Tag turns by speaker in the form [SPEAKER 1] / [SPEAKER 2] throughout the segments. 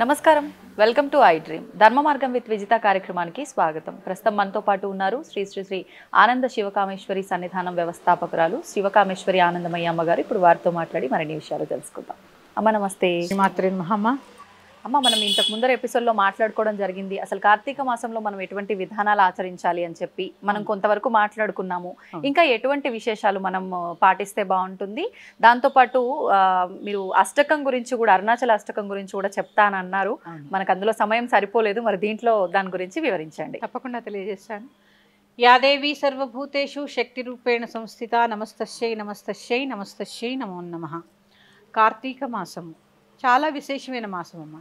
[SPEAKER 1] నమస్కారం, welcome to I dream ధర్మ మార్గం విత్ విజిత కార్యక్రమానికి స్వాగతం. ప్రస్తుతం మనతో పాటు ఉన్నారు శ్రీ శ్రీ శ్రీ ఆనంద శివకామేశ్వరి సన్నిధానం వ్యవస్థాపకురాలు శివకామేశ్వరి ఆనందమయ్య అమ్మగారు. ఇప్పుడు వారితో మాట్లాడి మరిన్ని విషయాలు తెలుసుకుందాం. అమ్మ నమస్తే. అమ్మ, మనం ఇంతకు ముందర ఎపిసోడ్లో మాట్లాడుకోవడం జరిగింది. అసలు కార్తీక మాసంలో మనం ఎటువంటి విధానాలు ఆచరించాలి అని చెప్పి మనం కొంతవరకు మాట్లాడుకున్నాము. ఇంకా ఎటువంటి విశేషాలు మనం పాటిస్తే బాగుంటుంది, దాంతోపాటు మీరు అష్టకం గురించి కూడా, అరుణాచల అష్టకం గురించి కూడా చెప్తానన్నారు. మనకు అందులో సమయం సరిపోలేదు, మరి దీంట్లో దాని గురించి వివరించండి.
[SPEAKER 2] తప్పకుండా తెలియజేస్తాను. యాదేవి సర్వభూతేషు శక్తి రూపేణ సంస్థిత నమస్తస్యై నమస్తస్యై నమస్తస్యై నమో నమః. కార్తీక మాసము చాలా విశేషమైన మాసం అమ్మ.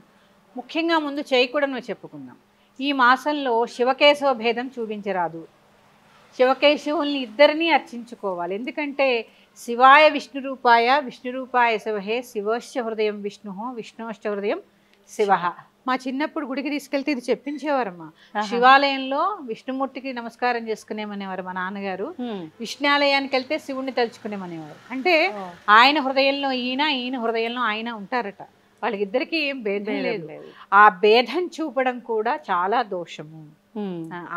[SPEAKER 2] ముఖ్యంగా ముందు చేయకూడను చెప్పుకుందాం. ఈ మాసంలో శివకేశవ భేదం చూపించరాదు. శివకేశవుల్ని ఇద్దరినీ అర్చించుకోవాలి. ఎందుకంటే శివాయ విష్ణురూపాయ విష్ణురూపాయ శివహే శివశ్చ హృదయం విష్ణు విష్ణుశ్చ హృదయం శివ. మా చిన్నప్పుడు గుడికి తీసుకెళ్తే ఇది చెప్పించేవారమ్మా. శివాలయంలో విష్ణుమూర్తికి నమస్కారం చేసుకునేమనేవారు మా నాన్నగారు. విష్ణాలయానికి వెళ్తే శివుణ్ణి తలుచుకునేమనేవారు. అంటే ఆయన హృదయంలో ఈయన, ఈయన హృదయంలో ఆయన ఉంటారట. వాళ్ళకిద్దరికి ఏం భేదం లేదు. ఆ భేదం చూపడం కూడా చాలా దోషము.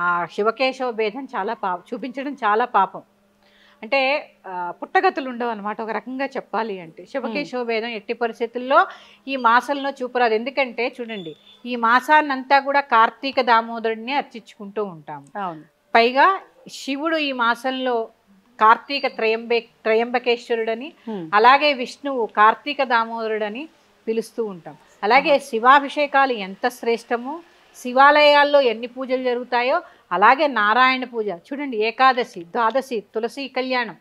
[SPEAKER 2] ఆ శివకేశవ భేదం చాలా చూపించడం చాలా పాపం. అంటే పుట్టగతులు ఉండవు అనమాట. ఒక రకంగా చెప్పాలి అంటే శివకేశవ భేదం ఎట్టి పరిస్థితుల్లో ఈ మాసంలో చూపరాదు. ఎందుకంటే చూడండి, ఈ మాసాన్నంతా కూడా కార్తీక దామోదరుడిని అర్చించుకుంటూ ఉంటాము. పైగా శివుడు ఈ మాసంలో కార్తీక త్రయంబకేశ్వరుడని, అలాగే విష్ణువు కార్తీక దామోదరుడని పిలుస్తూ ఉంటాం. అలాగే శివాభిషేకాలు ఎంత శ్రేష్టమో, శివాలయాల్లో ఎన్ని పూజలు జరుగుతాయో అలాగే నారాయణ పూజ చూడండి, ఏకాదశి, ద్వాదశి, తులసి కళ్యాణం,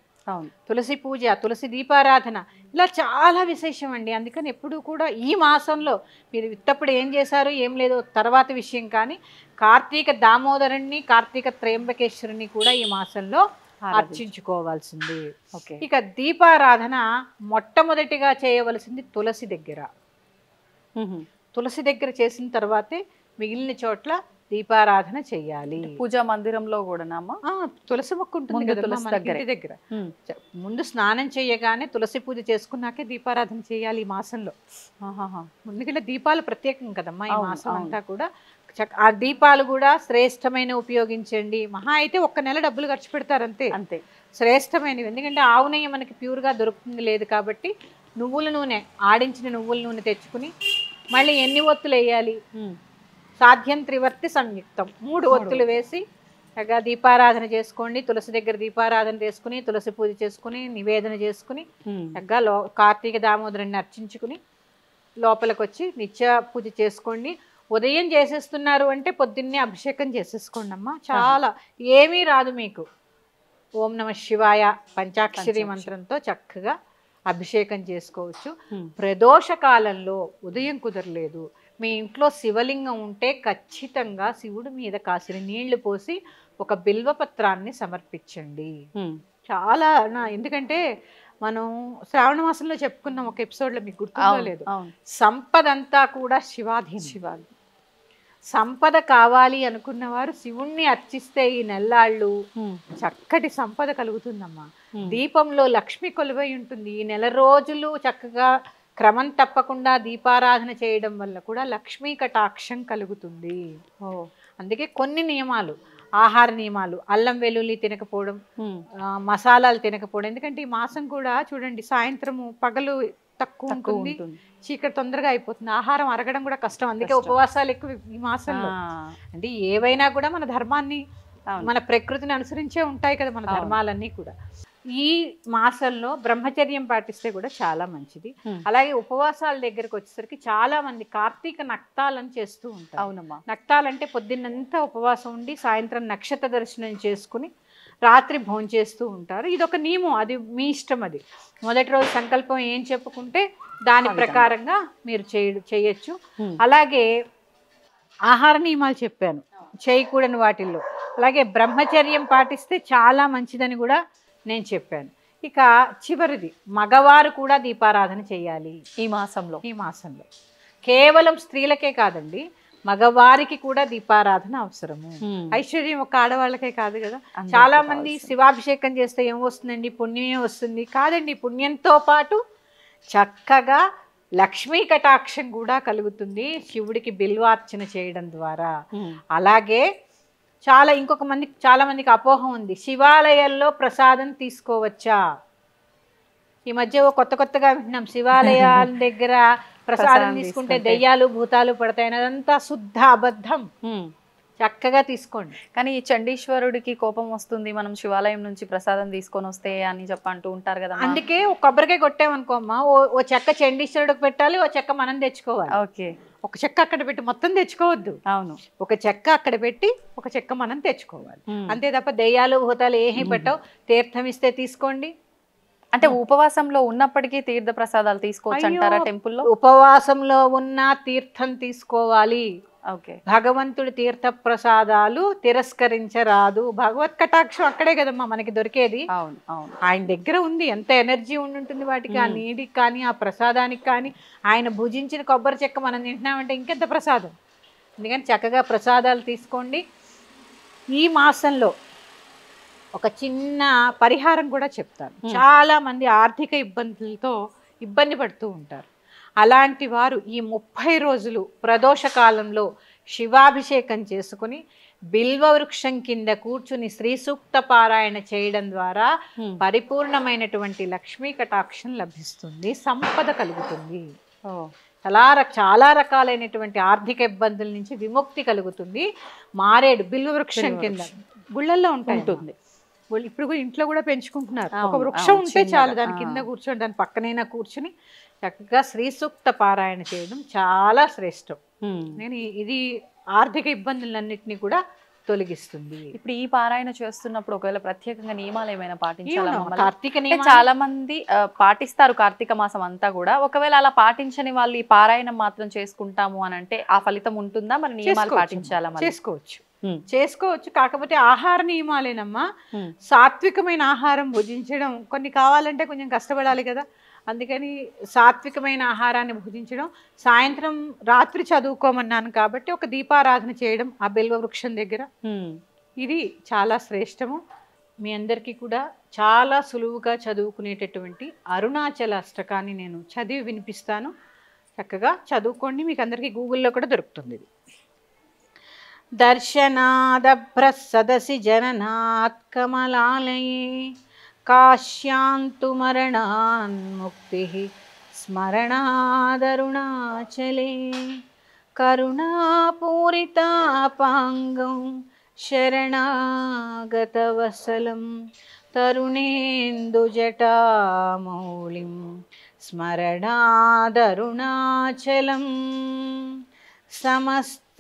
[SPEAKER 2] తులసి పూజ, తులసి దీపారాధన, ఇలా చాలా విశేషం అండి. అందుకని ఎప్పుడు కూడా ఈ మాసంలో మీరు ఇత్తప్పుడు ఏం చేశారు ఏం లేదో తర్వాత విషయం, కానీ కార్తీక దామోదరుణ్ణి, కార్తీక త్రయంబకేశ్వరుని కూడా ఈ మాసంలో అర్చించుకోవాల్సింది. ఇక దీపారాధన మొట్టమొదటిగా చేయవలసింది తులసి దగ్గర. తులసి దగ్గర చేసిన తర్వాతే మిగిలిన చోట్ల దీపారాధన చెయ్యాలి.
[SPEAKER 1] పూజా మందిరంలో కూడా
[SPEAKER 2] తులసి మొక్క ఉంటుంది కదా ఇంటి దగ్గర. ముందు స్నానం చేయగానే తులసి పూజ చేసుకున్నాకే దీపారాధన చేయాలి ఈ మాసంలో. ఎందుకంటే దీపాలు ప్రత్యేకం కదమ్మా ఈ మాసం అంతా కూడా. ఆ దీపాలు కూడా శ్రేష్టమైన ఉపయోగించండి. మహా అయితే 1 నెల డబ్బులు ఖర్చు పెడతారు అంతే. శ్రేష్టమైనవి. ఎందుకంటే ఆవు నెయ్యి మనకి ప్యూర్గా దొరుకుతుంది లేదు కాబట్టి నువ్వుల నూనె, ఆడించిన నువ్వుల నూనె తెచ్చుకుని మళ్ళీ ఎన్ని ఒత్తులు వేయాలి, సాధ్యం త్రివర్తి సంయుక్తం 3 ఒత్తులు వేసి చక్కగా దీపారాధన చేసుకోండి. తులసి దగ్గర దీపారాధన చేసుకుని, తులసి పూజ చేసుకుని, నివేదన చేసుకుని చక్కగా కార్తీక దామోదరుని అర్చించుకుని లోపలికి వచ్చి నిత్య పూజ చేసుకోండి. ఉదయం చేసేస్తున్నారు అంటే పొద్దున్నే అభిషేకం చేసేసుకోండి అమ్మా. చాలా ఏమీ రాదు మీకు. ఓం నమ శివాయ పంచాక్షరి మంత్రంతో చక్కగా అభిషేకం చేసుకోవచ్చు. ప్రదోష కాలంలో ఉదయం కుదరలేదు, మీ ఇంట్లో శివలింగం ఉంటే ఖచ్చితంగా శివుడి మీద కాసిన నీళ్లు పోసి ఒక బిల్వపత్రాన్ని సమర్పించండి. చాలా ఎందుకంటే మనం శ్రావణ మాసంలో చెప్పుకున్నాం ఒక ఎపిసోడ్లో, మీకు గుర్తులేదు. సంపద అంతా కూడా శివాధీనం. సంపద కావాలి అనుకున్నవారు శివుణ్ణి అర్చిస్తే ఈ నెల్లాళ్ళు చక్కటి సంపద కలుగుతుందమ్మా. దీపంలో లక్ష్మి కొలువై ఉంటుంది. ఈ నెల రోజులు చక్కగా క్రమం తప్పకుండా దీపారాధన చేయడం వల్ల కూడా లక్ష్మీ కటాక్షం కలుగుతుంది. అందుకే కొన్ని నియమాలు, ఆహార నియమాలు, అల్లం వెల్లుల్లి తినకపోవడం, మసాలాలు తినకపోవడం. ఎందుకంటే ఈ మాసం కూడా చూడండి, సాయంత్రము పగలు తక్కువ ఉంటుంది, చీకటి తొందరగా అయిపోతుంది, ఆహారం అరగడం కూడా కష్టం. అందుకే ఉపవాసాలు ఎక్కువ ఈ మాసంలో. అంటే ఏవైనా కూడా మన ధర్మాన్ని, మన ప్రకృతిని అనుసరించే ఉంటాయి కదా మన ధర్మాలన్నీ కూడా. ఈ మాసంలో బ్రహ్మచర్యం పాటిస్తే కూడా చాలా మంచిది. అలాగే ఉపవాసాల దగ్గరకు వచ్చేసరికి చాలా మంది కార్తీక నక్తాలను చేస్తూ ఉంటారు. అవునమ్మా. నక్తాలంటే పొద్దున్నంతా ఉపవాసం ఉండి సాయంత్రం నక్షత్ర దర్శనం చేసుకుని రాత్రి భోంచేస్తూ ఉంటారు. ఇది ఒక నియమం, అది మీ ఇష్టం. అది మొదటి రోజు సంకల్పం ఏం చెప్పుకుంటే దాని ప్రకారంగా మీరు చేయొచ్చు. అలాగే ఆహార నియమాలు చెప్పాను చేయకూడని వాటిల్లో. అలాగే బ్రహ్మచర్యం పాటిస్తే చాలా మంచిదని కూడా నేను చెప్పాను. ఇక చివరిది, మగవారు కూడా దీపారాధన చేయాలి ఈ మాసంలో. కేవలం స్త్రీలకే కాదండి, మగవారికి కూడా దీపారాధన అవసరము. ఐశ్వర్యం ఒక ఆడవాళ్ళకే కాదు కదా. చాలా మంది శివాభిషేకం చేస్తే ఏం వస్తుందండి, పుణ్యమే వస్తుంది. కాదండి, పుణ్యంతో పాటు చక్కగా లక్ష్మీ కటాక్షం కూడా కలుగుతుంది శివుడికి బిల్వార్చన చేయడం ద్వారా. అలాగే చాలా మందికి అపోహ ఉంది, శివాలయాల్లో ప్రసాదం తీసుకోవచ్చా? ఈ మధ్య కొత్తగా వింటున్నాం, శివాలయాల దగ్గర ప్రసాదం తీసుకుంటే దెయ్యాలు భూతాలు పడతాయి. అదంతా శుద్ధ అబద్ధం. చక్కగా తీసుకోండి.
[SPEAKER 1] కానీ ఈ చండీశ్వరుడికి కోపం వస్తుంది మనం శివాలయం నుంచి ప్రసాదం తీసుకొని వస్తే అని అంటూ ఉంటారు కదా.
[SPEAKER 2] అందుకే ఒక కొబ్బరికాయ కొట్టామనుకోమ్మా, ఓ చెక్క చండీశ్వరుడికి పెట్టాలి, ఓ చెక్క మనం తెచ్చుకోవాలి.
[SPEAKER 1] ఓకే,
[SPEAKER 2] ఒక చెక్క అక్కడ పెట్టి మొత్తం తెచ్చుకోవద్దు.
[SPEAKER 1] అవును,
[SPEAKER 2] ఒక చెక్క అక్కడ పెట్టి ఒక చెక్క మనం తెచ్చుకోవాలి. అంతే తప్ప దెయ్యాలు భూతాలు ఏమీ పెట్టవు. తీర్థం ఇస్తే తీసుకోండి.
[SPEAKER 1] అంటే ఉపవాసంలో ఉన్నప్పటికీ తీర్థ ప్రసాదాలు తీసుకోవచ్చు అంటారా టెంపుల్లో?
[SPEAKER 2] ఉపవాసంలో ఉన్న తీర్థం తీసుకోవాలి.
[SPEAKER 1] ఓకే,
[SPEAKER 2] భగవంతుడి తీర్థ ప్రసాదాలు తిరస్కరించరాదు. భగవత్ కటాక్షం అక్కడే కదమ్మా మనకి దొరికేది.
[SPEAKER 1] అవును అవును,
[SPEAKER 2] ఆయన దగ్గర ఉంది. ఎంత ఎనర్జీ ఉంటుంది వాటికి, ఆ నీటికి కానీ ఆ ప్రసాదానికి కానీ. ఆయన భుజించిన కొబ్బరి చెక్క మనం తింటున్నామంటే ఇంకెంత ప్రసాదం. అందుకని చక్కగా ప్రసాదాలు తీసుకోండి. ఈ మాసంలో ఒక చిన్న పరిహారం కూడా చెప్తాను. చాలా మంది ఆర్థిక ఇబ్బందులతో ఇబ్బంది పడుతూ ఉంటారు. అలాంటి వారు ఈ 30 రోజులు ప్రదోష కాలంలో శివాభిషేకం చేసుకుని బిల్వ వృక్షం కింద కూర్చుని శ్రీ సూక్త పారాయణ చేయడం ద్వారా పరిపూర్ణమైనటువంటి లక్ష్మీ కటాక్షం లభిస్తుంది, సంపద కలుగుతుంది. చాలా రకాలైనటువంటి ఆర్థిక ఇబ్బందుల నుంచి విముక్తి కలుగుతుంది. మారేడు బిల్వ వృక్షం కింద గుళ్ళల్లో ఉంటుంది. ఇప్పుడు కూడా ఇంట్లో కూడా పెంచుకుంటున్నారు. ఒక వృక్షం ఉంటే చాలు, దాని కింద కూర్చొని దాని పక్కనైనా కూర్చుని చక్కగా శ్రీ సూక్త పారాయణ చేయడం చాలా శ్రేష్టం. ఇది ఆర్థిక ఇబ్బందులన్నింటినీ కూడా తొలగిస్తుంది.
[SPEAKER 1] ఇప్పుడు ఈ పారాయణ చేస్తున్నప్పుడు ఒకవేళ ప్రత్యేకంగా నియమాలు ఏమైనా పాటించాలా?
[SPEAKER 2] కార్తీక
[SPEAKER 1] చాలా మంది పాటిస్తారు కార్తీక మాసం అంతా కూడా. ఒకవేళ అలా పాటించని వాళ్ళు ఈ పారాయణం మాత్రం చేసుకుంటాము అని అంటే ఆ ఫలితం ఉంటుందా? మరి నియమాలు పాటించాలా?
[SPEAKER 2] చేసుకోవచ్చు. కాకపోతే ఆహార నియమాలేనమ్మా. సాత్వికమైన ఆహారం భుజించడం, కొన్ని కావాలంటే కొంచెం కష్టపడాలి కదా. అందుకని సాత్వికమైన ఆహారాన్ని భుజించడం. సాయంత్రం రాత్రి చదువుకోమన్నాను కాబట్టి ఒక దీపారాధన చేయడం ఆ బిల్వ వృక్షం దగ్గర, ఇది చాలా శ్రేష్టము. మీ అందరికీ కూడా చాలా సులువుగా చదువుకునేటటువంటి అరుణాచల అష్టకాన్ని నేను చదివి వినిపిస్తాను. చక్కగా చదువుకోండి. మీకు అందరికీ గూగుల్లో కూడా దొరుకుతుంది. ఇది దర్శనాదభ్ర సదసి జననాత్ కమలాలయే కాశ్యాంతు మరణాన్ముక్తి స్మరణాదరుణాచలే కరుణాపూరితాపాంగం శరణాగతవసలం తరుణేందుజటామౌళిం స్మరణాదరుణాచలం సమస్తజగదాధారం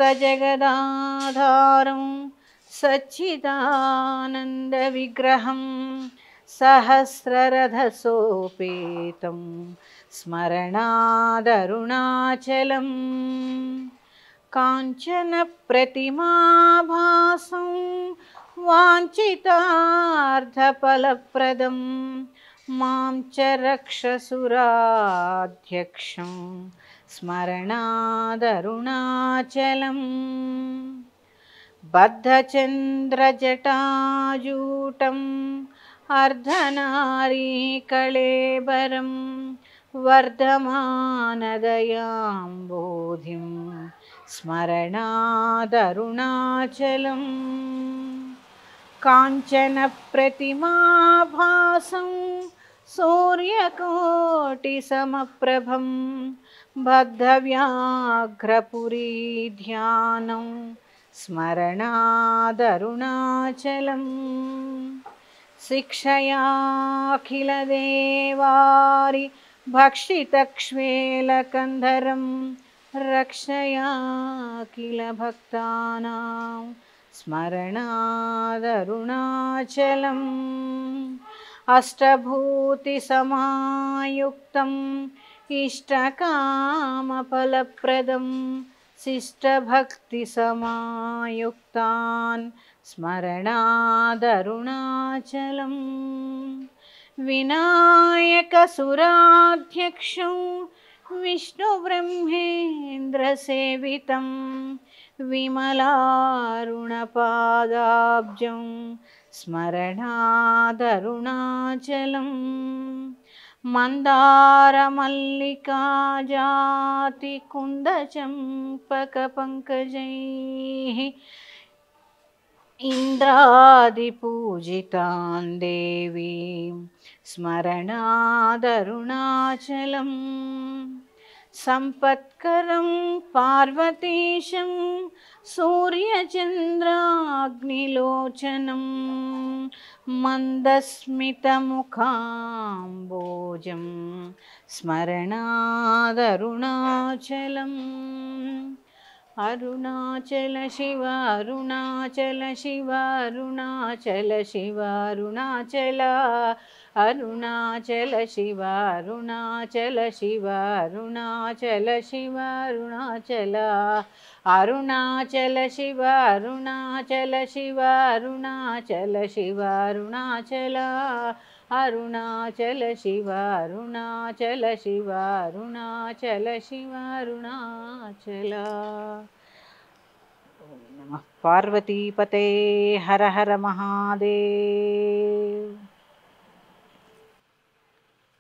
[SPEAKER 2] సచ్చిదానందవిగ్రహం సహస్రరథసోపేతం స్మరణాదరుణాచలం కాంచన ప్రతిమాభాసం వాంఛితార్థఫలప్రదం మాం చ రక్షసురాధ్యక్షం స్మరణాదరుణాచలం బద్ధచంద్రజటాజూటం అర్ధనారీకళేబరం వర్ధమానదయాంబోధిం స్మరణాదరుణాచలం కాంచన ప్రతిమాభాసం సూర్యకోటిసమప్రభం బద్ధవ్యాఘ్రపురీ ధ్యానం స్మరణాదరుణాచలం శిక్షయాఖిలదేవారి భక్షితక్ష్వేలకంధరం రక్షయాఖిల భక్తానాం స్మరణాదరుణాచలం అష్టభూతి సమాయుక్తం ఇష్టకామఫలప్రదం శిష్టభక్తి సమాయుక్తాన్ స్మరణాదరుణాచలం వినాయకసురాధ్యక్షం విష్ణుబ్రహ్మేంద్రసేవితం విమలారుణపాదాబ్జం స్మరణాదరుణాచలం మందార మల్లికా జాతి కుంద చంపక పంకజైః ఇంద్రాది పూజితాం దేవీం స్మరణాదరుణాచలం సంపత్కరం పార్వతీశం సూర్యచంద్రాగ్నిలోచనం మందస్మితముఖాంబోజం స్మరణాదరుణాచలం అరుణాచల శివ అరుణాచల శివ అరుణాచల శివ అరుణాచల అరుణాచల శివ అరుణాచల శివ అరుణాచల శివ అరుణాచల అరుణాచల శివ అరుణాచల శివ అరుణాచల శివ అరుణాచల అరుణాచల శివ అరుణాచల శివ అరుణాచల శివ అరుణాచల. ఓం నమః పార్వతీపతే హర హర మహాదేవ్.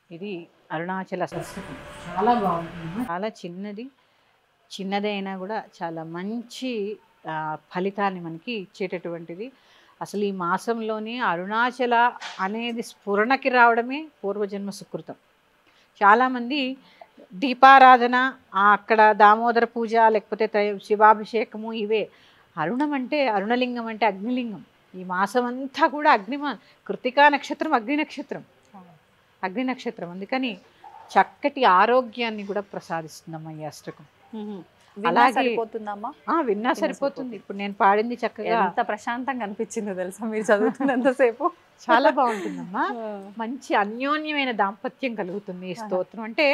[SPEAKER 2] ఇది అరుణాచల సంస్కృతి. చాలా బాగుంటుంది, చాలా చిన్నదైనా కూడా చాలా మంచి ఫలితాన్ని మనకి ఇచ్చేటటువంటిది. అసలు ఈ మాసంలోనే అరుణాచల అనేది స్ఫురణకి రావడమే పూర్వజన్మ సుకృతం. చాలామంది దీపారాధన, అక్కడ దామోదర పూజ, లేకపోతే శివాభిషేకము, ఇవే. అరుణం అంటే, అరుణలింగం అంటే అగ్నిలింగం. ఈ మాసం అంతా కూడా కృత్తికా నక్షత్రం అగ్ని నక్షత్రం, అందుకని చక్కటి ఆరోగ్యాన్ని కూడా ప్రసాదిస్తుందమ్మా ఈ అష్టకం.
[SPEAKER 1] అలాగే
[SPEAKER 2] విన్నా సరిపోతుంది. ఇప్పుడు నేను పాడింది చక్కగా
[SPEAKER 1] ఎంత ప్రశాంతంగా అనిపించిందో తెలుసా మీరు చదువుతున్నంతసేపు.
[SPEAKER 2] చాలా బాగుంటుందమ్మా. మంచి అన్యోన్యమైన దాంపత్యం కలుగుతుంది ఈ స్తోత్రం. అంటే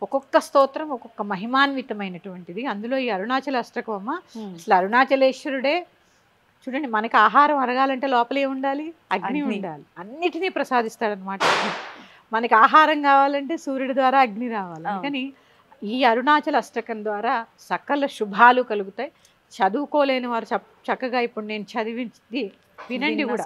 [SPEAKER 2] ఒక్కొక్క స్తోత్రం ఒక్కొక్క మహిమాన్వితమైనటువంటిది. అందులో ఈ అరుణాచల అష్టకం అమ్మ, అసలు అరుణాచలేశ్వరుడే. చూడండి, మనకి ఆహారం అరగాలంటే లోపలే ఉండాలి, అగ్ని ఉండాలి. అన్నిటినీ ప్రసాదిస్తాడనమాట. మనకి ఆహారం కావాలంటే సూర్యుడి ద్వారా అగ్ని రావాలి. కానీ ఈ అరుణాచల అష్టకం ద్వారా సకల శుభాలు కలుగుతాయి. చదువుకోలేని వారు చక్కగా ఇప్పుడు నేను చదివింది వినండి కూడా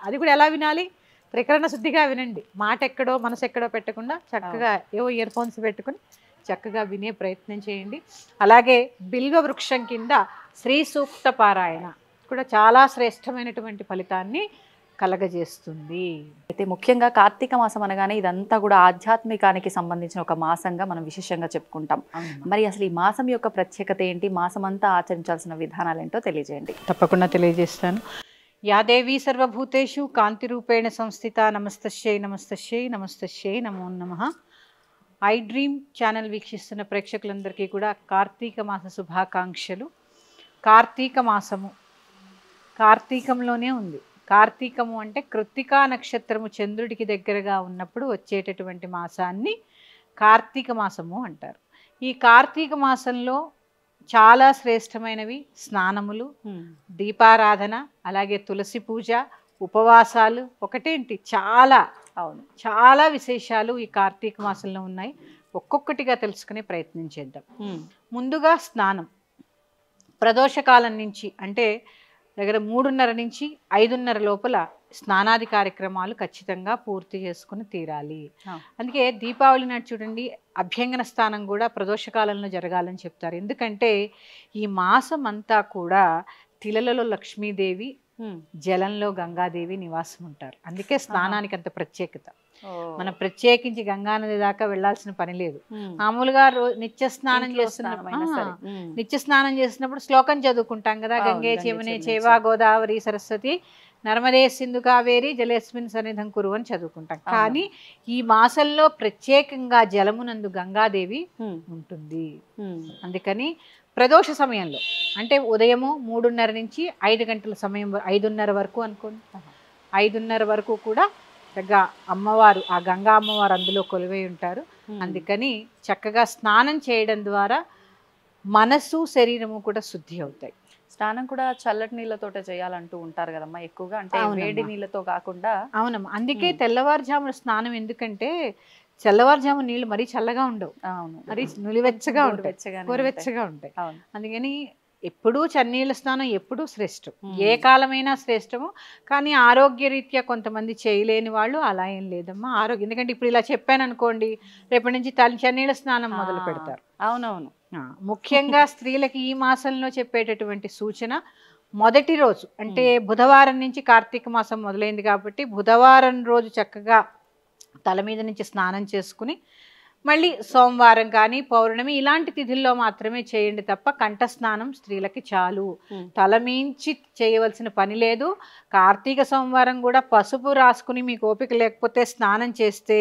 [SPEAKER 2] అది కూడా ఎలా వినాలి? త్రికరణ శుద్ధిగా వినండి. మాట ఎక్కడో మనసు ఎక్కడో పెట్టకుండా చక్కగా ఏవో ఇయర్ ఫోన్స్ పెట్టుకుని చక్కగా వినే ప్రయత్నం చేయండి. అలాగే బిల్వ వృక్షం కింద శ్రీ సూక్త పారాయణ కూడా చాలా శ్రేష్టమైనటువంటి ఫలితాన్ని కలగజేస్తుంది.
[SPEAKER 1] అయితే ముఖ్యంగా కార్తీక మాసం అనగానే ఇదంతా కూడా ఆధ్యాత్మికానికి సంబంధించిన ఒక మాసంగా మనం విశేషంగా చెప్పుకుంటాం. మరి అసలు ఈ మాసం యొక్క ప్రత్యేకత ఏంటి, మాసం అంతా ఆచరించాల్సిన విధానాలు ఏంటో తెలియజేయండి.
[SPEAKER 2] తప్పకుండా తెలియజేస్తాను. యాదేవి సర్వభూతేషు కాంతి రూపేణ సంస్థిత. నమస్తశ్యై నమస్తశ్యై నమస్తశ్యై నమో నమః. ఐ డ్రీమ్ ఛానల్ వీక్షిస్తున్న ప్రేక్షకులందరికీ కూడా కార్తీక మాస శుభాకాంక్షలు. కార్తీక మాసము కార్తీకంలోనే ఉంది. కార్తీకము అంటే కృత్తికా నక్షత్రము చంద్రుడికి దగ్గరగా ఉన్నప్పుడు వచ్చేటటువంటి మాసాన్ని కార్తీక మాసము అంటారు. ఈ కార్తీక మాసంలో చాలా శ్రేష్టమైనవి స్నానములు, దీపారాధన, అలాగే తులసి పూజ, ఉపవాసాలు. ఒకటేంటి, చాలా విశేషాలు ఈ కార్తీక మాసంలో ఉన్నాయి. ఒక్కొక్కటిగా తెలుసుకునే ప్రయత్నం చేద్దాం. ముందుగా స్నానం. ప్రదోషకాలం నుంచి అంటే దగ్గర 3:30 నుంచి 5:30 లోపల స్నానాది కార్యక్రమాలు ఖచ్చితంగా పూర్తి చేసుకుని తీరాలి. అందుకే దీపావళి నాడు చూడండి, అభ్యంగన స్నానం కూడా ప్రదోషకాలంలో జరగాలని చెప్తారు. ఎందుకంటే ఈ మాసం అంతా కూడా తిలలలో లక్ష్మీదేవి, జలంలో గంగాదేవి నివాసం ఉంటారు. అందుకే స్నానానికి అంత ప్రత్యేకత. మనం ప్రత్యేకించి గంగానది దాకా వెళ్లాల్సిన పని లేదు. మామూలుగా నిత్య స్నానం చేస్తున్నప్పుడు శ్లోకం చదువుకుంటాం కదా, గంగే యమునే చైవ గోదావరి సరస్వతి నర్మదే సింధు కావేరి జలేస్మిన్ సన్నిధం కురు అని చదువుకుంటాం. కానీ ఈ మాసంలో ప్రత్యేకంగా జలమునందు గంగాదేవి ఉంటుంది. అందుకని ప్రదోష సమయంలో అంటే ఉదయము 3:30 నుంచి 5 గంటల సమయం, 5:30 వరకు అనుకోండి, 5:30 వరకు కూడా చక్కగా అమ్మవారు, ఆ గంగా అమ్మవారు అందులో కొలువై ఉంటారు. అందుకని చక్కగా స్నానం చేయడం ద్వారా మనసు శరీరము కూడా శుద్ధి అవుతాయి.
[SPEAKER 1] స్నానం కూడా చల్లటి నీళ్ళతోటే చేయాలంటూ ఉంటారు కదమ్మా ఎక్కువగా, అంటే వేడి నీళ్ళతో కాకుండా.
[SPEAKER 2] అవునమ్మా, అందుకే తెల్లవారుజామున స్నానం. ఎందుకంటే తెల్లవారుజాము నీళ్ళు మరీ చల్లగా ఉండవు, మరీ నులివెచ్చగా ఉంటాయి, గోరువెచ్చగా ఉంటాయి. అందుకని ఎప్పుడూ చన్నీళ్ళ స్నానం ఎప్పుడూ శ్రేష్టం, ఏ కాలమైనా శ్రేష్టము. కానీ ఆరోగ్యరీత్యా కొంతమంది చేయలేని వాళ్ళు అలా ఏం లేదమ్మా. ఆరోగ్యం ఎందుకంటే ఇప్పుడు ఇలా చెప్పాను అనుకోండి, రేపటి నుంచి చన్నీళ్ళ స్నానం మొదలు పెడతారు.
[SPEAKER 1] అవునవును.
[SPEAKER 2] ముఖ్యంగా స్త్రీలకి ఈ మాసంలో చెప్పేటటువంటి సూచన, మొదటి రోజు అంటే బుధవారం నుంచి కార్తీక మాసం మొదలైంది కాబట్టి బుధవారం రోజు చక్కగా తల మీద నుంచి స్నానం చేసుకుని మళ్ళీ సోమవారం కానీ పౌర్ణమి ఇలాంటి తిథుల్లో మాత్రమే చేయండి తప్ప కంఠ స్నానం స్త్రీలకి చాలు. తలమించి చేయవలసిన పని లేదు. కార్తీక సోమవారం కూడా పసుపు రాసుకుని మీకు ఓపిక లేకపోతే స్నానం చేస్తే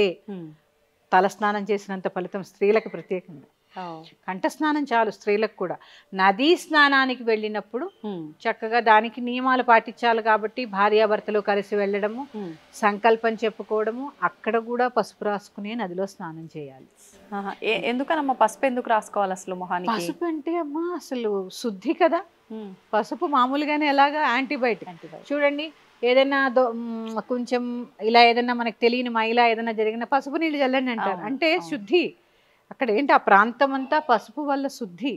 [SPEAKER 2] తల స్నానం చేసినంత ఫలితం స్త్రీలకు ప్రత్యేకంగా. కంఠ స్నానం చాలు స్త్రీలకు కూడా. నదీ స్నానానికి వెళ్ళినప్పుడు చక్కగా దానికి నియమాలు పాటించాలి కాబట్టి భార్యాభర్తలు కలిసి వెళ్ళడము, సంకల్పం చెప్పుకోవడము, అక్కడ కూడా పసుపు రాసుకునే నదిలో స్నానం చేయాలి.
[SPEAKER 1] ఎందుకనమ్మా పసుపు ఎందుకు రాసుకోవాలి అసలు మొహానికి?
[SPEAKER 2] పసుపు అంటే అమ్మా అసలు శుద్ధి కదా. పసుపు మామూలుగానే ఎలాగా యాంటీబయాటిక్. చూడండి, ఏదైనా కొంచెం ఇలా ఏదైనా మనకు తెలియని మైలా ఏదైనా జరిగిన పసుపు నీళ్ళు చల్లండి అంటారు. అంటే శుద్ధి. అక్కడ ఏంటి ఆ ప్రాంతం అంతా పసుపు వల్ల శుద్ధి.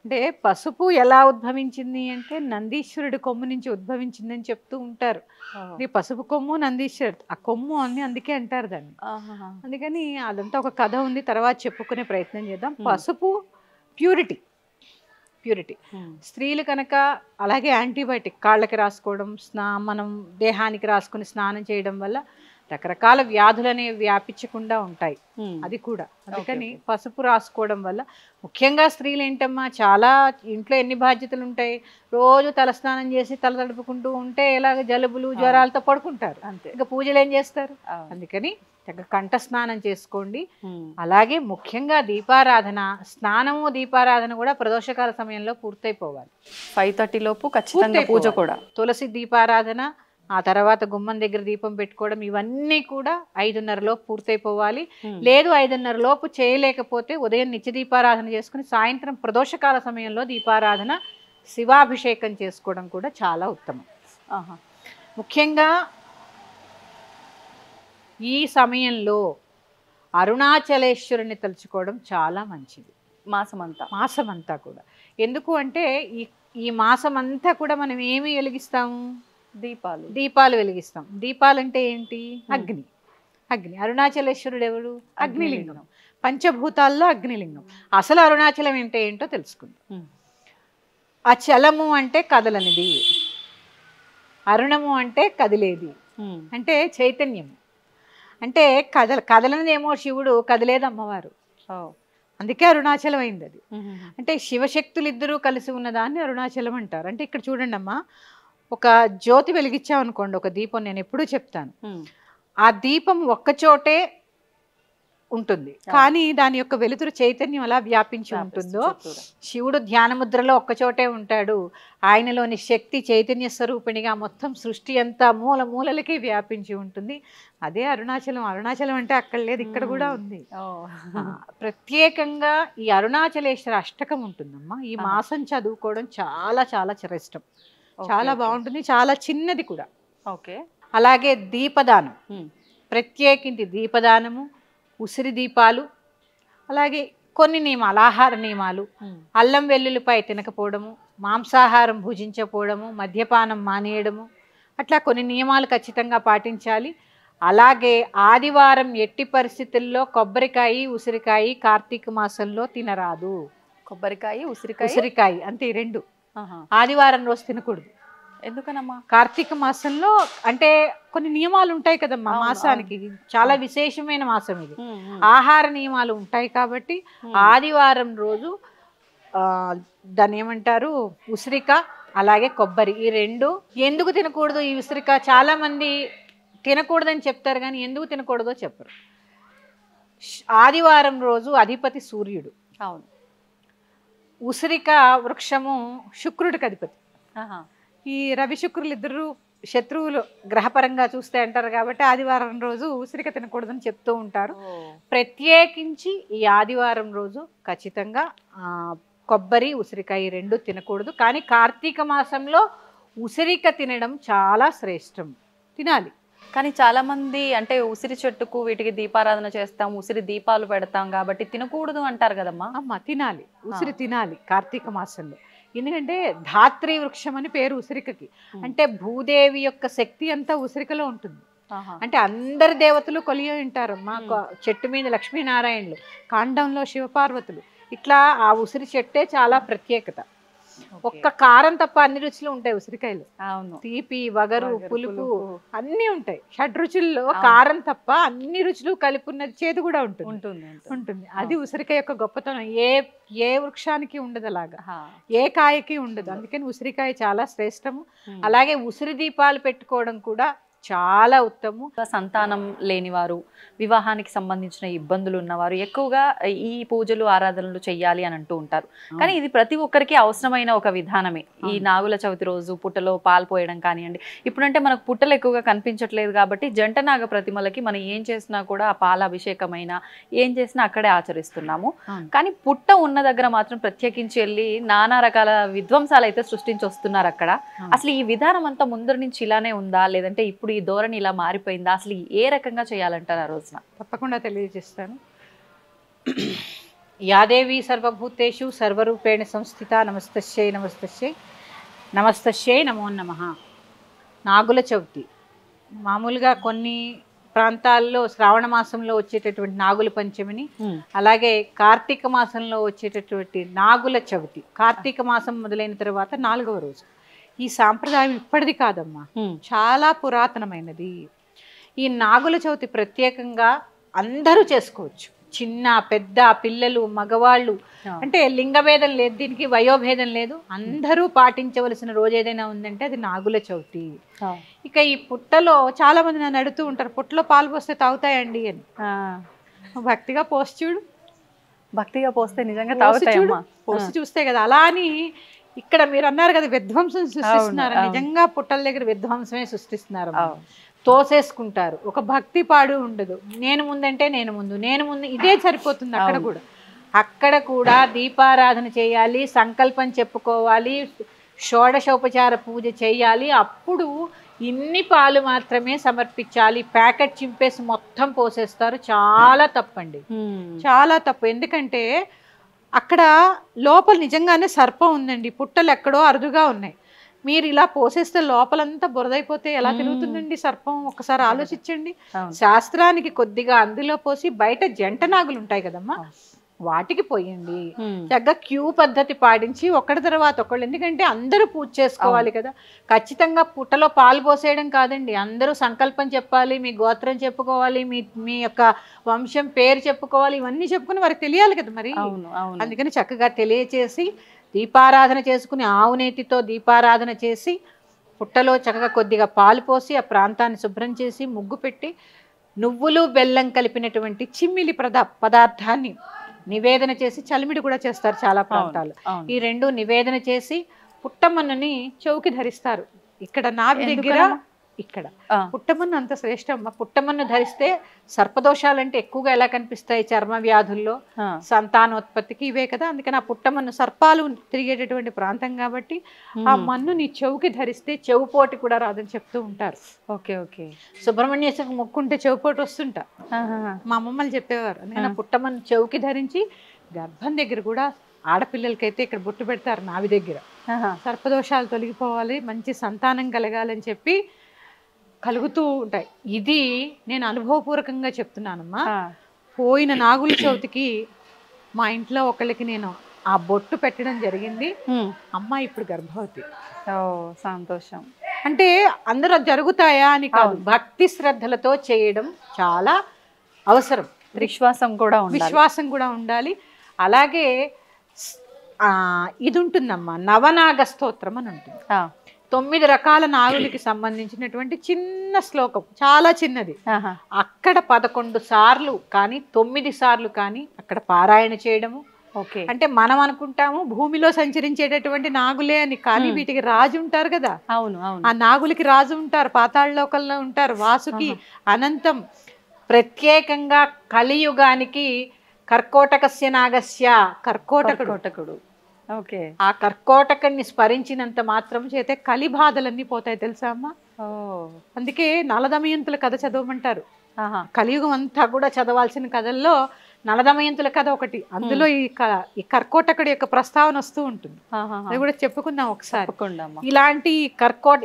[SPEAKER 2] అంటే పసుపు ఎలా ఉద్భవించింది అంటే నందీశ్వరుడి కొమ్ము నుంచి ఉద్భవించిందని చెప్తూ ఉంటారు. పసుపు కొమ్ము నందీశ్వరుడు ఆ కొమ్ము అని అందుకే అంటారు దాన్ని. అందుకని అదంతా ఒక కథ ఉంది, తర్వాత చెప్పుకునే ప్రయత్నం చేద్దాం. పసుపు ప్యూరిటీ. స్త్రీలు కనుక అలాగే యాంటీబయాటిక్ కాళ్ళకి రాసుకోవడం, మనం దేహానికి రాసుకుని స్నానం చేయడం వల్ల రకరకాల వ్యాధులు అనేవి వ్యాపించకుండా ఉంటాయి. అది కూడా అందుకని పసుపు రాసుకోవడం వల్ల ముఖ్యంగా స్త్రీలు ఏంటమ్మా చాలా ఇంట్లో ఎన్ని బాధ్యతలు ఉంటాయి, రోజు తలస్నానం చేసి తల తడుపుకుంటూ ఉంటే ఎలాగ జలుబులు జ్వరాలతో పడుకుంటారు. అంతే, ఇంకా పూజలు ఏం చేస్తారు. అందుకని కంఠ స్నానం చేసుకోండి. అలాగే ముఖ్యంగా దీపారాధన, స్నానము దీపారాధన కూడా ప్రదోషకాల సమయంలో పూర్తయిపోవాలి.
[SPEAKER 1] 5:30 లోపు ఖచ్చితంగా పూజ కూడా.
[SPEAKER 2] తులసి దీపారాధన, ఆ తర్వాత గుమ్మం దగ్గర దీపం పెట్టుకోవడం, ఇవన్నీ కూడా 5:30 లోపు పూర్తయిపోవాలి. లేదు 5:30 లోపు చేయలేకపోతే ఉదయం నిత్య దీపారాధన చేసుకుని సాయంత్రం ప్రదోషకాల సమయంలో దీపారాధన, శివాభిషేకం చేసుకోవడం కూడా చాలా ఉత్తమం. ముఖ్యంగా ఈ సమయంలో అరుణాచలేశ్వరుని తలుచుకోవడం చాలా మంచిది. మాసమంతా కూడా. ఎందుకు అంటే ఈ మాసమంతా కూడా మనం ఏమి వెలిగిస్తాము? దీపాలు వెలిగిస్తాం. దీపాలు అంటే ఏంటి? అగ్ని. అరుణాచలేశ్వరుడు ఎవరు? అగ్నిలింగం. పంచభూతాల్లో అగ్నిలింగం. అసలు అరుణాచలం అంటే ఏంటో తెలుసుకుందాం. అచలము అంటే కదలనిది, అరుణము అంటే కదిలేది, అంటే చైతన్యం. అంటే కదలనిదేమో శివుడు, కదిలేది అమ్మవారు. అందుకే అరుణాచలం అయింది అది. అంటే శివశక్తులు ఇద్దరూ కలిసి ఉన్నదాన్ని అరుణాచలం అంటారు. అంటే ఇక్కడ చూడండి అమ్మా, ఒక జ్యోతి వెలిగించామనుకోండి, ఒక దీపం, నేను ఎప్పుడూ చెప్తాను, ఆ దీపం ఒక్కచోటే ఉంటుంది కానీ దాని యొక్క వెలుతురు చైతన్యం అలా వ్యాపించి ఉంటుందో, శివుడు ధ్యానముద్రలో ఒక్కచోటే ఉంటాడు, ఆయనలోని శక్తి చైతన్య స్వరూపిణిగా మొత్తం సృష్టి అంతా మూల మూలలకి వ్యాపించి ఉంటుంది. అదే అరుణాచలం. అరుణాచలం అంటే అక్కడ లేదు, ఇక్కడ కూడా ఉంది. ప్రత్యేకంగా ఈ అరుణాచలేశ్వర అష్టకం ఉంటుందమ్మా. ఈ మాసం చదువుకోవడం చాలా చాలా శ్రేష్టం, చాలా బాగుంటుంది, చాలా చిన్నది కూడా. అలాగే దీపదానం, ప్రత్యేకించి దీపదానము, ఉసిరి దీపాలు, అలాగే కొన్ని నియమాలు, ఆహార నియమాలు, అల్లం వెల్లుల్లిపై తినకపోవడము, మాంసాహారం భుజించకపోవడము, మద్యపానం మానేయడము, అట్లా కొన్ని నియమాలు ఖచ్చితంగా పాటించాలి. అలాగే ఆదివారం ఎట్టి పరిస్థితుల్లో కొబ్బరికాయ, ఉసిరికాయ కార్తీక మాసంలో తినరాదు.
[SPEAKER 1] కొబ్బరికాయ,
[SPEAKER 2] ఉసిరికాయ అంతే, రెండు ఆదివారం రోజు తినకూడదు.
[SPEAKER 1] ఎందుకనమ్మా?
[SPEAKER 2] కార్తీక మాసంలో అంటే కొన్ని నియమాలు ఉంటాయి కదమ్మా, మాసానికి చాలా విశేషమైన మాసం ఇది, ఆహార నియమాలు ఉంటాయి కాబట్టి ఆదివారం రోజు దాన్ని ఏమంటారు, ఉసిరిక అలాగే కొబ్బరి, ఈ రెండు. ఎందుకు తినకూడదు ఈ ఉసిరిక? చాలా మంది తినకూడదని చెప్తారు కానీ ఎందుకు తినకూడదో చెప్పరు. ఆదివారం రోజు అధిపతి సూర్యుడు.
[SPEAKER 1] అవును.
[SPEAKER 2] ఉసిరిక వృక్షము శుక్రుడికి అధిపతి. ఈ రవి శుక్రులు ఇద్దరు శత్రువులు గ్రహపరంగా చూస్తే అంటారు కాబట్టి ఆదివారం రోజు ఉసిరిక తినకూడదని చెప్తూ ఉంటారు. ప్రత్యేకించి ఈ ఆదివారం రోజు ఖచ్చితంగా కొబ్బరి, ఉసిరికాయ రెండు తినకూడదు. కానీ కార్తీక మాసంలో ఉసిరిక తినడం చాలా శ్రేష్టం, తినాలి.
[SPEAKER 1] కానీ చాలా మంది అంటే ఉసిరి చెట్టుకు వీటికి దీపారాధన చేస్తాం, ఉసిరి దీపాలు పెడతాం కాబట్టి తినకూడదు అంటారు కదమ్మా.
[SPEAKER 2] అమ్మ తినాలి, ఉసిరి తినాలి కార్తీక మాసంలో. ఎందుకంటే ధాత్రి వృక్షం అని పేరు ఉసిరికకి. అంటే భూదేవి యొక్క శక్తి అంతా ఉసిరికలో ఉంటుంది. అంటే అందరి దేవతలు కొలియ ఉంటారు. మాకు చెట్టు మీద లక్ష్మీనారాయణులు, కాండంలో శివపార్వతులు, ఇట్లా ఆ ఉసిరి చెట్టే చాలా ప్రత్యేకత. ఒక్క కారం తప్ప అన్ని రుచులు ఉంటాయి ఉసిరికాయలు. తీపి, వగరు, పులుపు అన్ని ఉంటాయి. షడ్రుచుల్లో కారం తప్ప అన్ని రుచులు కలిపి ఉన్నది చేదు కూడా ఉంటుంది. అది ఉసిరికాయ యొక్క గొప్పతనం. ఏ వృక్షానికి ఉండదు అలాగా, ఏ కాయకి ఉండదు. అందుకని ఉసిరికాయ చాలా శ్రేష్టము. అలాగే ఉసిరి దీపాలు పెట్టుకోవడం కూడా చాలా ఉత్తమము.
[SPEAKER 1] సంతానం లేనివారు, వివాహానికి సంబంధించిన ఇబ్బందులు ఉన్నవారు ఎక్కువగా ఈ పూజలు ఆరాధనలు చెయ్యాలి అని అంటూ ఉంటారు. కానీ ఇది ప్రతి ఒక్కరికి అవసరమైన ఒక విధానమే. ఈ నాగుల చవితి రోజు పుట్టలో పాలు పోయడం కానివ్వండి. ఇప్పుడంటే మనకు పుట్టలు ఎక్కువగా కనిపించట్లేదు కాబట్టి జంట నాగ ప్రతిమలకి మనం ఏం చేసినా కూడా ఆ పాల అభిషేకమైన ఏం చేసినా అక్కడే ఆచరిస్తున్నాము. కానీ పుట్ట ఉన్న దగ్గర మాత్రం ప్రత్యేకించి వెళ్ళి నానా రకాల విధ్వంసాలు అయితే సృష్టించి వస్తున్నారు అక్కడ. అసలు ఈ విధానం అంతా ముందర నుంచి ఇలానే ఉందా, లేదంటే ఇప్పుడు ఈ ధోరణి ఇలా మారిపోయిందా? అసలు ఏ రకంగా చేయాలంటారు ఆ రోజున?
[SPEAKER 2] తప్పకుండా తెలియజేస్తాను. యాదేవి సర్వభూతేషు సర్వరూపేణ సంస్థిత నమస్తస్యై నమస్తస్యై నమస్తస్యై నమో నమః. నాగుల చవితి మామూలుగా కొన్ని ప్రాంతాల్లో శ్రావణ మాసంలో వచ్చేటటువంటి నాగుల పంచమిని, అలాగే కార్తీక మాసంలో వచ్చేటటువంటి నాగుల చవితి కార్తీక మాసం మొదలైన తర్వాత 4వ రోజు. ఈ సాంప్రదాయం ఇప్పటిది కాదమ్మా, చాలా పురాతనమైనది. ఈ నాగుల చవితి ప్రత్యేకంగా అందరూ చేసుకోవచ్చు. చిన్న పెద్ద, పిల్లలు, మగవాళ్ళు, అంటే లింగభేదం లేదు, దీనికి వయోభేదం లేదు. అందరూ పాటించవలసిన రోజు ఏదైనా ఉందంటే అది నాగుల చవితి. ఇక ఈ పుట్టలో చాలా మంది నన్ను అడుగుతూ ఉంటారు, పుట్టలో పాలు పోస్తే తాగుతాయండి అని. భక్తిగా పోసి చూడు,
[SPEAKER 1] భక్తిగా పోస్తే నిజంగా తాగుతాయమ్మా.
[SPEAKER 2] పోసి చూస్తే కదా. అలా అని ఇక్కడ మీరు అన్నారు కదా విధ్వంసం సృష్టిస్తున్నారు, నిజంగా పుట్టల దగ్గర విధ్వంసమే సృష్టిస్తున్నారు. తోసేసుకుంటారు, ఒక భక్తి పాడు ఉండదు. నేను ముందంటే నేను ముందు, నేను ముందు, ఇదే సరిపోతుంది. అక్కడ కూడా దీపారాధన చేయాలి, సంకల్పం చెప్పుకోవాలి, షోడశోపచార పూజ చేయాలి. అప్పుడు ఇన్ని పాలు మాత్రమే సమర్పించాలి. ప్యాకెట్ చింపేసి మొత్తం పోసేస్తారు. చాలా తప్పండి, చాలా తప్పు. ఎందుకంటే అక్కడ లోపల నిజంగానే సర్పం ఉందండి. పుట్టలు ఎక్కడో అరుదుగా ఉన్నాయి. మీరు ఇలా పోసేస్తే లోపలంతా బురదైపోతే ఎలా తిరుగుతుందండి సర్పం? ఒకసారి ఆలోచించండి. శాస్త్రానికి కొద్దిగా అందులో పోసి బయట జంట నాగులు ఉంటాయి కదమ్మా, వాటికి పోయండి. చక్కగా క్యూ పద్ధతి పాటించి ఒకటి తర్వాత ఒకళ్ళు, ఎందుకంటే అందరూ పూజ చేసుకోవాలి కదా. ఖచ్చితంగా పుట్టలో పాలు పోసేయడం కాదండి, అందరూ సంకల్పం చెప్పాలి, మీ గోత్రం చెప్పుకోవాలి, మీ యొక్క వంశం పేరు చెప్పుకోవాలి, ఇవన్నీ చెప్పుకుని వారికి తెలియాలి కదా మరి. అందుకని చక్కగా తెలియచేసి దీపారాధన చేసుకుని, ఆవు నేతితో దీపారాధన చేసి, పుట్టలో చక్కగా కొద్దిగా పాలు పోసి ఆ ప్రాంతాన్ని శుభ్రం చేసి ముగ్గు పెట్టి నువ్వులు బెల్లం కలిపినటువంటి చిమ్మిలి పదార్థాన్ని నివేదన చేసి, చలిమిడి కూడా చేస్తారు చాలా ప్రాంతాలు. ఈ రెండు నివేదన చేసి పుట్టమన్నుని చౌకి ధరిస్తారు. ఇక్కడ నాభి దగ్గర ఇక్కడ పుట్టమన్ను అంత శ్రేష్టమ్మ. పుట్టమన్ను ధరిస్తే సర్పదోషాలంటే ఎక్కువగా ఎలా కనిపిస్తాయి? చర్మ వ్యాధుల్లో, సంతానోత్పత్తికి ఇవే కదా. అందుకని ఆ పుట్టమన్ను సర్పాలు తిరిగేటటువంటి ప్రాంతం కాబట్టి ఆ మన్నుని చెవుకి ధరిస్తే చెవుపోటు కూడా రాదని చెప్తూ ఉంటారు. సుబ్రహ్మణ్యేశ్వరికి మొక్కుంటే చెవుపోటు వస్తుంటా మా అమ్మమ్మలు చెప్పేవారు. నేను పుట్టమన్ను చెవుకి ధరించి గర్భం దగ్గర కూడా ఆడపిల్లలకైతే ఇక్కడ బొట్టు పెడతారు నావి దగ్గర. సర్పదోషాలు తొలగిపోవాలి, మంచి సంతానం కలగాలని చెప్పి కలుగుతూ ఉంటాయి. ఇది నేను అనుభవపూర్వకంగా చెప్తున్నానమ్మా. పోయిన నాగుల చవితికి మా ఇంట్లో ఒకళ్ళకి నేను ఆ బొట్టు పెట్టడం జరిగింది. అమ్మాయి ఇప్పుడు గర్భవతి.
[SPEAKER 1] సంతోషం.
[SPEAKER 2] అంటే అందరూ జరుగుతాయా అని కాదు, భక్తి శ్రద్ధలతో చేయడం చాలా అవసరం. విశ్వాసం కూడా ఉండాలి. అలాగే ఇది ఉంటుందమ్మా, నవనాగ స్తోత్రం అని ఉంటుంది. 9 రకాల నాగులకి సంబంధించినటువంటి చిన్న శ్లోకం, చాలా చిన్నది. అక్కడ 11 సార్లు కానీ 9 సార్లు కానీ అక్కడ పారాయణ చేయడము. అంటే మనం అనుకుంటాము భూమిలో సంచరించేటటువంటి నాగులే అని, కానీ వీటికి రాజు ఉంటారు కదా. ఆ నాగులకి రాజు ఉంటారు, పాతాళ లోకంలో ఉంటారు. వాసుకి అనంతం. ప్రత్యేకంగా కలియుగానికి కర్కోటకస్య నాగస్య, కర్కోటకుడు. ఆ కర్కోటకుని స్మరించినంత మాత్రం చేతే కలి బాధలన్నీ పోతాయి తెలుసా అమ్మా. అందుకే నలదమయంతుల కథ చదవమంటారు. కలియుగం అంతా కూడా చదవాల్సిన కథల్లో నలదమయంతుల కథ ఒకటి, అందులో ఈ కర్కోటకుడి యొక్క ప్రస్తావన వస్తూ ఉంటుంది. అది కూడా చెప్పుకుందాం ఒకసారి. ఇలాంటి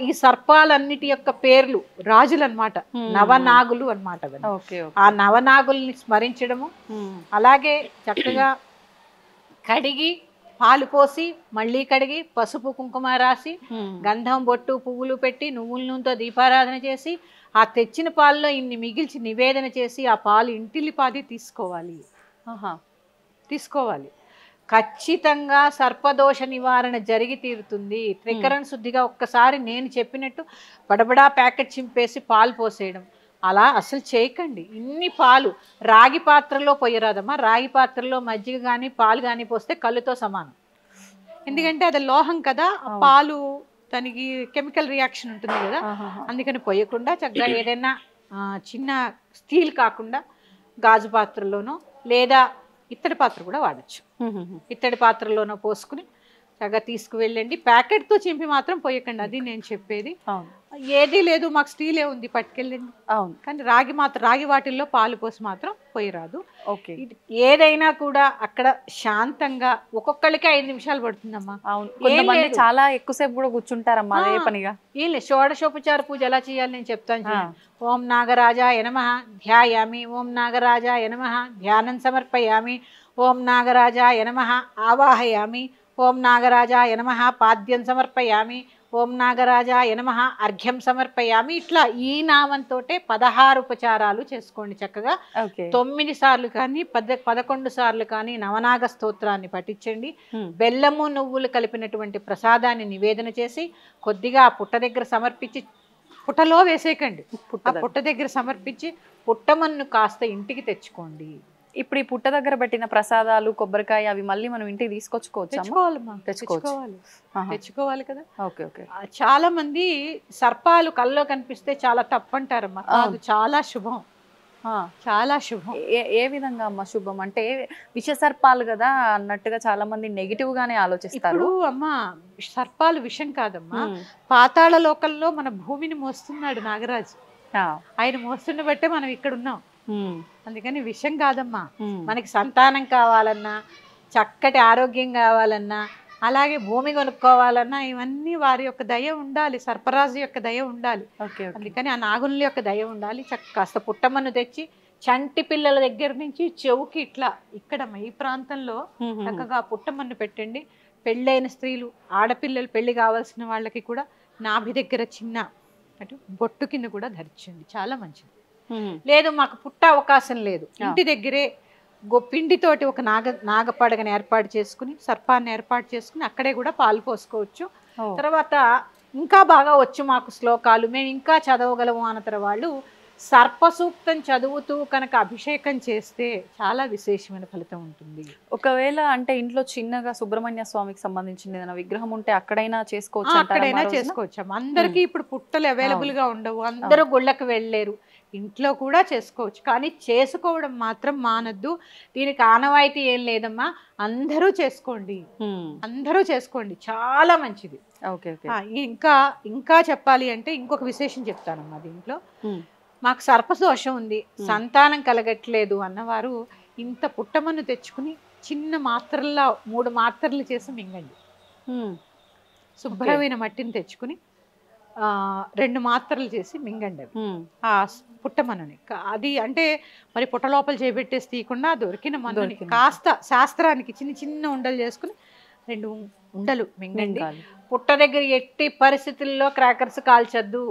[SPEAKER 2] ఈ సర్పాలన్నిటి యొక్క పేర్లు రాజులు అన్నమాట, నవనాగులు అన్నమాట. ఆ నవనాగుల్ని స్మరించడము, అలాగే చక్కగా కడిగి పాలు పోసి మళ్ళీ కడిగి పసుపు కుంకుమ రాసి గంధం బొట్టు పువ్వులు పెట్టి నువ్వుల నూనెతో దీపారాధన చేసి ఆ తెచ్చిన పాలలో ఇన్ని మిగిల్చి నివేదన చేసి ఆ పాలు ఇంటిల్లిపాది తీసుకోవాలి. ఖచ్చితంగా సర్పదోష నివారణ జరిగి తీరుతుంది. త్రికరణ శుద్ధిగా ఒక్కసారి నేను చెప్పినట్టు బడబడా ప్యాకెట్ చింపేసి పాలు పోసేయడం అలా అసలు చేయకండి. ఇన్ని పాలు రాగి పాత్రలో పోయరాదమ్మా. రాగి పాత్రలో మజ్జిగ కానీ పాలు కానీ పోస్తే కళ్ళుతో సమానం. ఎందుకంటే అది లోహం కదా, పాలు దానికి కెమికల్ రియాక్షన్ ఉంటుంది కదా, అందుకని పోయకుండా చక్కగా ఏదైనా చిన్న స్టీల్ కాకుండా గాజు పాత్రలోనో లేదా ఇత్తడి పాత్ర కూడా వాడచ్చు. ఇత్తడి పాత్రలోనో పోసుకుని చక్కగా తీసుకువెళ్ళండి. ప్యాకెట్తో చింపి మాత్రం పోయకండి, అది నేను చెప్పేది. ఏదీ లేదు మాకు స్టీలే ఉంది పట్టుకెళ్ళండి. అవును, కానీ రాగి వాటిల్లో పాలు పోసి మాత్రం పోయరాదు. ఓకే, ఏదైనా కూడా అక్కడ శాంతంగా ఒక్కొక్కరికి 5 నిమిషాలు పడుతుందమ్మా.
[SPEAKER 1] అవును, చాలా ఎక్కువసేపు కూడా కూర్చుంటారమ్మా అదే పనిగా.
[SPEAKER 2] ఏం లేదు, షోడశోపచార పూజ ఎలా చేయాలి నేను చెప్తాను. ఓం నాగరాజాయ నమః ధ్యాయామి, ఓం నాగరాజాయ నమః ధ్యానం సమర్పయామి, ఓం నాగరాజాయ నమః ఆవాహయామి, ఓం నాగరాజాయ నమః పాద్యం సమర్పయామి, ఓం నాగరాజాయ నమః అర్ఘ్యం సమర్పయామి. ఇట్లా ఈ నామంతో 16 ఉపచారాలు చేసుకోండి చక్కగా. 9 సార్లు కానీ 11 సార్లు కానీ నవనాగ స్తోత్రాన్ని పఠించండి. బెల్లము నువ్వులు కలిపినటువంటి ప్రసాదాన్ని నివేదన చేసి కొద్దిగా పుట్ట దగ్గర సమర్పించి, పుట్టలో వేసేయకండి, ఆ పుట్ట దగ్గర సమర్పించి పుట్టమన్ను కాస్త ఇంటికి తెచ్చుకోండి.
[SPEAKER 1] ఇప్పుడు ఈ పుట్ట దగ్గర పెట్టిన ప్రసాదాలు కొబ్బరికాయ అవి మళ్ళీ మనం ఇంటికి
[SPEAKER 2] తెచ్చుకోవాలి కదా. Okay okay. చాలా మంది సర్పాలు కల్లో కనిపిస్తే చాలా తప్పంటారమ్మా. అది చాలా శుభం, చాలా శుభం.
[SPEAKER 1] ఏ విధంగా అమ్మ శుభం అంటే? విష సర్పాలు కదా అన్నట్టుగా చాలా మంది నెగిటివ్ గానే ఆలోచిస్తారు.
[SPEAKER 2] అమ్మా సర్పాలు విషం కాదమ్మా. పాతాళ లోకంలో మన భూమిని మోస్తున్నాడు నాగరాజు, ఆయన మోస్తున్న బట్టే మనం ఇక్కడ ఉన్నాం. అందుకని విషయం కాదమ్మా. మనకి సంతానం కావాలన్నా, చక్కటి ఆరోగ్యం కావాలన్నా, అలాగే భూమి కొనుక్కోవాలన్నా ఇవన్నీ వారి యొక్క దయ ఉండాలి, సర్పరాజు యొక్క దయ ఉండాలి. అందుకని ఆ నాగుల యొక్క దయ ఉండాలి. కాస్త పుట్టమన్ను తెచ్చి చంటి పిల్లల దగ్గర నుంచి చెవుకి ఇట్లా ఇక్కడ ఈ ప్రాంతంలో చక్కగా పుట్టమన్ను పెట్టండి. పెళ్ళైన స్త్రీలు, ఆడపిల్లలు పెళ్లి కావాల్సిన వాళ్ళకి కూడా నాభి దగ్గర చిన్న అటు బొట్టు కింద కూడా ధరించండి, చాలా మంచిది. లేదు మాకు పుట్ట అవకాశం లేదు, ఇంటి దగ్గరే పిండితోటి ఒక నాగపడగని ఏర్పాటు చేసుకుని, సర్పాన్ని ఏర్పాటు చేసుకుని అక్కడే కూడా పాలు పోసుకోవచ్చు. తర్వాత ఇంకా బాగా వచ్చు మాకు శ్లోకాలు, మేము ఇంకా చదవగలము అన్న వాళ్ళు సర్పసూక్తం చదువుతూ కనుక అభిషేకం చేస్తే చాలా విశేషమైన ఫలితం ఉంటుంది.
[SPEAKER 1] ఒకవేళ అంటే ఇంట్లో చిన్నగా సుబ్రహ్మణ్య స్వామికి సంబంధించిన ఏదైనా విగ్రహం ఉంటే అక్కడైనా చేసుకోవచ్చు,
[SPEAKER 2] అక్కడైనా చేసుకోవచ్చు. అందరికీ ఇప్పుడు పుట్టలు అవైలబుల్ గా ఉండవు, అందరూ గుళ్ళకి వెళ్ళలేరు, ఇంట్లో కూడా చేసుకోవచ్చు. కానీ చేసుకోవడం మాత్రం మానద్దు. దీనికి ఆనవాయితీ ఏం లేదమ్మా, అందరూ చేసుకోండి, అందరూ చేసుకోండి, చాలా మంచిది. ఇంకా చెప్పాలి అంటే ఇంకొక విశేషం చెప్తానమ్మా. దీంట్లో మాకు సర్పదోషం ఉంది, సంతానం కలగట్లేదు అన్నవారు ఇంత పుట్టమన్ను తెచ్చుకుని చిన్న మాత్రల్లో 3 మాత్రలు చేసి మింగండి. శుభ్రమైన మట్టిని తెచ్చుకుని 2 మాత్రలు చేసి మింగండి ఆ పుట్టమన్నుని. అది అంటే మరి పుట్ట లోపల చేపెట్టేసి తీయకుండా దొరికిన మన్నుని కాస్త శాస్త్రానికి చిన్న చిన్న ఉండలు చేసుకుని 2 ఉండలు మింగండి. పుట్ట దగ్గర ఎట్టి పరిస్థితుల్లో క్రాకర్స్ కాల్చద్దు.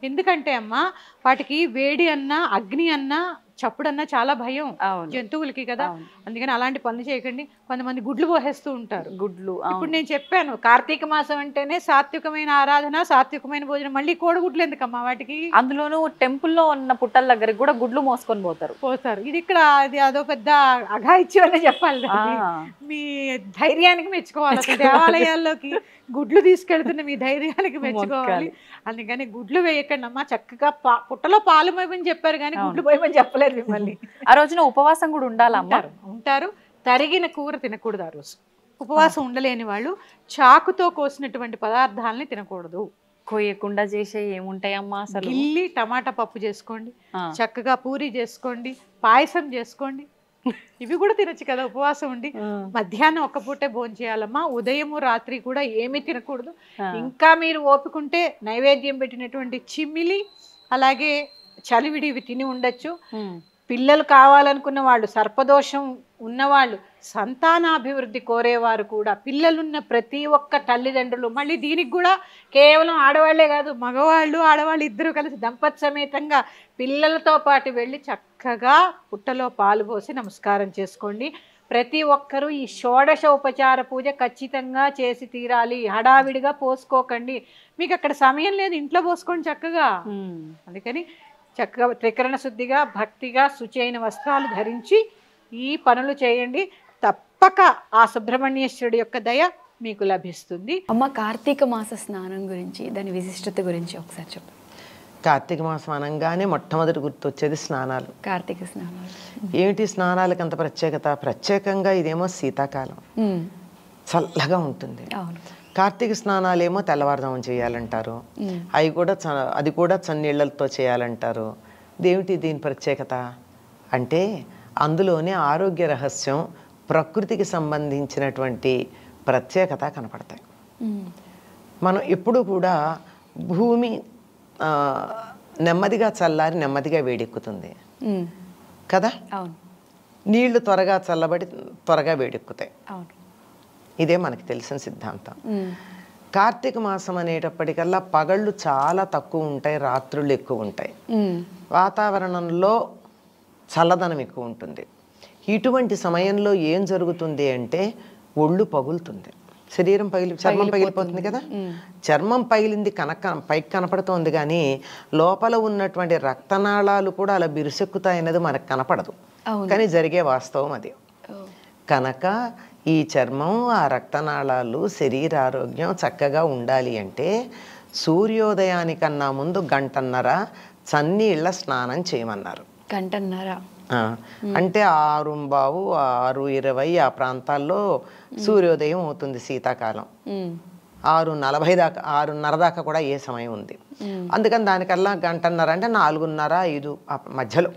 [SPEAKER 2] ఎందుకంటే అమ్మా వాటికి వేడి అన్నా అగ్ని అన్నా చప్పుడన్నా చాలా భయం జంతువులకి కదా, అందుకని అలాంటి పనులు చేయకండి. కొంతమంది గుడ్లు పోసేస్తూ ఉంటారు. ఇప్పుడు నేను చెప్పాను కార్తీక మాసం అంటేనే సాత్వికమైన ఆరాధన, సాత్వికమైన భోజనం. మళ్ళీ కోడిగుడ్లు ఎందుకమ్మా వాటికి?
[SPEAKER 1] అందులోనూ టెంపుల్లో ఉన్న పుట్టల దగ్గరికి కూడా గుడ్లు మోసుకొని పోతారు.
[SPEAKER 2] ఇది ఇక్కడ అదో పెద్ద అఘాయిత్యం అనే చెప్పాలి. మీ ధైర్యానికి మెచ్చుకోవాలి. దేవాలయాల్లోకి గుడ్లు తీసుకెళ్తున్న మీ ధైర్యానికి మెచ్చుకోవాలి. అందుకని గుడ్లు వేయకండి అమ్మా. చక్కగా పుట్టలో పాలు పోయమని చెప్పారు కానీ గుడ్లు పోయమని చెప్పలేదు మిమ్మల్ని.
[SPEAKER 1] ఆ రోజున ఉపవాసం కూడా ఉండాలమ్మా.
[SPEAKER 2] ఉంటారు. తరిగిన కూర తినకూడదు ఆ రోజు. ఉపవాసం ఉండలేని వాళ్ళు చాకుతో కోసినటువంటి పదార్థాలని తినకూడదు.
[SPEAKER 1] కోయకుండా చేసే ఏముంటాయమ్మా అసలు?
[SPEAKER 2] గిల్లి టమాటా పప్పు చేసుకోండి, చక్కగా పూరి చేసుకోండి, పాయసం చేసుకోండి, ఇవి కూడా తినొచ్చు కదా ఉపవాసం ఉండి. మధ్యాహ్నం ఒక్క పూటే భోజనం చేయాలమ్మా, ఉదయము రాత్రి కూడా ఏమీ తినకూడదు. ఇంకా మీరు ఓపికంటే నైవేద్యం పెట్టినటువంటి చిమ్మిలి అలాగే చలివిడి ఇవి తిని ఉండొచ్చు. పిల్లలు కావాలనుకున్న వాళ్ళు, సర్పదోషం ఉన్నవాళ్ళు, సంతానాభివృద్ధి కోరేవారు కూడా, పిల్లలున్న ప్రతి ఒక్క తల్లిదండ్రులు, మళ్ళీ దీనికి కూడా కేవలం ఆడవాళ్లే కాదు, మగవాళ్ళు ఆడవాళ్ళు ఇద్దరు కలిసి దంపతి సమేతంగా పిల్లలతో పాటు వెళ్ళి చక్కగా పుట్టలో పాలు పోసి నమస్కారం చేసుకోండి. ప్రతి ఒక్కరూ ఈ షోడశ ఉపచార పూజ ఖచ్చితంగా చేసి తీరాలి. హడావిడిగా పోసుకోకండి. మీకు అక్కడ సమయం లేదు, ఇంట్లో పోసుకోండి చక్కగా. అందుకని చక్కగా త్రికరణ శుద్ధిగా భక్తిగా శుచి అయిన వస్త్రాలు ధరించి ఈ పనులు చేయండి. తప్పక ఆ సుబ్రహ్మణ్యేశ్వరుడి యొక్క దయ మీకు లభిస్తుంది.
[SPEAKER 1] అమ్మ, కార్తీక మాస స్నానం గురించి, దాని విశిష్టత గురించి ఒకసారి చెప్పండి.
[SPEAKER 3] కార్తీక మాసం అనగానే మొట్టమొదటి గుర్తొచ్చేది స్నానాలు.
[SPEAKER 1] కార్తీక స్నానాలు
[SPEAKER 3] ఏమిటి స్నానాలకు అంత ప్రత్యేకత? ప్రత్యేకంగా ఇదేమో శీతాకాలం, చల్లగా ఉంటుంది. కార్తీక స్నానాలేమో తెల్లవారుజామున చేయాలంటారు. అది కూడా చన్నీళ్లతో చేయాలంటారు. దేమిటి దీని ప్రత్యేకత అంటే అందులోనే ఆరోగ్య రహస్యం, ప్రకృతికి సంబంధించినటువంటి ప్రత్యేకత కనపడతాయి. మనం ఎప్పుడు కూడా భూమి నెమ్మదిగా చల్లారి నెమ్మదిగా వేడెక్కుతుంది కదా. నీళ్లు త్వరగా చల్లబడి త్వరగా వేడెక్కుతాయి. ఇదే మనకి తెలిసిన సిద్ధాంతం. కార్తీక మాసం అనేటప్పటికల్లా పగళ్ళు చాలా తక్కువ ఉంటాయి, రాత్రులు ఎక్కువ ఉంటాయి, వాతావరణంలో చల్లదనం ఎక్కువ ఉంటుంది. ఇటువంటి సమయంలో ఏం జరుగుతుంది అంటే ఒళ్ళు పగులుతుంది, శరీరం చర్మం పగిలిపోతుంది కదా. చర్మం పగిలింది పైకి కనపడుతోంది, కానీ లోపల ఉన్నటువంటి రక్తనాళాలు కూడా అలా బిరుసెక్కుతాయన్నది మనకు కనపడదు, కానీ జరిగే వాస్తవం అది. కనుక ఈ చర్మం, ఆ రక్తనాళాలు, శరీరారోగ్యం చక్కగా ఉండాలి అంటే సూర్యోదయానికన్నా ముందు గంటన్నర చన్నీళ్ళ స్నానం చేయమన్నారు.
[SPEAKER 1] గంటన్నర
[SPEAKER 3] అంటే 6:15, 6:20 ఆ ప్రాంతాల్లో సూర్యోదయం అవుతుంది శీతాకాలం. 6:40 దాకా, 6:30 దాకా కూడా ఏ సమయం ఉంది. అందుకని దానికల్లా గంటన్నర అంటే 4:30, 5 మధ్యలో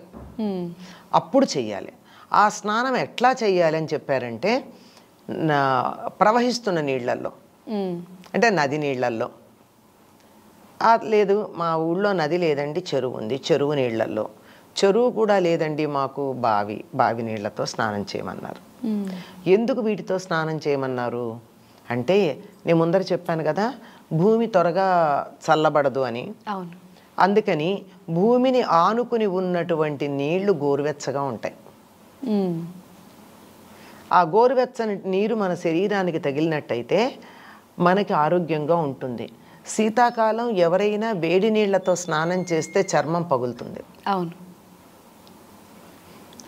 [SPEAKER 3] అప్పుడు చెయ్యాలి. ఆ స్నానం ఎట్లా చెయ్యాలి అని చెప్పారంటే ప్రవహిస్తున్న నీళ్లల్లో, అంటే నది నీళ్లల్లో. లేదు మా ఊళ్ళో నది లేదండి, చెరువు ఉంది, చెరువు నీళ్లల్లో. చెరువు కూడా లేదండి మాకు, బావి నీళ్లతో స్నానం చేయమన్నారు. ఎందుకు వీటితో స్నానం చేయమన్నారు అంటే నేను ముందర చెప్పాను కదా, భూమి త్వరగా చల్లబడదు అని. అందుకని భూమిని ఆనుకుని ఉన్నటువంటి నీళ్లు గోరువెచ్చగా ఉంటాయి. ఆ గోరువెచ్చని నీరు మన శరీరానికి తగిలినట్టయితే మనకి ఆరోగ్యంగా ఉంటుంది. శీతాకాలం ఎవరైనా వేడి నీళ్లతో స్నానం చేస్తే చర్మం పగులుతుంది.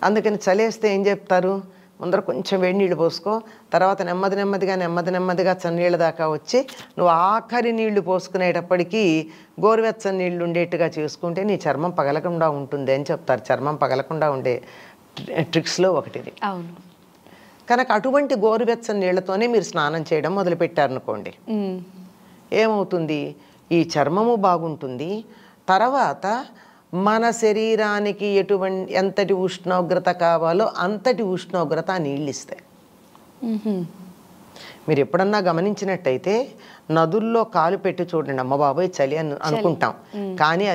[SPEAKER 3] అందుకని చలేస్తే ఏం చెప్తారు, ముందర కొంచెం వేడి నీళ్ళు పోసుకో, తర్వాత నెమ్మదిగా చన్నీళ్ళ దాకా వచ్చి నువ్వు ఆఖరి నీళ్లు పోసుకునేటప్పటికీ గోరువెచ్చని నీళ్ళు ఉండేట్టుగా చేసుకుంటే నీ చర్మం పగలకుండా ఉంటుంది అని చెప్తారు. చర్మం పగలకుండా ఉండే ట్రిక్స్లో ఒకటిది. కనుక అటువంటి గోరువెచ్చని నీళ్లతోనే మీరు స్నానం చేయడం మొదలుపెట్టారనుకోండి, ఏమవుతుంది, ఈ చర్మము బాగుంటుంది. తర్వాత మన శరీరానికి ఎంతటి ఉష్ణోగ్రత కావాలో అంతటి ఉష్ణోగ్రత నీళ్ళు ఇస్తాయి. మీరు ఎప్పుడన్నా గమనించినట్టయితే నదుల్లో కాలు పెట్టి చూడండి, అమ్మ బాబోయ్ చలి అని అనుకుంటాం, కానీ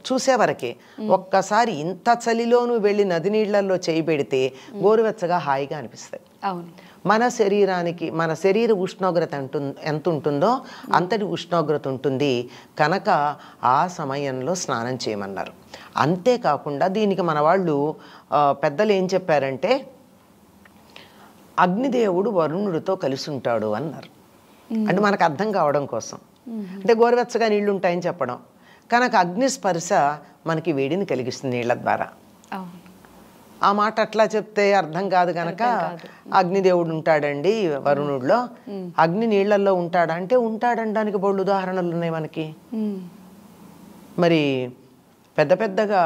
[SPEAKER 3] చూసేవరకే ఒక్కసారి ఇంత చలిలోనూ వెళ్ళి నది నీళ్లలో చేయి పెడితే గోరువెచ్చగా హాయిగా అనిపిస్తాయి. మన శరీరానికి, మన శరీర ఉష్ణోగ్రత ఎంత ఉంటుందో అంతటి ఉష్ణోగ్రత ఉంటుంది. కనుక ఆ సమయంలో స్నానం చేయమన్నారు. అంతేకాకుండా దీనికి మన వాళ్ళు పెద్దలు ఏం చెప్పారంటే అగ్నిదేవుడు వరుణుడితో కలిసి ఉంటాడు అన్నారు. అంటే మనకు అర్థం కావడం కోసం, అంటే గోరువెచ్చగా నీళ్లు ఉంటాయని చెప్పడం. కనుక అగ్ని స్పర్శ మనకి వేడిని కలిగిస్తుంది నీళ్ల ద్వారా. ఆ మాట అట్లా చెప్తే అర్థం కాదు కనుక అగ్నిదేవుడు ఉంటాడండి వరుణుడిలో, అగ్ని నీళ్లలో ఉంటాడంటే ఉంటాడనడానికి బోళ్ళు ఉదాహరణలు ఉన్నాయి మనకి. మరి పెద్దగా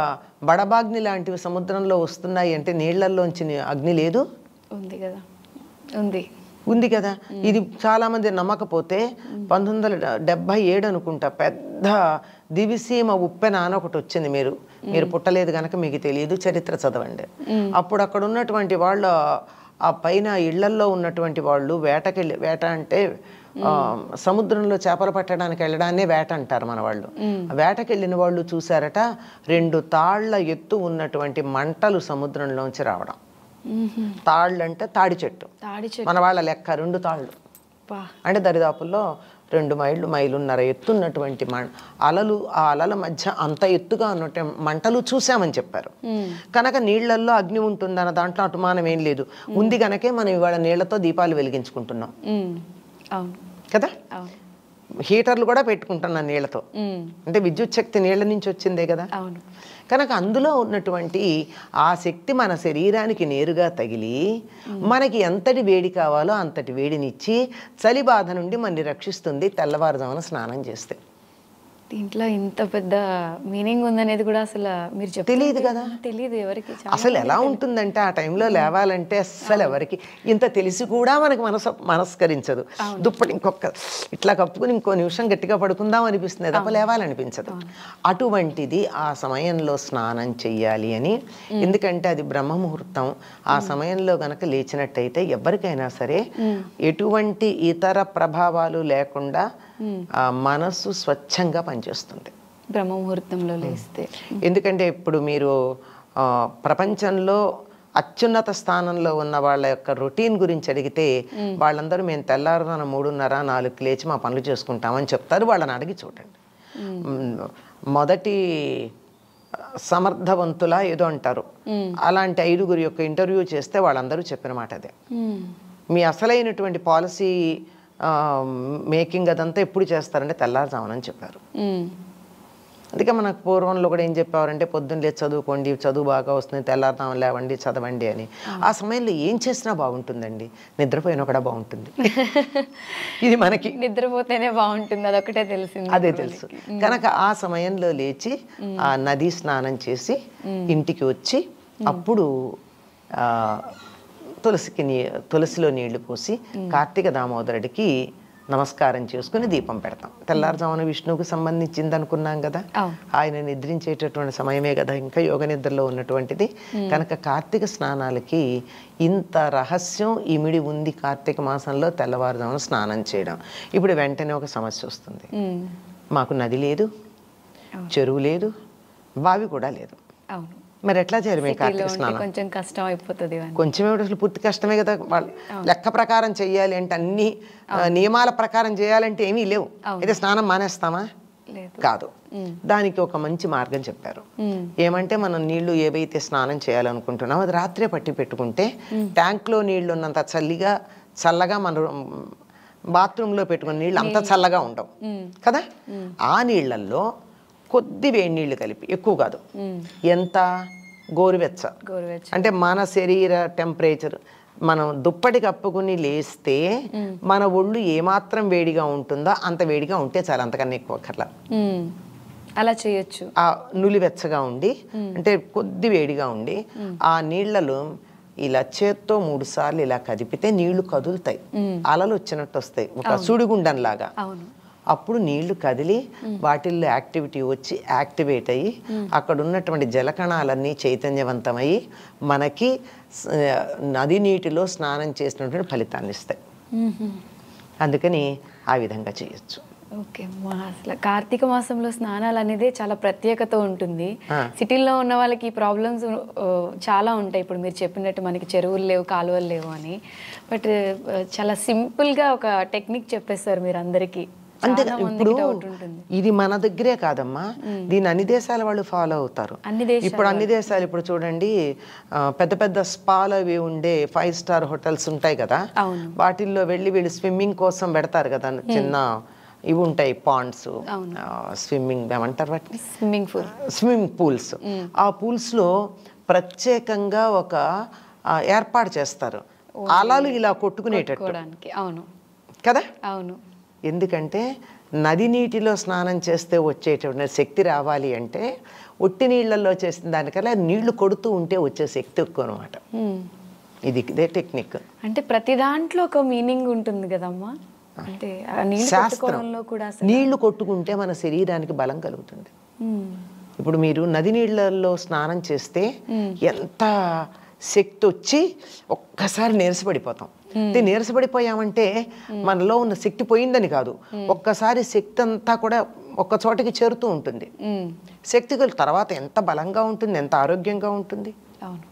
[SPEAKER 3] బడబాగ్ని లాంటివి సముద్రంలో వస్తున్నాయి అంటే నీళ్లలోంచి అగ్ని లేదు,
[SPEAKER 1] ఉంది కదా, ఉంది.
[SPEAKER 3] ఉంది కదా. ఇది చాలా మంది నమ్మకపోతే 1977 అనుకుంటా పెద్ద దివిసీమ ఉప్పెన అని ఒకటి వచ్చింది. మీరు పుట్టలేదు కనుక మీకు తెలియదు, చరిత్ర చదవండి. అప్పుడు అక్కడ ఉన్నటువంటి వాళ్ళు, ఆ పైన ఇళ్లల్లో ఉన్నటువంటి వాళ్ళు వేట అంటే సముద్రంలో చేపలు పట్టడానికి వెళ్ళడాన్నే వేట అంటారు మన వాళ్ళు. వేటకెళ్ళిన వాళ్ళు చూసారట 2 తాళ్ల ఎత్తు ఉన్నటువంటి మంటలు సముద్రంలోంచి రావడం. తాళ్ళు అంటే తాడి చెట్టు, మన వాళ్ళ లెక్క 2 తాళ్ళు అంటే దరిదాపుల్లో 2 మైలున్నర ఎత్తున్నటువంటి అలలు, ఆ అలల మధ్య అంత ఎత్తుగా ఉన్నట్టు మంటలు చూసామని చెప్పారు. కనుక నీళ్లలో అగ్ని ఉంటుందన్న దాంట్లో అనుమానం ఏం లేదు. ఉంది కనుకే మనం ఇవాళ నీళ్లతో దీపాలు వెలిగించుకుంటున్నాం కదా. హీటర్లు కూడా పెట్టుకుంటున్నాం నీళ్లతో, అంటే విద్యుత్ శక్తి నీళ్ల నుంచి వచ్చిందే కదా. కనుక అందులో ఉన్నటువంటి ఆ శక్తి మన శరీరానికి నేరుగా తగిలి మనకి ఎంతటి వేడి కావాలో అంతటి వేడినిచ్చి చలి బాధ నుండి మనని రక్షిస్తుంది తెల్లవారుజామున స్నానం చేస్తే.
[SPEAKER 1] దీంట్లో ఇంత పెద్ద మీనింగ్ ఉందనేది కూడా అసలు మీరు
[SPEAKER 3] తెలియదు కదా.
[SPEAKER 1] తెలియదు ఎవరికి.
[SPEAKER 3] అసలు ఎలా ఉంటుందంటే ఆ టైంలో లేవాలంటే అస్సలు ఎవరికి ఇంత తెలిసి కూడా మనకి మనస్కరించదు. దుప్పటి ఇంకొక ఇట్లా కప్పుకుని ఇంకో నిమిషం గట్టిగా పడుకుందాం అనిపిస్తుంది తప్ప లేవాలనిపించదు. అటువంటిది ఆ సమయంలో స్నానం చెయ్యాలి అని. ఎందుకంటే అది బ్రహ్మముహూర్తం. ఆ సమయంలో గనక లేచినట్టయితే ఎవరికైనా సరే ఎటువంటి ఇతర ప్రభావాలు లేకుండా మనస్సు స్వచ్ఛంగా పనిచేస్తుంది
[SPEAKER 1] బ్రహ్మముహూర్తంలో లేస్తే.
[SPEAKER 3] ఎందుకంటే ఇప్పుడు మీరు ప్రపంచంలో అత్యున్నత స్థానంలో ఉన్న వాళ్ళ యొక్క రొటీన్ గురించి అడిగితే వాళ్ళందరూ మేము తెల్లారున 3:30, 4కి లేచి మా పనులు చేసుకుంటామని చెప్తారు. వాళ్ళని అడిగి చూడండి. మొదటి సమర్థవంతుల ఏదో అంటారు, అలాంటి 5గురి యొక్క ఇంటర్వ్యూ చేస్తే వాళ్ళందరూ చెప్పిన మాట అదే. మీ అసలైనటువంటి పాలసీ మేకింగ్ అదంతా ఎప్పుడు చేస్తారంటే తెల్లారుజామునని చెప్పారు. అందుకే మనకు పూర్వంలో కూడా ఏం చెప్పేవారంటే పొద్దున్న లేచి చదువుకోండి, చదువు బాగా వస్తుంది, తెల్లారుజామున లేవండి, చదవండి అని. ఆ సమయంలో ఏం చేసినా బాగుంటుందండి, నిద్రపోయినా కూడా బాగుంటుంది. ఇది మనకి
[SPEAKER 1] నిద్రపోతేనే బాగుంటుంది, అదొకటే తెలిసింది,
[SPEAKER 3] అదే తెలుసు. కనుక ఆ సమయంలో లేచి ఆ నదీ స్నానం చేసి ఇంటికి వచ్చి అప్పుడు తులసిలో నీళ్లు పోసి కార్తీక దామోదరుడికి నమస్కారం చేసుకుని దీపం పెడతాం. తెల్లారుజామున విష్ణువుకు సంబంధించింది అనుకున్నాం కదా. ఆయన నిద్రించేటటువంటి సమయమే కదా, ఇంకా యోగ నిద్రలో ఉన్నటువంటిది. కనుక కార్తీక స్నానాలకి ఇంత రహస్యం ఇమిడి ఉంది. కార్తీక మాసంలో తెల్లవారుజామున స్నానం చేయడం. ఇప్పుడు వెంటనే ఒక సమస్య వస్తుంది. మాకు నది లేదు, చెరువు లేదు, బావి కూడా లేదు. మరి ఎట్లా చేయాలి మేము కార్తీక స్నానం?
[SPEAKER 1] కొంచెం కష్టం అయిపోతుంది.
[SPEAKER 3] కొంచెం అసలు పూర్తి కష్టమే కదా. వాళ్ళు లెక్క ప్రకారం చెయ్యాలి అంటే, అన్ని నియమాల ప్రకారం చేయాలంటే ఏమీ లేవు. అయితే స్నానం మానేస్తామా? కాదు. దానికి ఒక మంచి మార్గం చెప్పారు. ఏమంటే మనం నీళ్లు ఏవైతే స్నానం చేయాలనుకుంటున్నామో అది రాత్రే పట్టి పెట్టుకుంటే ట్యాంక్లో నీళ్లు ఉన్నంత చల్లగా మన బాత్రూంలో పెట్టుకున్న నీళ్ళు అంత చల్లగా ఉండవు కదా. ఆ నీళ్లలో కొద్ది వేడి నీళ్లు కలిపి, ఎక్కువ కాదు, ఎంత గోరువెచ్చ, అంటే మన శరీర టెంపరేచర్, మనం దుప్పటి కప్పుకుని లేస్తే మన ఒళ్ళు ఏమాత్రం వేడిగా ఉంటుందో అంత వేడిగా ఉంటే చాలా, అంతకన్నా ఎక్కువ అక్కర్లా.
[SPEAKER 1] అలా చేయొచ్చు.
[SPEAKER 3] ఆ నులివెచ్చగా ఉండి, అంటే కొద్ది వేడిగా ఉండి ఆ నీళ్లలో ఇలా చేత్తో 3 సార్లు ఇలా కదిపితే నీళ్లు కదులుతాయి, అలలు వచ్చినట్టు వస్తాయి, ఒక సుడిగుండంలాగా. అప్పుడు నీళ్లు కదిలి వాటిల్లో యాక్టివిటీ వచ్చి యాక్టివేట్ అయ్యి అక్కడ ఉన్నటువంటి జలకణాలన్నీ చైతన్యవంతమయ్యి మనకి నది నీటిలో స్నానం చేసినటువంటి ఫలితాన్ని ఇస్తాయి. అందుకని ఆ విధంగా చేయొచ్చు.
[SPEAKER 1] ఓకే, అసలు కార్తీక మాసంలో స్నానాలు అనేది చాలా ప్రత్యేకత ఉంటుంది. సిటీల్లో ఉన్న వాళ్ళకి ఈ ప్రాబ్లమ్స్ చాలా ఉంటాయి. ఇప్పుడు మీరు చెప్పినట్టు మనకి చెరువులు లేవు, కాలువలు లేవు అని. బట్ చాలా సింపుల్గా ఒక టెక్నిక్ చెప్పేస్తారు మీరు అందరికీ.
[SPEAKER 3] అంతే. ఇప్పుడు ఇది మన దగ్గరే కాదమ్మా, దీన్ని అన్ని దేశాల వాళ్ళు ఫాలో అవుతారు. ఇప్పుడు అన్ని దేశాలు, ఇప్పుడు చూడండి, పెద్ద పెద్ద స్పాలు అవి ఉండే 5 స్టార్ హోటల్స్ ఉంటాయి కదా, వాటిల్లో వెళ్ళి వీళ్ళు స్విమ్మింగ్ కోసం పెడతారు కదా, చిన్న ఇవి ఉంటాయి పాండ్స్, స్విమ్మింగ్ ఏమంటారు వాటిని, స్విమ్మింగ్ పూల్స్. ఆ పూల్స్ లో ప్రత్యేకంగా ఒక ఏర్పాటు చేస్తారు, అలలు ఇలా కొట్టుకునేటట్టు కదా. అవును. ఎందుకంటే నది నీటిలో స్నానం చేస్తే వచ్చేటువంటి శక్తి రావాలి అంటే ఒట్టి నీళ్లలో చేసిన దానికల్లా నీళ్లు కొడుతూ ఉంటే వచ్చే శక్తి ఎక్కువ అనమాట. ఇదే టెక్నిక్.
[SPEAKER 4] అంటే ప్రతి దాంట్లో ఒక మీనింగ్ ఉంటుంది కదమ్మా. అంటే ఆ నీళ్ళు
[SPEAKER 3] శాస్త్రం.
[SPEAKER 4] కొట్టుకోవడంలో కూడా
[SPEAKER 3] నీళ్లు కొట్టుకుంటే మన శరీరానికి బలం కలుగుతుంది. ఇప్పుడు మీరు నది నీళ్ళల్లో స్నానం చేస్తే ఎంత శక్తి వచ్చి ఒక్కసారి నీరసపడిపోతాం. నీరసపడిపోయామంటే మనలో ఉన్న శక్తి పోయిందని కాదు, ఒక్కసారి శక్తి అంతా కూడా ఒక్క చోటకి చేరుతూ ఉంటుంది. శక్తి తర్వాత ఎంత బలంగా ఉంటుంది, ఎంత ఆరోగ్యంగా ఉంటుంది.
[SPEAKER 4] అవును.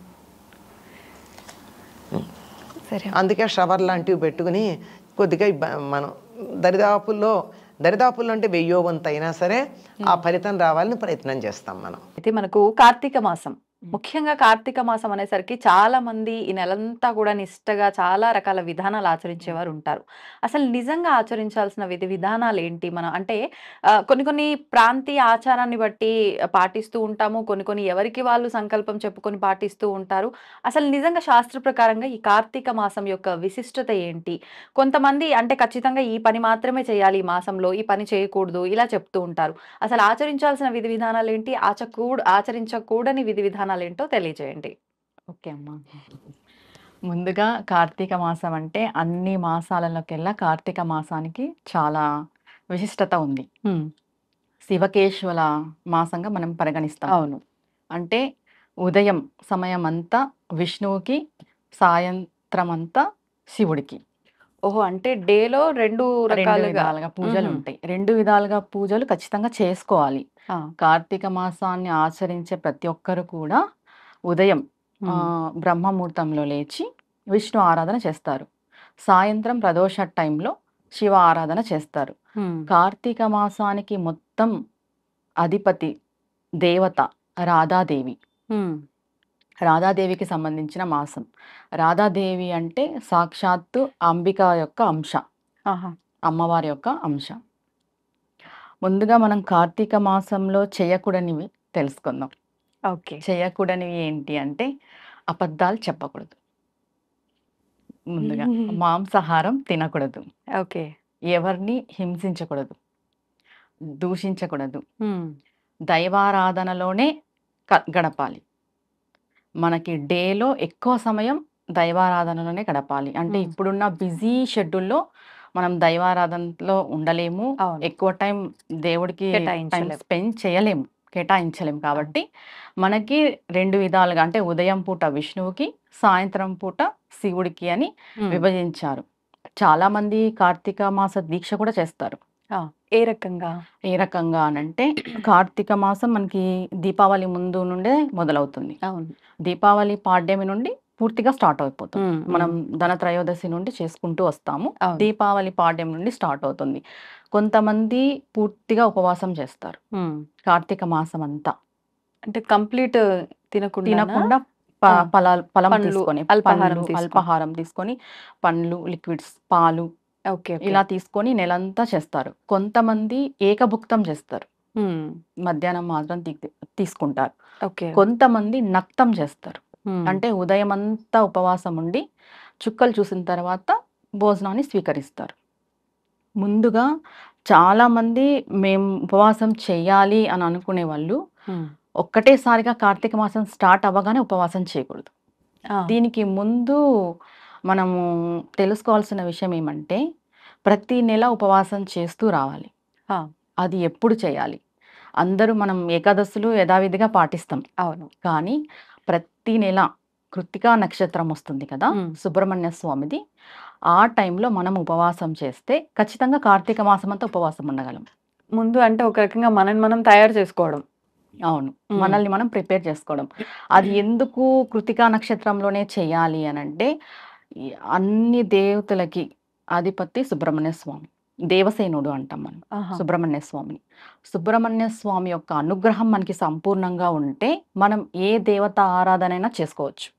[SPEAKER 4] సరే.
[SPEAKER 3] అందుకే షవర్ లాంటివి పెట్టుకుని కొద్దిగా మనం దరిదాపుల్లో అంటే 1000 వంతు అయినా సరే ఆ ఫలితం రావాలని ప్రయత్నం చేస్తాం మనం.
[SPEAKER 1] అయితే మనకు కార్తీక మాసం, ముఖ్యంగా కార్తీక మాసం అనేసరికి చాలా మంది ఈ నెలంతా కూడా నిష్టగా చాలా రకాల విధానాలు ఆచరించేవారు ఉంటారు. అసలు నిజంగా ఆచరించాల్సిన విధి విధానాలు ఏంటి? మనం అంటే కొన్ని ప్రాంతీయ ఆచారాన్ని బట్టి పాటిస్తూ ఉంటాము, కొన్ని ఎవరికి వాళ్ళు సంకల్పం చెప్పుకొని పాటిస్తూ ఉంటారు. అసలు నిజంగా శాస్త్ర ప్రకారంగా ఈ కార్తీక మాసం యొక్క విశిష్టత ఏంటి? కొంతమంది అంటే ఖచ్చితంగా ఈ పని మాత్రమే చేయాలి, ఈ మాసంలో ఈ పని చేయకూడదు ఇలా చెప్తూ ఉంటారు. అసలు ఆచరించాల్సిన విధి విధానాలు ఏంటి, ఆచరించకూడని విధి విధానాలు ఏంటో తెలియజేయండి.
[SPEAKER 5] ఓకే అమ్మా. ముందుగా కార్తీక మాసం అంటే అన్ని మాసాలలోకెల్లా కార్తీక మాసానికి చాలా విశిష్టత ఉంది. శివకేశవుల మాసంగా మనం పరిగణిస్తాం.
[SPEAKER 1] అవును.
[SPEAKER 5] అంటే ఉదయం సమయం అంతా విష్ణువుకి, సాయంత్రం అంతా శివుడికి.
[SPEAKER 1] ఓహో, అంటే డేలో రెండు
[SPEAKER 5] విధాలుగా పూజలు ఉంటాయి. 2 విధాలుగా పూజలు ఖచ్చితంగా చేసుకోవాలి. కార్తీక మాసాన్ని ఆచరించే ప్రతి ఒక్కరు కూడా ఉదయం బ్రహ్మముహూర్తంలో లేచి విష్ణు ఆరాధన చేస్తారు. సాయంత్రం ప్రదోష టైంలో శివ ఆరాధన చేస్తారు. కార్తీక మాసానికి మొత్తం అధిపతి దేవత రాధాదేవి. రాధాదేవికి సంబంధించిన మాసం. రాధాదేవి అంటే సాక్షాత్తు అంబిక యొక్క అంశ, అమ్మవారి యొక్క అంశ. ముందుగా మనం కార్తీక మాసంలో చేయకూడనివి తెలుసుకుందాం.
[SPEAKER 1] ఓకే.
[SPEAKER 5] చేయకూడనివి ఏంటి అంటే అబద్ధాలు చెప్పకూడదు. ముందుగా మాంసాహారం తినకూడదు.
[SPEAKER 1] ఓకే.
[SPEAKER 5] ఎవరిని హింసించకూడదు, దూషించకూడదు. దైవారాధనలోనే గడపాలి. మనకి డేలో ఎక్కువ సమయం దైవారాధనలోనే గడపాలి. అంటే ఇప్పుడున్న బిజీ షెడ్యూల్లో మనం దైవారాధనలో ఉండలేము, ఎక్కువ టైం దేవుడికి స్పెండ్ చేయలేము, కేటాయించలేము. కాబట్టి మనకి 2 విధాలుగా అంటే ఉదయం పూట విష్ణువుకి, సాయంత్రం పూట శివుడికి అని విభజించారు. చాలా మంది కార్తీక మాస దీక్ష కూడా చేస్తారు.
[SPEAKER 1] ఏ రకంగా
[SPEAKER 5] అనంటే కార్తీక మాసం మనకి దీపావళి ముందు నుండే మొదలవుతుంది.
[SPEAKER 1] అవును.
[SPEAKER 5] దీపావళి పాడ్యమి నుండి పూర్తిగా స్టార్ట్ అయిపోతుంది. మనం ధనత్రయోదశి నుండి చేసుకుంటూ వస్తాము. దీపావళి పాడ్యం నుండి స్టార్ట్ అవుతుంది. కొంతమంది పూర్తిగా ఉపవాసం చేస్తారు కార్తీక మాసం అంతా.
[SPEAKER 1] అంటే కంప్లీట్
[SPEAKER 5] తినకుండా ఫలం తీసుకొని, అల్పాహారం తీసుకొని, పండ్లు, లిక్విడ్స్, పాలు ఇలా తీసుకొని నెలంతా చేస్తారు. కొంతమంది ఏకభుక్తం చేస్తారు, మధ్యాహ్నం మాత్రం తీసుకుంటారు. కొంతమంది నక్తం చేస్తారు, అంటే ఉదయం అంతా ఉపవాసం ఉండి చుక్కలు చూసిన తర్వాత భోజనాన్ని స్వీకరిస్తారు. ముందుగా చాలా మంది మేము ఉపవాసం చెయ్యాలి అని అనుకునే వాళ్ళు ఒక్కటేసారిగా కార్తీక మాసం స్టార్ట్ అవ్వగానే ఉపవాసం చేయకూడదు. దీనికి ముందు మనము తెలుసుకోవాల్సిన విషయం ఏమంటే ప్రతి నెల ఉపవాసం చేస్తూ రావాలి. అది ఎప్పుడు చేయాలి? అందరూ మనం ఏకాదశులు యథావిధిగా పాటిస్తాం.
[SPEAKER 1] అవును.
[SPEAKER 5] కానీ ప్రతి నెల కృత్తికా నక్షత్రం వస్తుంది కదా, సుబ్రహ్మణ్య స్వామిది, ఆ టైంలో మనం ఉపవాసం చేస్తే ఖచ్చితంగా కార్తీక మాసం అంతా ఉపవాసం ఉండగలం.
[SPEAKER 1] ముందు అంటే ఒక రకంగా మనం తయారు చేసుకోవడం.
[SPEAKER 5] అవును, మనల్ని మనం ప్రిపేర్ చేసుకోవడం. అది ఎందుకు కృత్తికా నక్షత్రంలోనే చేయాలి అని అంటే అన్ని దేవతలకి అధిపతి సుబ్రహ్మణ్య స్వామి, దేవసేనుడు అంటాం మనం సుబ్రహ్మణ్య స్వామిని. సుబ్రహ్మణ్య స్వామి యొక్క అనుగ్రహం మనకి సంపూర్ణంగా ఉంటే మనం ఏ దేవత ఆరాధన అయినా చేసుకోవచ్చు.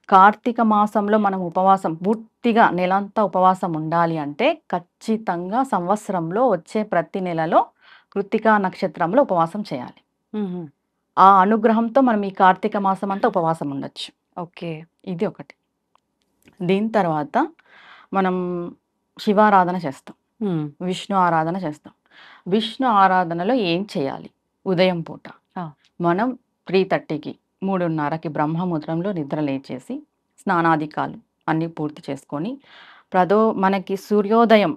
[SPEAKER 5] కార్తీక మాసంలో మనం ఉపవాసం పూర్తిగా నెలంతా ఉపవాసం ఉండాలి అంటే ఖచ్చితంగా సంవత్సరంలో వచ్చే ప్రతి నెలలో కృత్తికా నక్షత్రంలో ఉపవాసం చేయాలి. ఆ అనుగ్రహంతో మనం ఈ కార్తీక మాసం అంతా ఉపవాసం ఉండొచ్చు.
[SPEAKER 1] ఓకే,
[SPEAKER 5] ఇది ఒకటి. దీని తర్వాత మనం శివారాధన చేస్తాం, విష్ణు ఆరాధన చేస్తాం. విష్ణు ఆరాధనలో ఏం చేయాలి? ఉదయం పూట మనం 3:30కి 3:30కి బ్రహ్మముద్రంలో నిద్ర లేచేసి స్నానాధికాలు అన్నీ పూర్తి చేసుకొని మనకి సూర్యోదయం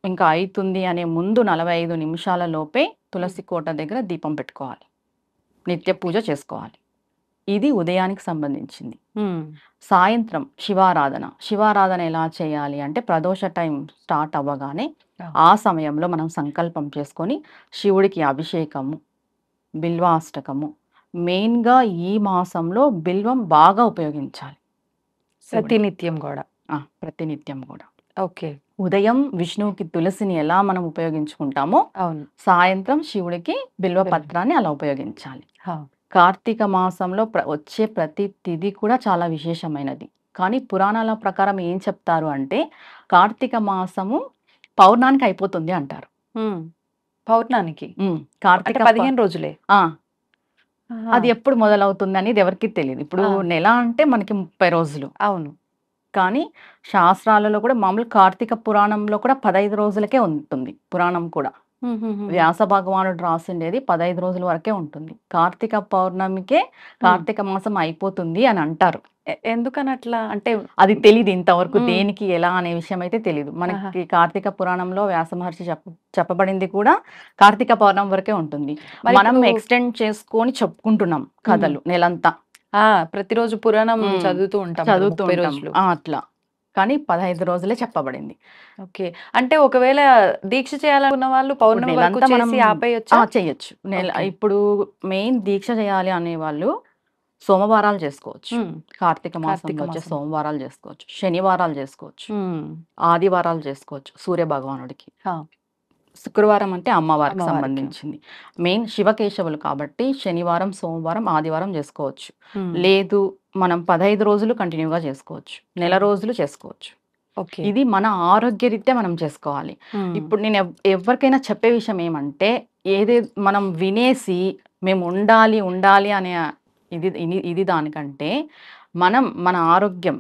[SPEAKER 5] ఇంకా అవుతుంది అనే ముందు 45 నిమిషాల లోపే తులసి కోట దగ్గర దీపం పెట్టుకోవాలి, నిత్య పూజ చేసుకోవాలి. ఇది ఉదయానికి సంబంధించింది. సాయంత్రం శివారాధన ఎలా చేయాలి అంటే ప్రదోష టైం స్టార్ట్ అవ్వగానే ఆ సమయంలో మనం సంకల్పం చేసుకొని శివుడికి అభిషేకము, బిల్వాష్టకము, మెయిన్గా ఈ మాసంలో బిల్వం బాగా ఉపయోగించాలి
[SPEAKER 1] ప్రతినిత్యం కూడా.
[SPEAKER 5] ప్రతినిత్యం కూడా.
[SPEAKER 1] ఓకే.
[SPEAKER 5] ఉదయం విష్ణువుకి తులసిని ఎలా మనం ఉపయోగించుకుంటామో
[SPEAKER 1] అవును,
[SPEAKER 5] సాయంత్రం శివుడికి బిల్వ పత్రాన్ని అలా ఉపయోగించాలి.
[SPEAKER 1] హా.
[SPEAKER 5] కార్తీక మాసంలో వచ్చే ప్రతి తిథి కూడా చాలా విశేషమైనది. కానీ పురాణాల ప్రకారం ఏం చెప్తారు అంటే కార్తీక మాసము పౌర్ణానికి అయిపోతుంది అంటారు.
[SPEAKER 1] పౌర్ణానికి
[SPEAKER 5] కార్తీక
[SPEAKER 1] 15 రోజులే.
[SPEAKER 5] అది ఎప్పుడు మొదలవుతుంది అనేది ఎవరికి తెలియదు. ఇప్పుడు నెల అంటే మనకి 30 రోజులు.
[SPEAKER 1] అవును.
[SPEAKER 5] కానీ శాస్త్రాలలో కూడా మామూలు కార్తీక పురాణంలో కూడా 15 రోజులకే ఉంటుంది పురాణం కూడా. వ్యాస భగవానుడు రాసిండేది 15 రోజుల వరకే ఉంటుంది. కార్తీక పౌర్ణమికే కార్తీక మాసం అయిపోతుంది అని అంటారు.
[SPEAKER 1] ఎందుకని అట్లా అంటే
[SPEAKER 5] అది తెలీదు ఇంతవరకు దేనికి ఎలా అనే విషయం అయితే తెలీదు. మనకి కార్తీక పురాణంలో వ్యాస మహర్షి చెప్పబడింది కూడా కార్తీక పౌర్ణమి వరకే ఉంటుంది. మనం ఎక్స్టెండ్ చేసుకొని చెప్పుకుంటున్నాం కథలు నెలంతా.
[SPEAKER 1] ప్రతిరోజు పురాణం చదువుతూ ఉంటాం
[SPEAKER 5] అట్లా. కానీ 15 రోజులే చెప్పబడింది.
[SPEAKER 1] ఓకే. అంటే ఒకవేళ దీక్ష చేయాలనుకున్న వాళ్ళు పౌర్ణమి వరకు చేసి ఆపేయొచ్చా?
[SPEAKER 5] చేయొచ్చు. ఇప్పుడు మెయిన్ దీక్ష చేయాలి అనే వాళ్ళు సోమవారాలు చేసుకోవచ్చు. కార్తీక మాసంలో వచ్చే సోమవారాలు చేసుకోవచ్చు, శనివారాలు చేసుకోవచ్చు, ఆదివారాలు చేసుకోవచ్చు సూర్య భగవానుడికి. శుక్రవారం అంటే అమ్మవారికి సంబంధించింది. మెయిన్ శివకేశవులు కాబట్టి శనివారం, సోమవారం, ఆదివారం చేసుకోవచ్చు. లేదు మనం 15 రోజులు కంటిన్యూగా చేసుకోవచ్చు, నెల రోజులు చేసుకోవచ్చు. ఇది మన ఆరోగ్యరీత్యా మనం చేసుకోవాలి. ఇప్పుడు నేను ఎవరికైనా చెప్పే విషయం ఏమంటే మనం వినేసి మేము ఉండాలి అనే ఇది దానికంటే మనం మన ఆరోగ్యం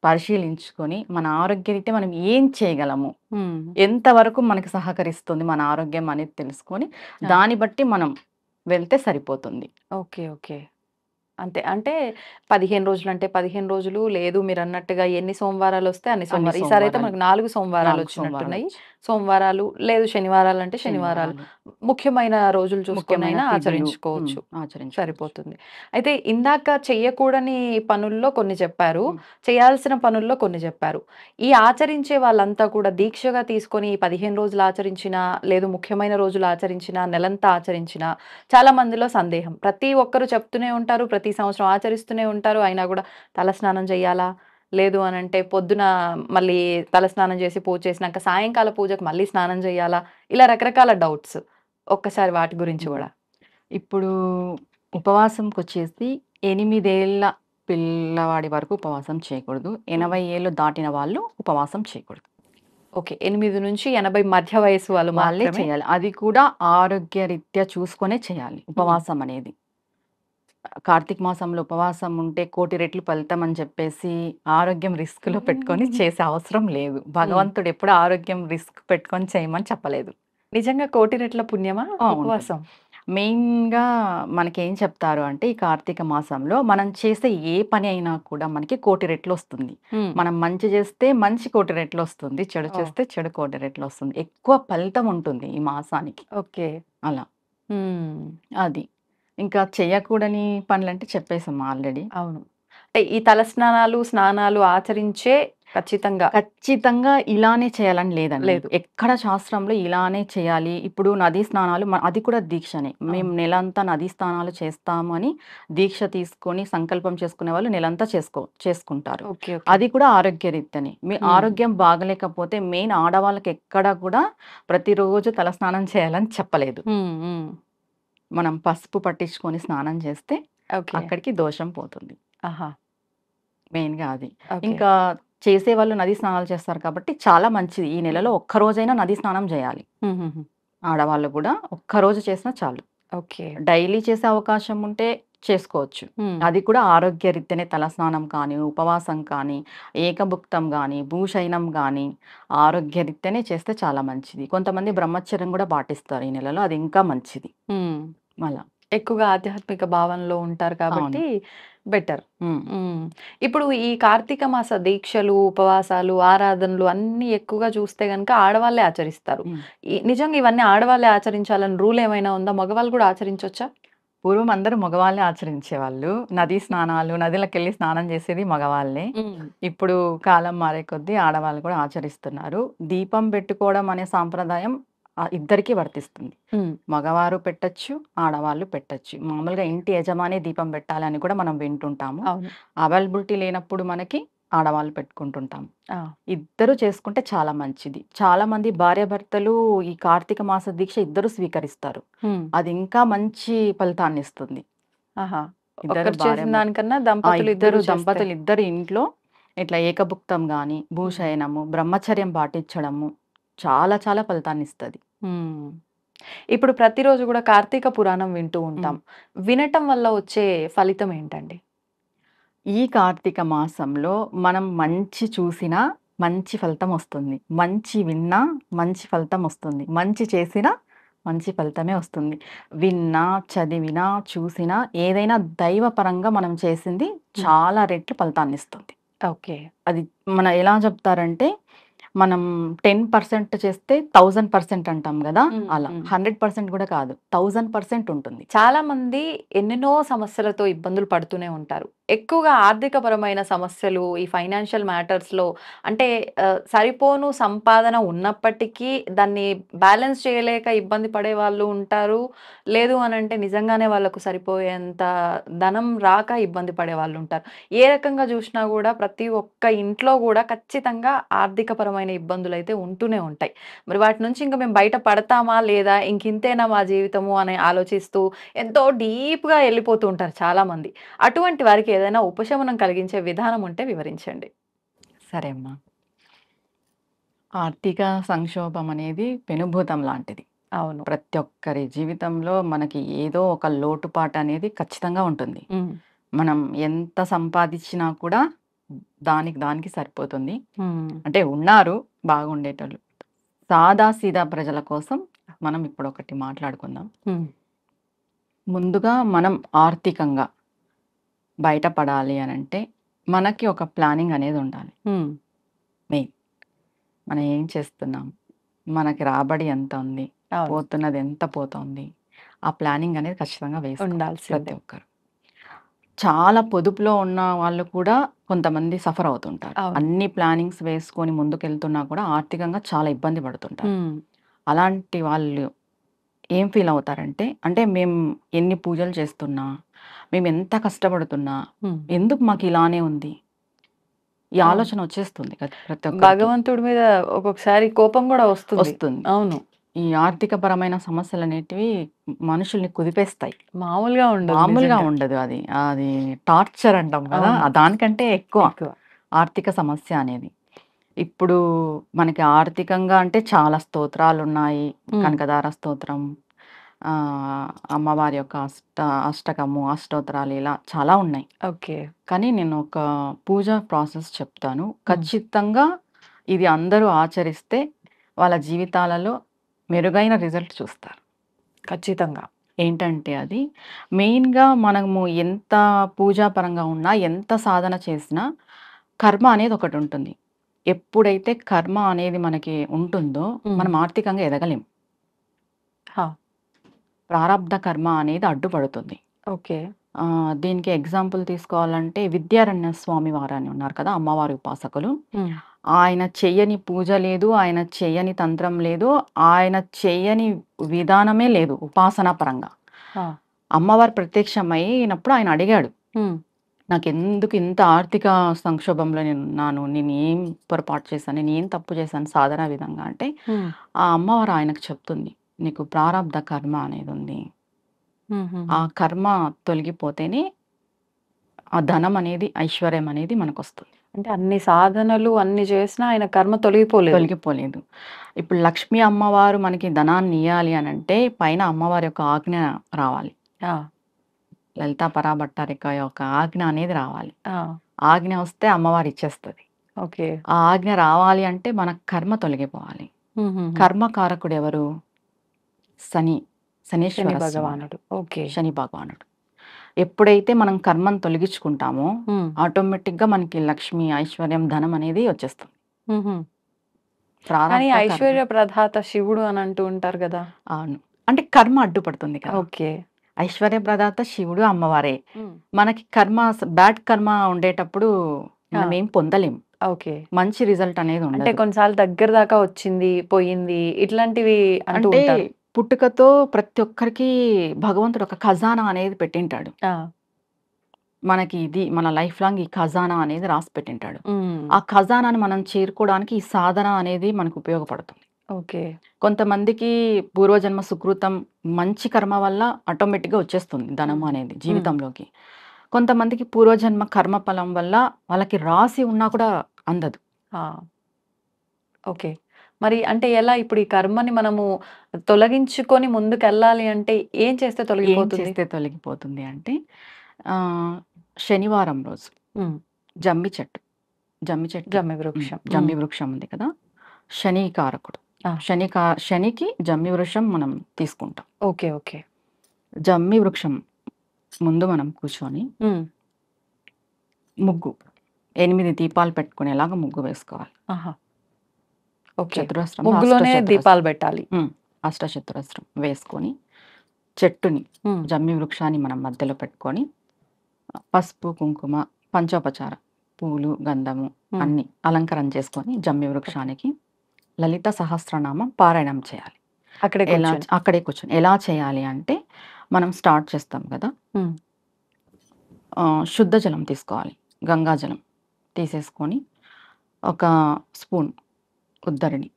[SPEAKER 5] పరిశీలించుకొని మన ఆరోగ్యరీత్యా మనం ఏం చేయగలము, ఎంతవరకు మనకి సహకరిస్తుంది మన ఆరోగ్యం అనేది తెలుసుకొని దాన్ని బట్టి మనం వెళ్తే సరిపోతుంది.
[SPEAKER 1] ఓకే. ఓకే. అంతే. అంటే 15 రోజులు అంటే 15 రోజులు లేదు, మీరు అన్నట్టుగా ఎన్ని సోమవారాలు వస్తే అన్ని సోమవారాలు. ఈసారి అయితే మనకు 4 సోమవారాలు వచ్చినట్టున్నాయి. సోమవారాలు లేదు శనివారాలు అంటే శనివారాలు, ముఖ్యమైన రోజులు చూసుకొని అయినా ఆచరించుకోవచ్చు, సరిపోతుంది. అయితే ఇందాక చెయ్యకూడని పనుల్లో కొన్ని చెప్పారు, చేయాల్సిన పనుల్లో కొన్ని చెప్పారు. ఈ ఆచరించే వాళ్ళంతా కూడా దీక్షగా తీసుకొని 15 రోజులు ఆచరించినా లేదు ముఖ్యమైన రోజులు ఆచరించినా నెలంతా ఆచరించినా చాలా మందిలో సందేహం. ప్రతి ఒక్కరు చెప్తూనే ఉంటారు, ప్రతి సంవత్సరం ఆచరిస్తూనే ఉంటారు. అయినా కూడా తలస్నానం చేయాలా, లేదు అని అంటే పొద్దున మళ్ళీ తలస్నానం చేసి పూజ చేసినాక సాయంకాల పూజకు మళ్ళీ స్నానం చేయాలా, ఇలా రకరకాల డౌట్స్. ఒక్కసారి వాటి గురించి కూడా.
[SPEAKER 5] ఇప్పుడు ఉపవాసంకి వచ్చేసి 8 ఏళ్ళ పిల్లవాడి వరకు ఉపవాసం చేయకూడదు, 80 ఏళ్ళు దాటిన వాళ్ళు ఉపవాసం చేయకూడదు.
[SPEAKER 1] ఓకే. 8 నుంచి 80 మధ్య వయసు వాళ్ళే
[SPEAKER 5] చేయాలి. అది కూడా ఆరోగ్యరీత్యా చూసుకొనే చేయాలి ఉపవాసం అనేది. కార్తీక మాసంలో ఉపవాసం ఉంటే 1,000,000 రెట్లు ఫలితం అని చెప్పేసి ఆరోగ్యం రిస్క్ లో పెట్టుకొని చేసే అవసరం లేదు. భగవంతుడు ఎప్పుడు ఆరోగ్యం రిస్క్ పెట్టుకొని చేయమని చెప్పలేదు.
[SPEAKER 1] నిజంగా 1,000,000 రెట్ల పుణ్యమా ఉపవాసం?
[SPEAKER 5] మెయిన్ గా మనకి ఏం చెప్తారు అంటే ఈ కార్తీక మాసంలో మనం చేసే ఏ పని అయినా కూడా మనకి 1,000,000 రెట్లు వస్తుంది. మనం మంచి చేస్తే మంచి 1,000,000 రెట్లు వస్తుంది, చెడు చేస్తే చెడు 1,000,000 రెట్లు వస్తుంది. ఎక్కువ ఫలితం ఉంటుంది ఈ మాసానికి.
[SPEAKER 1] ఓకే.
[SPEAKER 5] అలా అది. ఇంకా చేయకూడని పనులంటే చెప్పేసాం ఆల్రెడీ.
[SPEAKER 1] అవును. అంటే ఈ తలస్నానాలు స్నానాలు ఆచరించే ఖచ్చితంగా
[SPEAKER 5] ఇలానే చేయాలని లేదండి. లేదు, ఎక్కడ శాస్త్రంలో ఇలానే చేయాలి. ఇప్పుడు నదీ స్నానాలు అది కూడా దీక్షనే. మేము నెలంతా నదీ స్నానాలు చేస్తామని దీక్ష తీసుకొని సంకల్పం చేసుకునే వాళ్ళు నెలంతా చేసుకుంటారు. అది కూడా ఆరోగ్యరీత్యానే. మీ ఆరోగ్యం బాగలేకపోతే మెయిన్ ఆడవాళ్ళకి ఎక్కడ కూడా ప్రతిరోజు తలస్నానం చేయాలని చెప్పలేదు. మనం పసుపు పట్టించుకొని స్నానం చేస్తే అక్కడికి దోషం పోతుంది. మెయిన్ గా అది. ఇంకా చేసే వాళ్ళు నదీ స్నానాలు చేస్తారు కాబట్టి చాలా మంచిది. ఈ నెలలో ఒక్కరోజైనా నదీ స్నానం చేయాలి. ఆడవాళ్ళు కూడా ఒక్కరోజు చేసినా చాలు.
[SPEAKER 1] ఓకే.
[SPEAKER 5] డైలీ చేసే అవకాశం ఉంటే చేసుకోవచ్చు. అది కూడా ఆరోగ్యరీత్యానే. తలస్నానం కానీ, ఉపవాసం కానీ, ఏకభుక్తం కానీ, భూశయనం కానీ ఆరోగ్యరీత్యానే చేస్తే చాలా మంచిది. కొంతమంది బ్రహ్మచర్యం కూడా పాటిస్తారు ఈ నెలలో, అది ఇంకా మంచిది. అలా
[SPEAKER 1] ఎక్కువగా ఆధ్యాత్మిక భావనలో ఉంటారు కాబట్టి బెటర్.
[SPEAKER 5] ఉమ్.
[SPEAKER 1] ఇప్పుడు ఈ కార్తీక మాస దీక్షలు, ఉపవాసాలు, ఆరాధనలు అన్నీ ఎక్కువగా చూస్తే గనుక ఆడవాళ్ళే ఆచరిస్తారు.
[SPEAKER 5] ఉమ్.
[SPEAKER 1] నిజంగా ఇవన్నీ ఆడవాళ్ళే ఆచరించాలని రూల్ ఏమైనా ఉందా? మగవాళ్ళు కూడా ఆచరించొచ్చా?
[SPEAKER 5] పూర్వం అందరూ మగవాళ్ళే ఆచరించేవాళ్ళు. నదీ స్నానాలు, నదులకెళ్ళి స్నానం చేసేది మగవాళ్ళే. ఇప్పుడు కాలం మారే కొద్దీ ఆడవాళ్ళు కూడా ఆచరిస్తున్నారు. దీపం పెట్టుకోవడం అనే సాంప్రదాయం ఇద్దరికీ వర్తిస్తుంది. మగవారు పెట్టచ్చు, ఆడవాళ్ళు పెట్టచ్చు. మామూలుగా ఇంటి యజమాని దీపం పెట్టాలని కూడా మనం వింటుంటాము.
[SPEAKER 1] అవును.
[SPEAKER 5] అవైలబిలిటీ లేనప్పుడు మనకి ఆడవాళ్ళు పెట్టుకుంటుంటాం.
[SPEAKER 1] ఆ.
[SPEAKER 5] ఇద్దరు చేసుకుంటే చాలా మంచిది. చాలా మంది భార్యాభర్తలు ఈ కార్తీక మాస దీక్ష ఇద్దరు స్వీకరిస్తారు. అది ఇంకా మంచి ఫలితాన్ని ఇస్తుంది.
[SPEAKER 1] ఆహా.
[SPEAKER 5] ఇద్దరు
[SPEAKER 1] ఒకరు చేసిన
[SPEAKER 5] భార్య
[SPEAKER 1] దానికన్నా దంపతులు
[SPEAKER 5] దంపతులు ఇద్దరు ఇంట్లో ఇట్లా ఏకభుక్తం గాని, భూశయనము, బ్రహ్మచర్యం పాటించడము చాలా చాలా ఫలితాన్ని ఇస్తుంది.
[SPEAKER 1] ఇప్పుడు ప్రతిరోజు కూడా కార్తీక పురాణం వింటూ ఉంటాం. వినటం వల్ల వచ్చే ఫలితం ఏంటండి?
[SPEAKER 5] ఈ కార్తీక మాసంలో మనం మంచి చూసినా మంచి ఫలితం వస్తుంది, మంచి విన్నా మంచి ఫలితం వస్తుంది, మంచి చేసినా మంచి ఫలితమే వస్తుంది. విన్నా, చదివినా, చూసినా ఏదైనా దైవపరంగా మనం చేసింది చాలా రెట్లు ఫలితాన్ని ఇస్తుంది.
[SPEAKER 1] ఓకే.
[SPEAKER 5] అది మన ఎలా చెప్తారంటే, మనం 10% చేస్తే 1000% అంటాం కదా, అలా 100% కూడా కాదు, 1000% ఉంటుంది.
[SPEAKER 1] చాలా మంది ఎన్నెన్నో సమస్యలతో ఇబ్బందులు పడుతూనే ఉంటారు. ఎక్కువగా ఆర్థిక పరమైన సమస్యలు, ఈ ఫైనాన్షియల్ మ్యాటర్స్ లో అంటే సరిపోను సంపాదన ఉన్నప్పటికీ దాన్ని బ్యాలెన్స్ చేయలేక ఇబ్బంది పడే వాళ్ళు ఉంటారు. లేదు అని అంటే నిజంగానే వాళ్ళకు సరిపోయేంత ధనం రాక ఇబ్బంది పడే వాళ్ళు ఉంటారు. ఏ రకంగా చూసినా కూడా ప్రతి ఒక్క ఇంట్లో కూడా ఖచ్చితంగా ఆర్థిక పరమైన ఇబ్బందులు అయితే ఉంటూనే ఉంటాయి. మరి వాటి నుంచి ఇంకా మేము బయట పడతామా లేదా, ఇంకింతేనా మా జీవితము అని ఆలోచిస్తూ ఎంతో డీప్గా వెళ్ళిపోతూ ఉంటారు చాలా మంది. అటువంటి వారికి ఏదైనా ఉపశమనం కలిగించే విధానం ఉంటే వివరించండి.
[SPEAKER 5] సరే అమ్మా. ఆర్థిక సంక్షోభం అనేది పెనుభూతం లాంటిది.
[SPEAKER 1] అవును.
[SPEAKER 5] ప్రతి ఒక్కరి జీవితంలో మనకి ఏదో ఒక లోటుపాటు అనేది ఖచ్చితంగా ఉంటుంది. మనం ఎంత సంపాదించినా కూడా దానికి సరిపోతుంది. అంటే ఉన్నారు బాగుండేటోళ్ళు. సాదా సీదా ప్రజల కోసం మనం ఇప్పుడు ఒకటి మాట్లాడుకుందాం. ముందుగా మనం ఆర్థికంగా బయటపడాలి అని అంటే మనకి ఒక ప్లానింగ్ అనేది ఉండాలి. మెయిన్ మనం ఏం చేస్తున్నాం, మనకి రాబడి ఎంత ఉంది, పోతున్నది ఎంత పోతుంది, ఆ ప్లానింగ్ అనేది ఖచ్చితంగా వేసుకోవాలి ప్రతి ఒక్కరు. చాలా పొదుపులో ఉన్న వాళ్ళు కూడా కొంతమంది సఫర్ అవుతుంటారు. అన్ని ప్లానింగ్స్ వేసుకొని ముందుకెళ్తున్నా కూడా ఆర్థికంగా చాలా ఇబ్బంది పడుతుంటారు. అలాంటి వాళ్ళు ఏం ఫీల్ అవుతారంటే, అంటే మేము ఎన్ని పూజలు చేస్తున్నా, మేము ఎంత కష్టపడుతున్నా, ఎందుకు మాకు ఇలానే ఉంది, ఈ ఆలోచన వచ్చేస్తుంది ప్రతి ఒక్క
[SPEAKER 1] భగవంతుడి మీద ఒక్కొక్కసారి కోపం కూడా వస్తుంది. అవును.
[SPEAKER 5] ఈ ఆర్థిక పరమైన సమస్యలు అనేటివి మనుషుల్ని కుదిపేస్తాయి.
[SPEAKER 1] మామూలుగా
[SPEAKER 5] ఉండదు. అది టార్చర్ అంటాం కదా, దానికంటే ఎక్కువ ఆర్థిక సమస్య అనేది. ఇప్పుడు మనకి ఆర్థికంగా అంటే చాలా స్తోత్రాలు ఉన్నాయి. కనకదార స్తోత్రం, అమ్మవారి యొక్క అష్టకము, అష్టోత్తరాలు, ఇలా చాలా ఉన్నాయి.
[SPEAKER 1] ఓకే.
[SPEAKER 5] కానీ నేను ఒక పూజ ప్రాసెస్ చెప్తాను. ఖచ్చితంగా ఇది అందరూ ఆచరిస్తే వాళ్ళ జీవితాలలో మెరుగైన రిజల్ట్ చూస్తారు.
[SPEAKER 1] ఖచ్చితంగా.
[SPEAKER 5] ఏంటంటే అది మెయిన్గా మనము ఎంత పూజాపరంగా ఉన్నా, ఎంత సాధన చేసినా కర్మ అనేది ఒకటి ఉంటుంది. ఎప్పుడైతే కర్మ అనేది మనకి ఉంటుందో మనం ఆర్థికంగా ఎదగలేం. ప్రారబ్ధ కర్మ అనేది అడ్డుపడుతుంది.
[SPEAKER 1] ఓకే.
[SPEAKER 5] దీనికి ఎగ్జాంపుల్ తీసుకోవాలంటే విద్యారణ్య స్వామి వారు అని ఉన్నారు కదా, అమ్మవారి ఉపాసకులు. ఆయన చెయ్యని పూజ లేదు, ఆయన చెయ్యని తంత్రం లేదు, ఆయన చెయ్యని విధానమే లేదు ఉపాసనా పరంగా. అమ్మవారు ప్రత్యక్షమైనప్పుడు ఆయన అడిగాడు, నాకెందుకు ఇంత ఆర్థిక సంక్షోభంలో నేనున్నాను, నేను ఏం పొరపాటు చేశాను, నేను ఏం తప్పు చేశాను సాధన విధంగా అంటే, ఆ అమ్మవారు ఆయనకు చెప్తుంది, నీకు ప్రారబ్ధ కర్మ అనేది ఉంది. ఆ కర్మ తొలగిపోతేనే ఆ ధనం అనేది, ఐశ్వర్యం అనేది మనకు వస్తుంది.
[SPEAKER 1] అంటే అన్ని సాధనలు అన్ని చేసినా ఆయన కర్మ తొలగిపోలేదు.
[SPEAKER 5] ఇప్పుడు లక్ష్మీ అమ్మవారు మనకి ధనాన్ని ఇయ్యాలి అని అంటే పైన అమ్మవారి యొక్క ఆజ్ఞ రావాలి. లలితా పరాభట్టారిక యొక్క ఆజ్ఞ అనేది రావాలి. ఆజ్ఞ వస్తే అమ్మవారు ఇచ్చేస్తుంది.
[SPEAKER 1] ఓకే.
[SPEAKER 5] ఆ ఆజ్ఞ రావాలి అంటే మన కర్మ తొలగిపోవాలి. కర్మకారకుడు ఎవరు? శని.
[SPEAKER 1] శని
[SPEAKER 5] శనీశ్వర స్వామి,
[SPEAKER 1] భగవానుడు. ఓకే.
[SPEAKER 5] శని భగవానుడు. ఎప్పుడైతే మనం కర్మను తొలగించుకుంటామో ఆటోమేటిక్గా మనకి లక్ష్మి, ఐశ్వర్యం, ధనం అనేది వచ్చేస్తుంది.
[SPEAKER 1] కానీ
[SPEAKER 5] ప్రారంభ కర్మ.
[SPEAKER 1] ఐశ్వర్య ప్రదాత శివుడు అని అంటూ ఉంటారు కదా.
[SPEAKER 5] అవును, అంటే కర్మ అడ్డుపడుతుంది కదా.
[SPEAKER 1] ఓకే.
[SPEAKER 5] ఐశ్వర్య ప్రదాత శివుడు అమ్మవారే. మనకి కర్మ, బ్యాడ్ కర్మ ఉండేటప్పుడు మనం ఏం పొందలేం,
[SPEAKER 1] ఓకే.
[SPEAKER 5] మంచి రిజల్ట్ అనేది
[SPEAKER 1] అంటే
[SPEAKER 5] ఉండదు.
[SPEAKER 1] కొన్నిసార్లు దగ్గర దాకా వచ్చింది, పోయింది, ఇట్లాంటివి అంటూ
[SPEAKER 5] అంటే
[SPEAKER 1] ఉంటారు.
[SPEAKER 5] పుట్టుకతో ప్రతి ఒక్కరికి భగవంతుడు ఒక ఖజానా అనేది పెట్టింటాడు. మనకి ఇది మన లైఫ్ లాంగ్ ఈ ఖజానా అనేది రాసి పెట్టింటాడు. ఆ ఖజానాని మనం చేరుకోవడానికి ఈ సాధన అనేది మనకు ఉపయోగపడుతుంది.
[SPEAKER 1] ఓకే.
[SPEAKER 5] కొంతమందికి పూర్వజన్మ సుకృతం, మంచి కర్మ వల్ల ఆటోమేటిక్గా వచ్చేస్తుంది ధనం అనేది జీవితంలోకి. కొంతమందికి పూర్వజన్మ కర్మఫలం వల్ల వాళ్ళకి రాసి ఉన్నా కూడా అందదు.
[SPEAKER 1] ఓకే. మరి అంటే ఎలా ఇప్పుడు ఈ కర్మని మనము తొలగించుకొని ముందుకెళ్ళాలి అంటే ఏం చేస్తే
[SPEAKER 5] ఏం
[SPEAKER 1] తొలగిపోతుంది?
[SPEAKER 5] చేస్తే తొలగిపోతుంది అంటే ఆ, శనివారం రోజు జమ్మి చెట్టు
[SPEAKER 1] జమ్మి వృక్షం.
[SPEAKER 5] జమ్మి వృక్షం ఉంది కదా, శని కారకుడు. శనికి జమ్మి వృక్షం మనం తీసుకుంటాం.
[SPEAKER 1] ఓకే. ఓకే.
[SPEAKER 5] జమ్మి వృక్షం ముందు మనం కూర్చొని ముగ్గు 8 దీపాలు పెట్టుకునేలాగా ముగ్గు వేసుకోవాలి.
[SPEAKER 1] ఓకే.
[SPEAKER 5] చతురస్రం,
[SPEAKER 1] ముగ్గులోనే దీపాలు పెట్టాలి.
[SPEAKER 5] అష్టచతురస్రం వేసుకొని చెట్టుని, జమ్మి వృక్షాన్ని మనం మధ్యలో పెట్టుకొని పసుపు, కుంకుమ, పంచోపచార, పూలు, గంధము అన్ని అలంకరణ చేసుకొని జమ్మి వృక్షానికి లలిత సహస్రనామం పారాయణం చేయాలి. అక్కడే కూర్చొని ఎలా చేయాలి అంటే మనం స్టార్ట్ చేస్తాం కదా, శుద్ధ జలం తీసుకోవాలి, గంగాజలం తీసేసుకొని ఒక స్పూన్ ఉద్దరిని,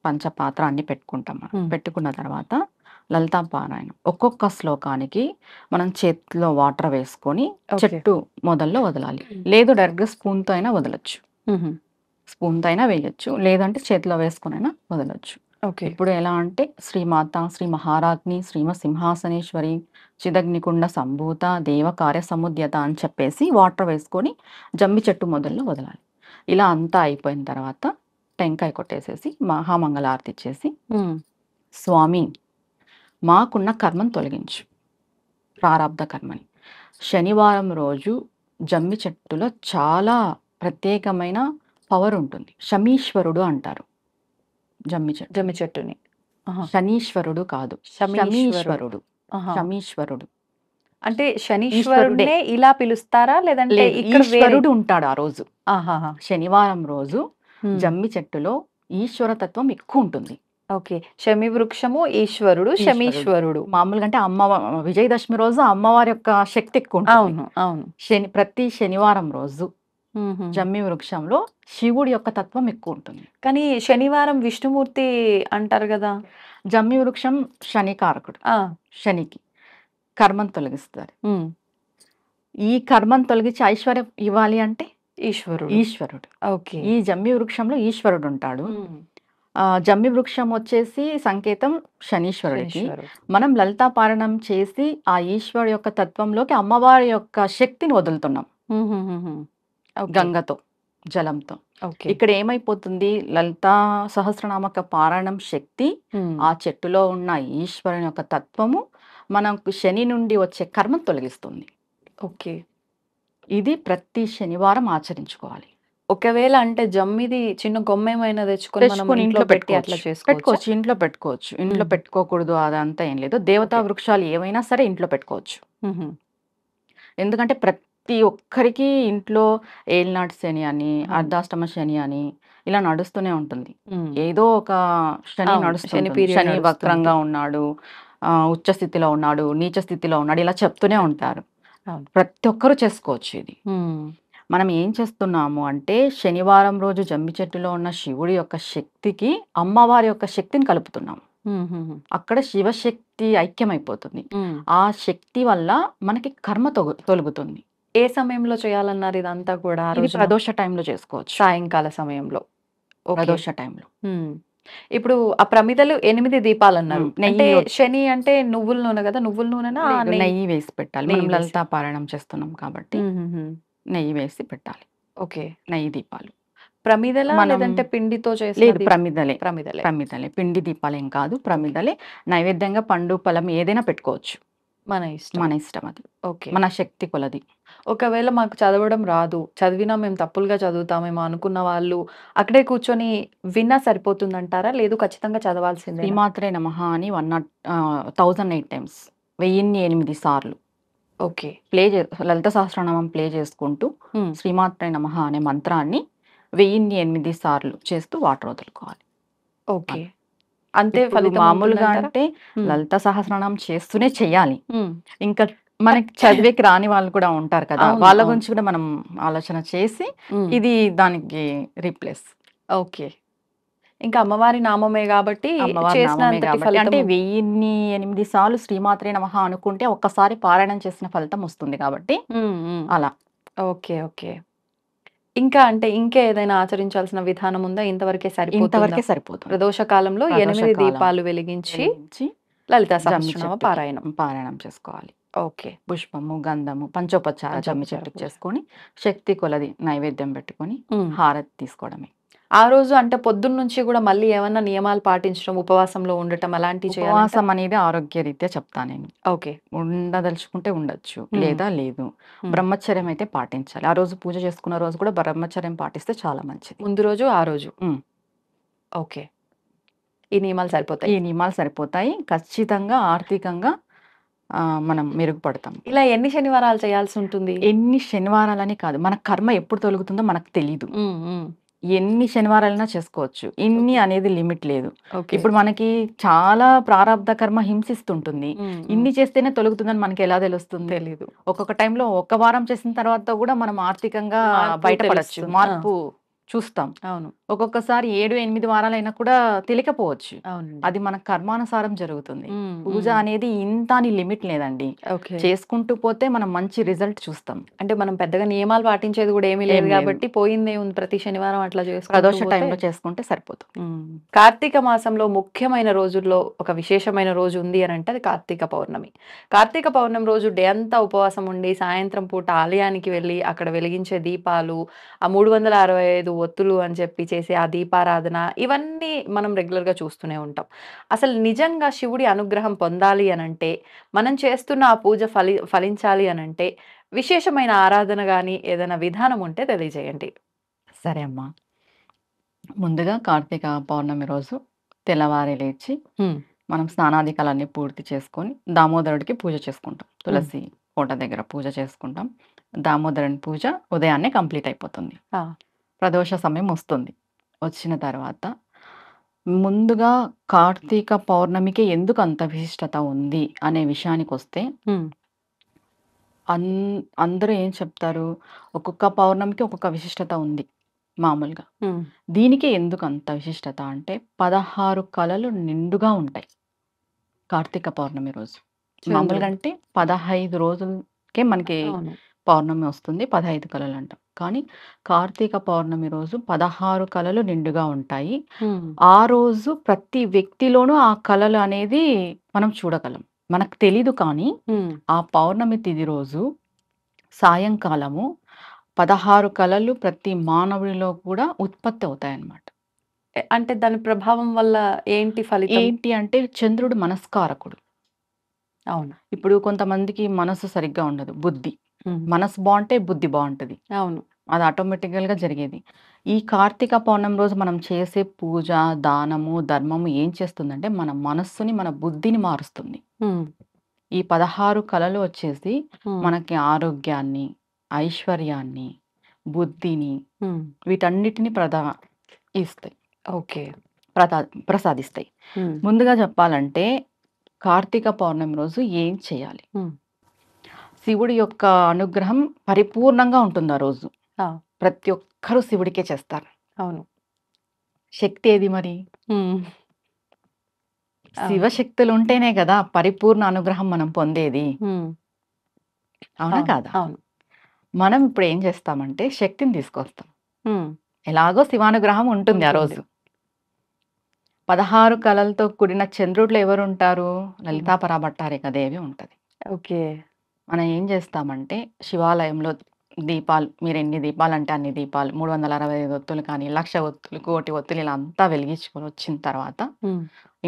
[SPEAKER 5] పంచపాత్ర అన్ని పెట్టుకుంటాం. పెట్టుకున్న తర్వాత లలితా పారాయణం ఒక్కొక్క శ్లోకానికి మనం చేతిలో వాటర్ వేసుకొని చెట్టు మొదల్లో వదలాలి. లేదు డైరెక్ట్గా స్పూన్తో అయినా వదలొచ్చు, స్పూన్తో అయినా వేయచ్చు, లేదంటే చేతిలో వేసుకునైనా వదలొచ్చు. ఇప్పుడు ఎలా అంటే శ్రీమాత, శ్రీ మహారాజ్ని, శ్రీమ సింహాసనేశ్వరి, చిదగ్నికుండ సంభూత, దేవ కార్య సముద్యత అని చెప్పేసి వాటర్ వేసుకొని జమ్మి చెట్టు మొదల్లో వదలాలి. ఇలా అంతా అయిపోయిన తర్వాత టెంకాయ కొట్టేసేసి మహామంగళారతి ఇచ్చేసి, స్వామి మాకున్న కర్మను తొలగించు, ప్రారబ్ధ కర్మని. శనివారం రోజు జమ్మి చెట్టులో చాలా ప్రత్యేకమైన పవర్ ఉంటుంది. శమీశ్వరుడు అంటారు జమ్మి చెట్టుని. శనీశ్వరుడు కాదు, శమీశ్వరుడు. శమీశ్వరుడు
[SPEAKER 1] అంటే శనీశ్వరుడే ఇలా పిలుస్తారా, లేదంటే ఇక్కడ
[SPEAKER 5] ఈశ్వరుడు ఉంటాడు ఆ రోజు. శనివారం రోజు జమ్మి చెట్టులో ఈశ్వర తత్వం ఎక్కువ ఉంటుంది.
[SPEAKER 1] ఓకే. శమి వృక్షము ఈశ్వరుడు, శమీశ్వరుడు.
[SPEAKER 5] మామూలుగా అంటే విజయదశమి రోజు అమ్మవారి యొక్క శక్తి ఎక్కువ ఉంటుంది. అవును. ప్రతి శనివారం రోజు జమ్మి వృక్షంలో శివుడి యొక్క తత్వం ఎక్కువ ఉంటుంది.
[SPEAKER 1] కానీ శనివారం విష్ణుమూర్తి అంటారు కదా.
[SPEAKER 5] జమ్మి వృక్షం శనికారకుడు, శనికి కర్మను తొలగిస్తారు. ఈ కర్మను తొలగించి ఐశ్వర్యం ఇవ్వాలి అంటే ఈశ్వరుడు.
[SPEAKER 1] ఓకే.
[SPEAKER 5] ఈ జమ్మి వృక్షంలో ఈశ్వరుడు ఉంటాడు. జమ్మి వృక్షం వచ్చేసి సంకేతం శనీశ్వరుడికి. మనం లలితా పారాయణం చేసి ఆ ఈశ్వరుడు యొక్క తత్వంలోకి అమ్మవారి యొక్క శక్తిని వదులుతున్నాం గంగతో, జలంతో. ఇక్కడ ఏమైపోతుంది, లలితా సహస్రనామక పారాయణం శక్తి, ఆ చెట్టులో ఉన్న ఈశ్వరుని యొక్క తత్వము మనకు శని నుండి వచ్చే కర్మ తొలగిస్తుంది.
[SPEAKER 1] ఓకే.
[SPEAKER 5] ఇది ప్రతి శనివారం ఆచరించుకోవాలి.
[SPEAKER 1] ఒకవేళ అంటే జమ్మిది చిన్న కొమ్మ ఏమైనా తెచ్చుకొని ఇంట్లో పెట్టి అట్లా
[SPEAKER 5] పెట్టుకోవచ్చు. ఇంట్లో పెట్టుకోవచ్చు, ఇంట్లో పెట్టుకోకూడదు అదంతా ఏం లేదు. దేవతా వృక్షాలు ఏవైనా సరే ఇంట్లో పెట్టుకోవచ్చు. ఎందుకంటే ప్రతి ఒక్కరికి ఇంట్లో ఏలినాటి శని అని, అర్ధాష్టమ శని అని ఇలా నడుస్తూనే ఉంటుంది. ఏదో ఒక శని నడుస్తుంది. శని వక్రంగా ఉన్నాడు, ఉచ్చ స్థితిలో ఉన్నాడు, నీచ స్థితిలో ఉన్నాడు, ఇలా చెప్తూనే ఉంటారు. ప్రతి ఒక్కరూ చేసుకోవచ్చు ఇది. మనం ఏం చేస్తున్నాము అంటే శనివారం రోజు జమ్మి చెట్టులో ఉన్న శివుడి యొక్క శక్తికి అమ్మవారి యొక్క శక్తిని కలుపుతున్నాము. అక్కడ శివశక్తి ఐక్యమైపోతుంది. ఆ శక్తి వల్ల మనకి కర్మ తొలుగుతుంది.
[SPEAKER 1] ఏ సమయంలో చేయాలన్నారు ఇదంతా కూడా?
[SPEAKER 5] ప్రదోష టైంలో చేసుకోవచ్చు,
[SPEAKER 1] సాయంకాల సమయంలో,
[SPEAKER 5] ప్రదోష టైంలో.
[SPEAKER 1] ఇప్పుడు ఆ ప్రమిదలు 8 దీపాలు అన్నారు. శని అంటే నువ్వుల నూనె కదా, నువ్వుల నూనెనా
[SPEAKER 5] నెయ్యి వేసి పెట్టాలి. మనం లలితా పారాయణం చేస్తున్నాం కాబట్టి నెయ్యి వేసి పెట్టాలి.
[SPEAKER 1] ఓకే.
[SPEAKER 5] నెయ్యి దీపాలు.
[SPEAKER 1] ప్రమిదలా
[SPEAKER 5] మనం
[SPEAKER 1] లేదంటే పిండితో చేసిన
[SPEAKER 5] లేదు, ప్రమిదలే.
[SPEAKER 1] ప్రమిదలే.
[SPEAKER 5] ప్రమిదలే, పిండి దీపాలేం కాదు, ప్రమిదలే. నైవేద్యంగా పండు ఫలం ఏదైనా పెట్టుకోవచ్చు,
[SPEAKER 1] మన ఇష్టం.
[SPEAKER 5] మన ఇష్టం అది,
[SPEAKER 1] ఓకే.
[SPEAKER 5] మన శక్తి కొలది.
[SPEAKER 1] ఒకవేళ మాకు చదవడం రాదు, చదివినా మేము తప్పులుగా చదువుతామేమో అనుకున్న వాళ్ళు అక్కడే కూర్చొని విన్నా సరిపోతుందంటారా? లేదు ఖచ్చితంగా చదవాల్సిందేనా?
[SPEAKER 5] శ్రీమాత్రే నమః అని 1008 టైమ్స్, 1008 సార్లు
[SPEAKER 1] ఓకే.
[SPEAKER 5] లలిత సహస్రనామం ప్లే చేసుకుంటూ
[SPEAKER 1] హ్మ్.
[SPEAKER 5] శ్రీమాత్రే నమః అనే మంత్రాన్ని 1008 సార్లు చేస్తూ వాటర్ వదులుకోవాలి.
[SPEAKER 1] ఓకే. అంతే
[SPEAKER 5] ఇప్పుడు
[SPEAKER 1] ఫలితం
[SPEAKER 5] మామూలుగా
[SPEAKER 1] ఉంటుందంటారా?
[SPEAKER 5] అంటే
[SPEAKER 1] హ్మ్.
[SPEAKER 5] లలిత సహస్రనామం చేస్తూనే చెయ్యాలి.
[SPEAKER 1] హ్మ్.
[SPEAKER 5] ఇంకా మనకి చదివేకి రాని వాళ్ళు కూడా ఉంటారు కదా,
[SPEAKER 1] అవును,
[SPEAKER 5] వాళ్ళ
[SPEAKER 1] అవును.
[SPEAKER 5] గురించి కూడా మనం ఆలోచన చేసి
[SPEAKER 1] హ్మ్.
[SPEAKER 5] ఇది దానికి రీప్లేస్.
[SPEAKER 1] ఓకే. ఇంకా అమ్మవారి నామమే కాబట్టి
[SPEAKER 5] అమ్మవారి
[SPEAKER 1] చేసిన
[SPEAKER 5] నామమే
[SPEAKER 1] అంతటి
[SPEAKER 5] కాబట్టి అంటే
[SPEAKER 1] ఫలితం
[SPEAKER 5] 1008 సార్లు శ్రీమాత్రే నమః అనుకుంటే ఒక్కసారి పారాయణం చేసిన ఫలితం వస్తుంది కాబట్టి
[SPEAKER 1] హ్మ్. హ్మ్.
[SPEAKER 5] అలా.
[SPEAKER 1] ఓకే. ఓకే. ఇంకా అంటే ఇంకా ఏదైనా ఆచరించాల్సిన విధానం ఉందా? ఇంతవరకే సరిపోతుందా?
[SPEAKER 5] ఇంతవరకే సరిపోతుంది.
[SPEAKER 1] ప్రదోష కాలంలో 8
[SPEAKER 5] ప్రదోషకాలం
[SPEAKER 1] దీపాలు వెలిగించి
[SPEAKER 5] వెలిగించి
[SPEAKER 1] లలితా
[SPEAKER 5] జమ్మి
[SPEAKER 1] సహస్రనామ
[SPEAKER 5] చెట్టుకి
[SPEAKER 1] పారాయణం.
[SPEAKER 5] పారాయణం చేసుకోవాలి.
[SPEAKER 1] ఓకే.
[SPEAKER 5] పుష్పము, గంధము, పంచోపచార జమ్మి
[SPEAKER 1] పంచోపచార
[SPEAKER 5] చెట్టుకు
[SPEAKER 1] పూజ.
[SPEAKER 5] చేసుకొని శక్తి కొలది నైవేద్యం పెట్టుకొని
[SPEAKER 1] హ్మ్.
[SPEAKER 5] హారతి తీసుకోవడమే.
[SPEAKER 1] ఆ రోజు అంటే పొద్దున్న నుంచి కూడా మళ్ళీ ఏమన్నా నియమాలు పాటించడం, ఉపవాసంలో ఉండటం అలాంటివి చేయాలంటారా?
[SPEAKER 5] ఉపవాసం అనేది ఆరోగ్యరీత్యా చెప్తా నేను.
[SPEAKER 1] ఓకే.
[SPEAKER 5] ఉండదలుచుకుంటే ఉండొచ్చు,
[SPEAKER 1] హ్మ్.
[SPEAKER 5] లేదా లేదు.
[SPEAKER 1] హ్మ్.
[SPEAKER 5] బ్రహ్మచర్యం అయితే పాటించాలి. ఆ రోజు పూజ చేసుకున్న రోజు కూడా బ్రహ్మచర్యం పాటిస్తే చాలా మంచిది.
[SPEAKER 1] ముందు రోజు, ఆ రోజు.
[SPEAKER 5] ఉమ్.
[SPEAKER 1] ఓకే. ఈ నియమాలు
[SPEAKER 5] ఈ
[SPEAKER 1] సరిపోతాయి.
[SPEAKER 5] నియమాలు సరిపోతాయి. ఖచ్చితంగా ఆర్థికంగా మనం మెరుగుపడతాం.
[SPEAKER 1] ఇలా ఎన్ని శనివారాలు చేయాల్సి ఉంటుంది?
[SPEAKER 5] ఎన్ని శనివారాలని కాదు, మన కర్మ ఎప్పుడు తొలుగుతుందో మనకు తెలీదు.
[SPEAKER 1] హ్మ్. హ్మ్.
[SPEAKER 5] ఎన్ని శనివారాలైనా చేసుకోవచ్చు. ఇన్ని
[SPEAKER 1] ఓకే.
[SPEAKER 5] అనేది లిమిట్ లేదు.
[SPEAKER 1] ఓకే.
[SPEAKER 5] ఇప్పుడు మనకి చాలా ప్రారబ్ధ కర్మ హింసిస్తుంటుంది.
[SPEAKER 1] హ్మ్. హ్మ్.
[SPEAKER 5] ఇన్ని చేస్తేనే తొలుగుతుందని మనకి ఎలా తెలుస్తుంది?
[SPEAKER 1] తెలీదు.
[SPEAKER 5] ఒక్కొక్క టైంలో ఒక్క వారం చేసిన తర్వాత కూడా మనం ఆర్థికంగా
[SPEAKER 1] మార్పు
[SPEAKER 5] బయటపడొచ్చు,
[SPEAKER 1] తెలుస్తుంది.
[SPEAKER 5] మార్పు చూస్తాం.
[SPEAKER 1] అవును.
[SPEAKER 5] ఒక్కొక్కసారి 7, 8 వారాలైనా కూడా తెలియకపోవచ్చు.
[SPEAKER 1] అవునండి.
[SPEAKER 5] అది మన కర్మానుసారం జరుగుతుంది.
[SPEAKER 1] హ్మ్.
[SPEAKER 5] పూజ
[SPEAKER 1] హ్మ్.
[SPEAKER 5] అనేది ఇంత అని లిమిట్ లేదండి.
[SPEAKER 1] ఓకే.
[SPEAKER 5] చేసుకుంటూ పోతే మనం మంచి రిజల్ట్ చూస్తాం.
[SPEAKER 1] అంటే మనం పెద్దగా నియమాలు పాటించేది కూడా ఏమీ లేదు
[SPEAKER 5] ఏం లేదు.
[SPEAKER 1] కాబట్టి పోయిందేముంది, ప్రతి శనివారం అట్లా చేసుకుంటూ
[SPEAKER 5] ప్రదోష
[SPEAKER 1] పోతే.
[SPEAKER 5] టైంలో చేసుకుంటే సరిపోతుంది.
[SPEAKER 1] హ్మ్. కార్తీక మాసంలో ముఖ్యమైన రోజుల్లో ఒక విశేషమైన రోజు ఉంది అని అంటే అది కార్తీక పౌర్ణమి. కార్తీక పౌర్ణమి రోజు డే అంతా ఉపవాసం ఉండి సాయంత్రం పూట ఆలయానికి వెళ్ళి అక్కడ వెలిగించే దీపాలు, ఆ 365 ఒత్తులు అని చెప్పి చేసే ఆ దీపారాధన ఇవన్నీ మనం రెగ్యులర్‌గా చూస్తూనే ఉంటాం. అసలు నిజంగా శివుడి అనుగ్రహం పొందాలి అనంటే, మనం చేస్తున్న ఆ పూజ ఫలించాలి అనంటే విశేషమైన ఆరాధన గాని ఏదైనా విధానం ఉంటే తెలియజేయండి.
[SPEAKER 5] సరే అమ్మా. ముందుగా కార్తీక పౌర్ణమి రోజు తెల్లవారి లేచి
[SPEAKER 1] హ్మ్.
[SPEAKER 5] మనం స్నానాధికాలన్నీ పూర్తి చేసుకొని దామోదరుడికి పూజ చేసుకుంటాం. తులసి కోట దగ్గర పూజ చేసుకుంటాం. దామోదరుని పూజ ఉదయాన్నే కంప్లీట్ అయిపోతుంది.
[SPEAKER 1] ఆ!
[SPEAKER 5] ప్రదోష సమయం వస్తుంది. వచ్చిన తర్వాత ముందుగా కార్తీక పౌర్ణమికి ఎందుకు అంత విశిష్టత ఉంది అనే విషయానికొస్తే,
[SPEAKER 1] హ్మ్.
[SPEAKER 5] అన్ అందరూ ఏం చెప్తారు, ఒక్కొక్క పౌర్ణమికి ఒక్కొక్క విశిష్టత ఉంది మామూలుగా.
[SPEAKER 1] హ్మ్.
[SPEAKER 5] దీనికి ఎందుకు అంత విశిష్టత అంటే 16 కళలు నిండుగా ఉంటాయి కార్తీక పౌర్ణమి రోజు. మామూలుగా
[SPEAKER 1] చంద్రుడు.
[SPEAKER 5] అంటే 15 రోజులకే మనకి
[SPEAKER 1] అవును.
[SPEAKER 5] పౌర్ణమి వస్తుంది. 15 కళలు అంటాం. కానీ కార్తీక పౌర్ణమి రోజు 16 కళలు నిండుగా ఉంటాయి.
[SPEAKER 1] హ్మ్.
[SPEAKER 5] ఆ రోజు ప్రతి వ్యక్తిలోనూ ఆ కళలు అనేది మనం చూడగలం. మనకు తెలీదు కానీ
[SPEAKER 1] హ్మ్.
[SPEAKER 5] ఆ పౌర్ణమి తిథి రోజు సాయంకాలము 16 కళలు ప్రతి మానవుడిలో కూడా ఉత్పత్తి అవుతాయన్నమాట.
[SPEAKER 1] అంటే దాని ప్రభావం వల్ల ఏంటి ఫలితం?
[SPEAKER 5] ఏంటి అంటే చంద్రుడు మనస్కారకుడు.
[SPEAKER 1] అవును.
[SPEAKER 5] ఇప్పుడు కొంతమందికి మనసు సరిగ్గా ఉండదు, బుద్ధి.
[SPEAKER 1] హ్మ్.
[SPEAKER 5] మనసు బావుంటే బుద్ధి బావుంటది.
[SPEAKER 1] అవును.
[SPEAKER 5] అది ఆటోమేటికల్‌గా జరిగేది. ఈ కార్తీక పౌర్ణమి రోజు మనం చేసే పూజ, దానము, ధర్మము ఏం చేస్తుందంటే మన మనస్సుని, మన బుద్ధిని మారుస్తుంది.
[SPEAKER 1] హ్మ్.
[SPEAKER 5] ఈ 16 కళలు వచ్చేసి
[SPEAKER 1] హ్మ్.
[SPEAKER 5] మనకి ఆరోగ్యాన్ని, ఐశ్వర్యాన్ని, బుద్ధిని
[SPEAKER 1] హ్మ్.
[SPEAKER 5] వీటన్నిటిని ఇస్తాయి.
[SPEAKER 1] ఓకే.
[SPEAKER 5] ప్రసాదిస్తాయి.
[SPEAKER 1] హ్మ్.
[SPEAKER 5] ముందుగా చెప్పాలంటే కార్తీక పౌర్ణమి రోజు ఏం చేయాలి?
[SPEAKER 1] హ్మ్.
[SPEAKER 5] శివుడి యొక్క అనుగ్రహం పరిపూర్ణంగా ఉంటుంది ఆ రోజు.
[SPEAKER 1] ఆ!
[SPEAKER 5] ప్రతి ఒక్కరు శివుడికే చేస్తారు.
[SPEAKER 1] అవును.
[SPEAKER 5] శక్తి ఏది మరి?
[SPEAKER 1] హ్మ్. అవును.
[SPEAKER 5] శివశక్తులు ఉంటేనే కదా పరిపూర్ణ అనుగ్రహం మనం పొందేది.
[SPEAKER 1] హ్మ్.
[SPEAKER 5] అవునా
[SPEAKER 1] అవును.
[SPEAKER 5] కాదా?
[SPEAKER 1] అవును.
[SPEAKER 5] మనం ఇప్పుడు ఏం చేస్తామంటే శక్తిని తీసుకొస్తాం.
[SPEAKER 1] హ్మ్.
[SPEAKER 5] ఎలాగో శివానుగ్రహం ఉంటుంది ఆ
[SPEAKER 1] ఉంటుంది.
[SPEAKER 5] రోజు. 16 కళలతో కూడిన చంద్రుడిలో ఎవరుంటారు? లలితా పరాభట్టారిక దేవి ఉంటది.
[SPEAKER 1] ఓకే.
[SPEAKER 5] మనం ఏం చేస్తామంటే శివాలయంలో దీపాలు మీరు ఎన్ని దీపాలు అంటే అన్ని దీపాలు 365 ఒత్తులు కానీ 1,00,000 ఒత్తులు 1,00,000 ఒత్తులు ఇలా అంతా వెలిగించుకొని వచ్చిన తర్వాత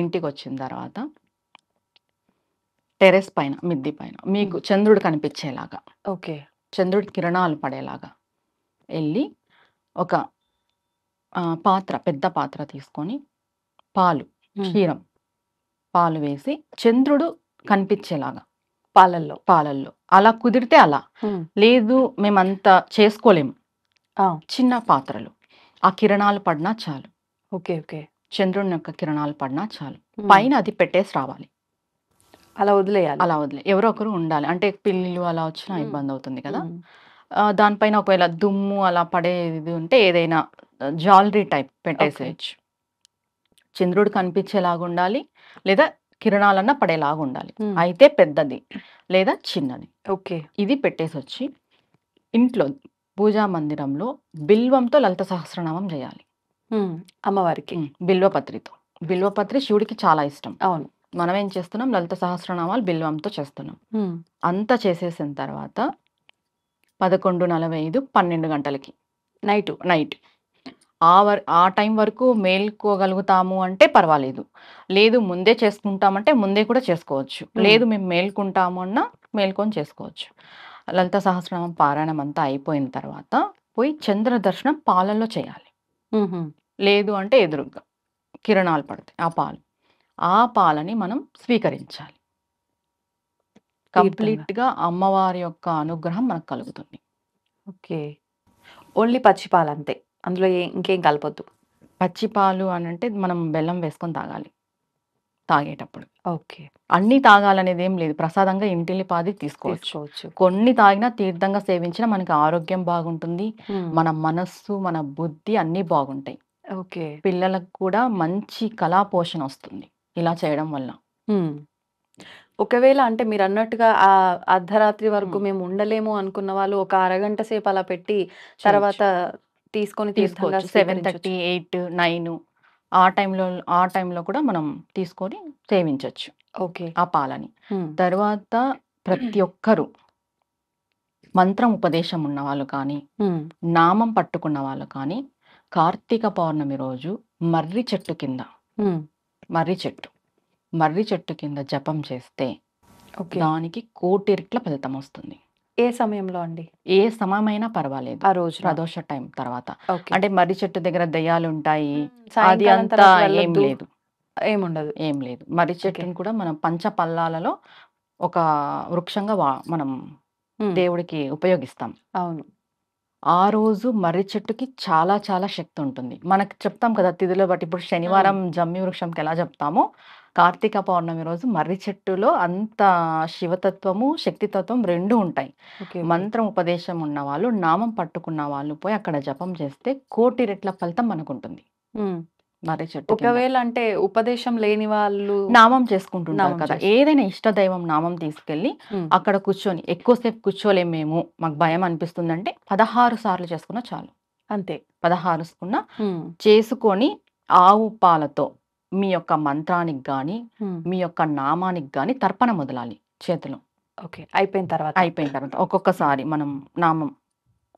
[SPEAKER 5] ఇంటికి వచ్చిన తర్వాత టెర్రస్ పైన మిద్ది పైన మీకు చంద్రుడు కనిపించేలాగా
[SPEAKER 1] ఓకే.
[SPEAKER 5] చంద్రుడి కిరణాలు పడేలాగా వెళ్ళి ఒక పాత్ర పెద్ద పాత్ర తీసుకొని పాలు క్షీరం పాలు వేసి చంద్రుడు కనిపించేలాగా పాలల్లో అలా కుదిరితే అలా లేదు మేమంతా చేసుకోలేము చిన్న పాత్రలు ఆ కిరణాలు పడినా చాలు.
[SPEAKER 1] ఓకే. ఓకే.
[SPEAKER 5] చంద్రుని యొక్క కిరణాలు పడినా చాలు. పైన అది పెట్టేసి రావాలి.
[SPEAKER 1] అలా వదిలేయాలి.
[SPEAKER 5] అలా వదిలే ఎవరో ఒకరు ఉండాలి. అంటే పిల్లిలు అలా వచ్చినా ఇబ్బంది అవుతుంది కదా. దానిపైన ఒకవేళ దుమ్ము అలా పడేది ఉంటే ఏదైనా జ్యువెలరీ టైప్ పెట్టేసేయచ్చు. చంద్రుడు కనిపించేలాగా ఉండాలి లేదా కిరణాలన్నా పడేలాగా ఉండాలి. అయితే పెద్దది లేదా చిన్నది.
[SPEAKER 1] ఓకే.
[SPEAKER 5] ఇది పెట్టేసి వచ్చి ఇంట్లో పూజా మందిరంలో బిల్వంతో లలిత సహస్రనామం చేయాలి
[SPEAKER 1] అమ్మవారికి.
[SPEAKER 5] బిల్వపత్రితో. బిల్వపత్రి శివుడికి చాలా ఇష్టం.
[SPEAKER 1] అవును.
[SPEAKER 5] మనం ఏం చేస్తున్నాం లలిత సహస్రనామాలు బిల్వంతో చేస్తున్నాం. అంతా చేసేసిన తర్వాత 11:45 12 గంటలకి నైట్ ఆ టైం వరకు మేల్కోగలుగుతాము అంటే పర్వాలేదు. లేదు ముందే చేసుకుంటామంటే ముందే కూడా చేసుకోవచ్చు. లేదు మేము మేల్కుంటాము అన్నా మేల్కొని చేసుకోవచ్చు. లలిత సహస్రనామం పారాయణం అంతా అయిపోయిన తర్వాత పోయి చంద్ర దర్శనం పాలల్లో చేయాలి. లేదు అంటే ఎదురుగా కిరణాలు పడతాయి ఆ పాలని మనం స్వీకరించాలి. కంప్లీట్గా అమ్మవారి యొక్క అనుగ్రహం మనకు కలుగుతుంది.
[SPEAKER 1] ఓకే. ఓన్లీ పచ్చిపాలు అంతే, అందులో ఇంకేం కలపొద్దు.
[SPEAKER 5] పచ్చిపాలు అని అంటే మనం బెల్లం వేసుకొని తాగాలి తాగేటప్పుడు.
[SPEAKER 1] ఓకే.
[SPEAKER 5] అన్నీ తాగాలనేది ఏం లేదు. ప్రసాదంగా ఇంటిల్లిపాది తీసుకోవచ్చు. కొన్ని తాగినా తీర్థంగా సేవించినా మనకి ఆరోగ్యం బాగుంటుంది. మన మనస్సు మన బుద్ధి అన్నీ బాగుంటాయి.
[SPEAKER 1] ఓకే.
[SPEAKER 5] పిల్లలకు కూడా మంచి కళా పోషణ వస్తుంది ఇలా చేయడం వల్ల.
[SPEAKER 1] ఒకవేళ అంటే మీరు అన్నట్టుగా ఆ అర్ధరాత్రి వరకు మేము ఉండలేము అనుకున్న వాళ్ళు ఒక అరగంట సేపు అలా పెట్టి తర్వాత తీసుకొని
[SPEAKER 5] తీసుకోవచ్చు. 7:30 8 9 ఆ టైంలో కూడా మనం తీసుకొని సేవించవచ్చు
[SPEAKER 1] ఓకే.
[SPEAKER 5] ఆ పాలని. తర్వాత ప్రతి ఒక్కరు మంత్రం ఉపదేశం ఉన్న వాళ్ళు కానీ నామం పట్టుకున్న వాళ్ళు కానీ కార్తీక పౌర్ణమి రోజు మర్రి చెట్టు కింద జపం చేస్తే దానికి 1,000,000 రెట్ల ఫలితం వస్తుంది.
[SPEAKER 1] ఏ సమయంలో అండి?
[SPEAKER 5] ఏ సమయమైనా పర్వాలేదు.
[SPEAKER 1] ఆ రోజు
[SPEAKER 5] ప్రదోష టైం తర్వాత. అంటే మర్రి చెట్టు దగ్గర దయ్యాలు ఉంటాయి అది
[SPEAKER 1] సాయంకాలం
[SPEAKER 5] అంతా
[SPEAKER 1] తర్వాత
[SPEAKER 5] ఏం
[SPEAKER 1] వెళ్ళొద్దు.
[SPEAKER 5] లేదు.
[SPEAKER 1] ఏముండదు.
[SPEAKER 5] మర్రి చెట్టుని కూడా మనం పంచపల్లాలలో ఒక వృక్షంగా మనం దేవుడికి ఉపయోగిస్తాం.
[SPEAKER 1] అవును.
[SPEAKER 5] ఆ రోజు మర్రి చెట్టుకి చాలా చాలా శక్తి ఉంటుంది. మనకు చెప్తాం కదా తిథుల బట్టి. ఇప్పుడు శనివారం జమ్మి వృక్షంకి ఎలా చెప్తామో కార్తీక పౌర్ణమి రోజు మర్రి చెట్టులో అంత శివతత్వము శక్తితత్వం రెండు ఉంటాయి. మంత్రం ఉపదేశం ఉన్న వాళ్ళు నామం పట్టుకున్న వాళ్ళు పోయి అక్కడ జపం చేస్తే 1,000,000 రెట్ల ఫలితం మనకు ఉంటుంది. మర్రి చెట్టు
[SPEAKER 1] ఒకవేళ అంటే ఉపదేశం లేని వాళ్ళు
[SPEAKER 5] నామం చేసుకుంటున్నారు కదా, ఏదైనా ఇష్ట దైవం నామం తీసుకెళ్ళి అక్కడ కూర్చొని ఎక్కువసేపు కూర్చోలేము మేము మాకు భయం అనిపిస్తుందంటే 16 సార్లు చేసుకున్నా చాలు.
[SPEAKER 1] అంతే.
[SPEAKER 5] 16 చేసుకొని ఆవు పాలతో మీ యొక్క మంత్రానికి గాని మీ యొక్క నామానికి గాని తర్పణ మొదలాలి చేతిలో.
[SPEAKER 1] ఓకే. అయిపోయిన తర్వాత
[SPEAKER 5] ఒక్కొక్కసారి మనం నామం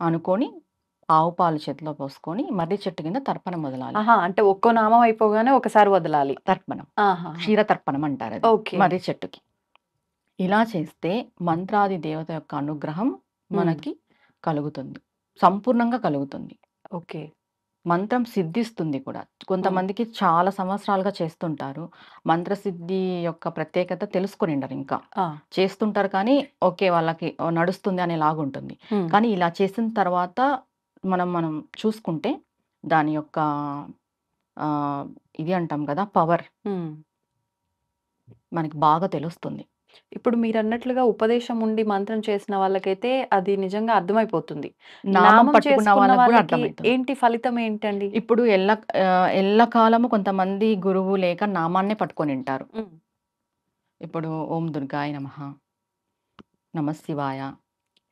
[SPEAKER 5] అనుకొని ఆవు పాలు చేతిలో పోసుకొని మర్రి చెట్టు కింద తర్పణ మొదలాలి.
[SPEAKER 1] అంటే ఒక్కో నామం అయిపోగానే ఒకసారి వదలాలి
[SPEAKER 5] తర్పణం. క్షీర తర్పణం అంటారు అది మర్రి చెట్టుకి. ఇలా చేస్తే మంత్రాది దేవత యొక్క అనుగ్రహం మనకి కలుగుతుంది, సంపూర్ణంగా కలుగుతుంది.
[SPEAKER 1] ఓకే.
[SPEAKER 5] మంత్రం సిద్ధిస్తుంది కూడా. కొంతమందికి చాలా సంవత్సరాలుగా చేస్తుంటారు, మంత్రసిద్ధి యొక్క ప్రత్యేకత తెలుసుకొని ఉండరు, ఇంకా చేస్తుంటారు కానీ ఓకే వాళ్ళకి నడుస్తుంది అనేలాగుంటుంది. కానీ ఇలా చేసిన తర్వాత మనం చూసుకుంటే దాని యొక్క ఇది అంటాం కదా పవర్ మనకి బాగా తెలుస్తుంది.
[SPEAKER 1] ఇప్పుడు మీరు అన్నట్లుగా ఉపదేశం ఉండి మంత్రం చేసిన వాళ్ళకైతే అది నిజంగా అర్థమైపోతుంది.
[SPEAKER 5] నామం పట్టుకున్న వాళ్ళకి కూడా అర్థమవుతుంది.
[SPEAKER 1] ఏంటి ఫలితం ఏంటండి?
[SPEAKER 5] ఇప్పుడు ఎల్లకాలము కొంతమంది గురువు లేక నామాన్నే పట్టుకొని ఉంటారు. ఇప్పుడు ఓం దుర్గాయ నమః, నమః శివాయ,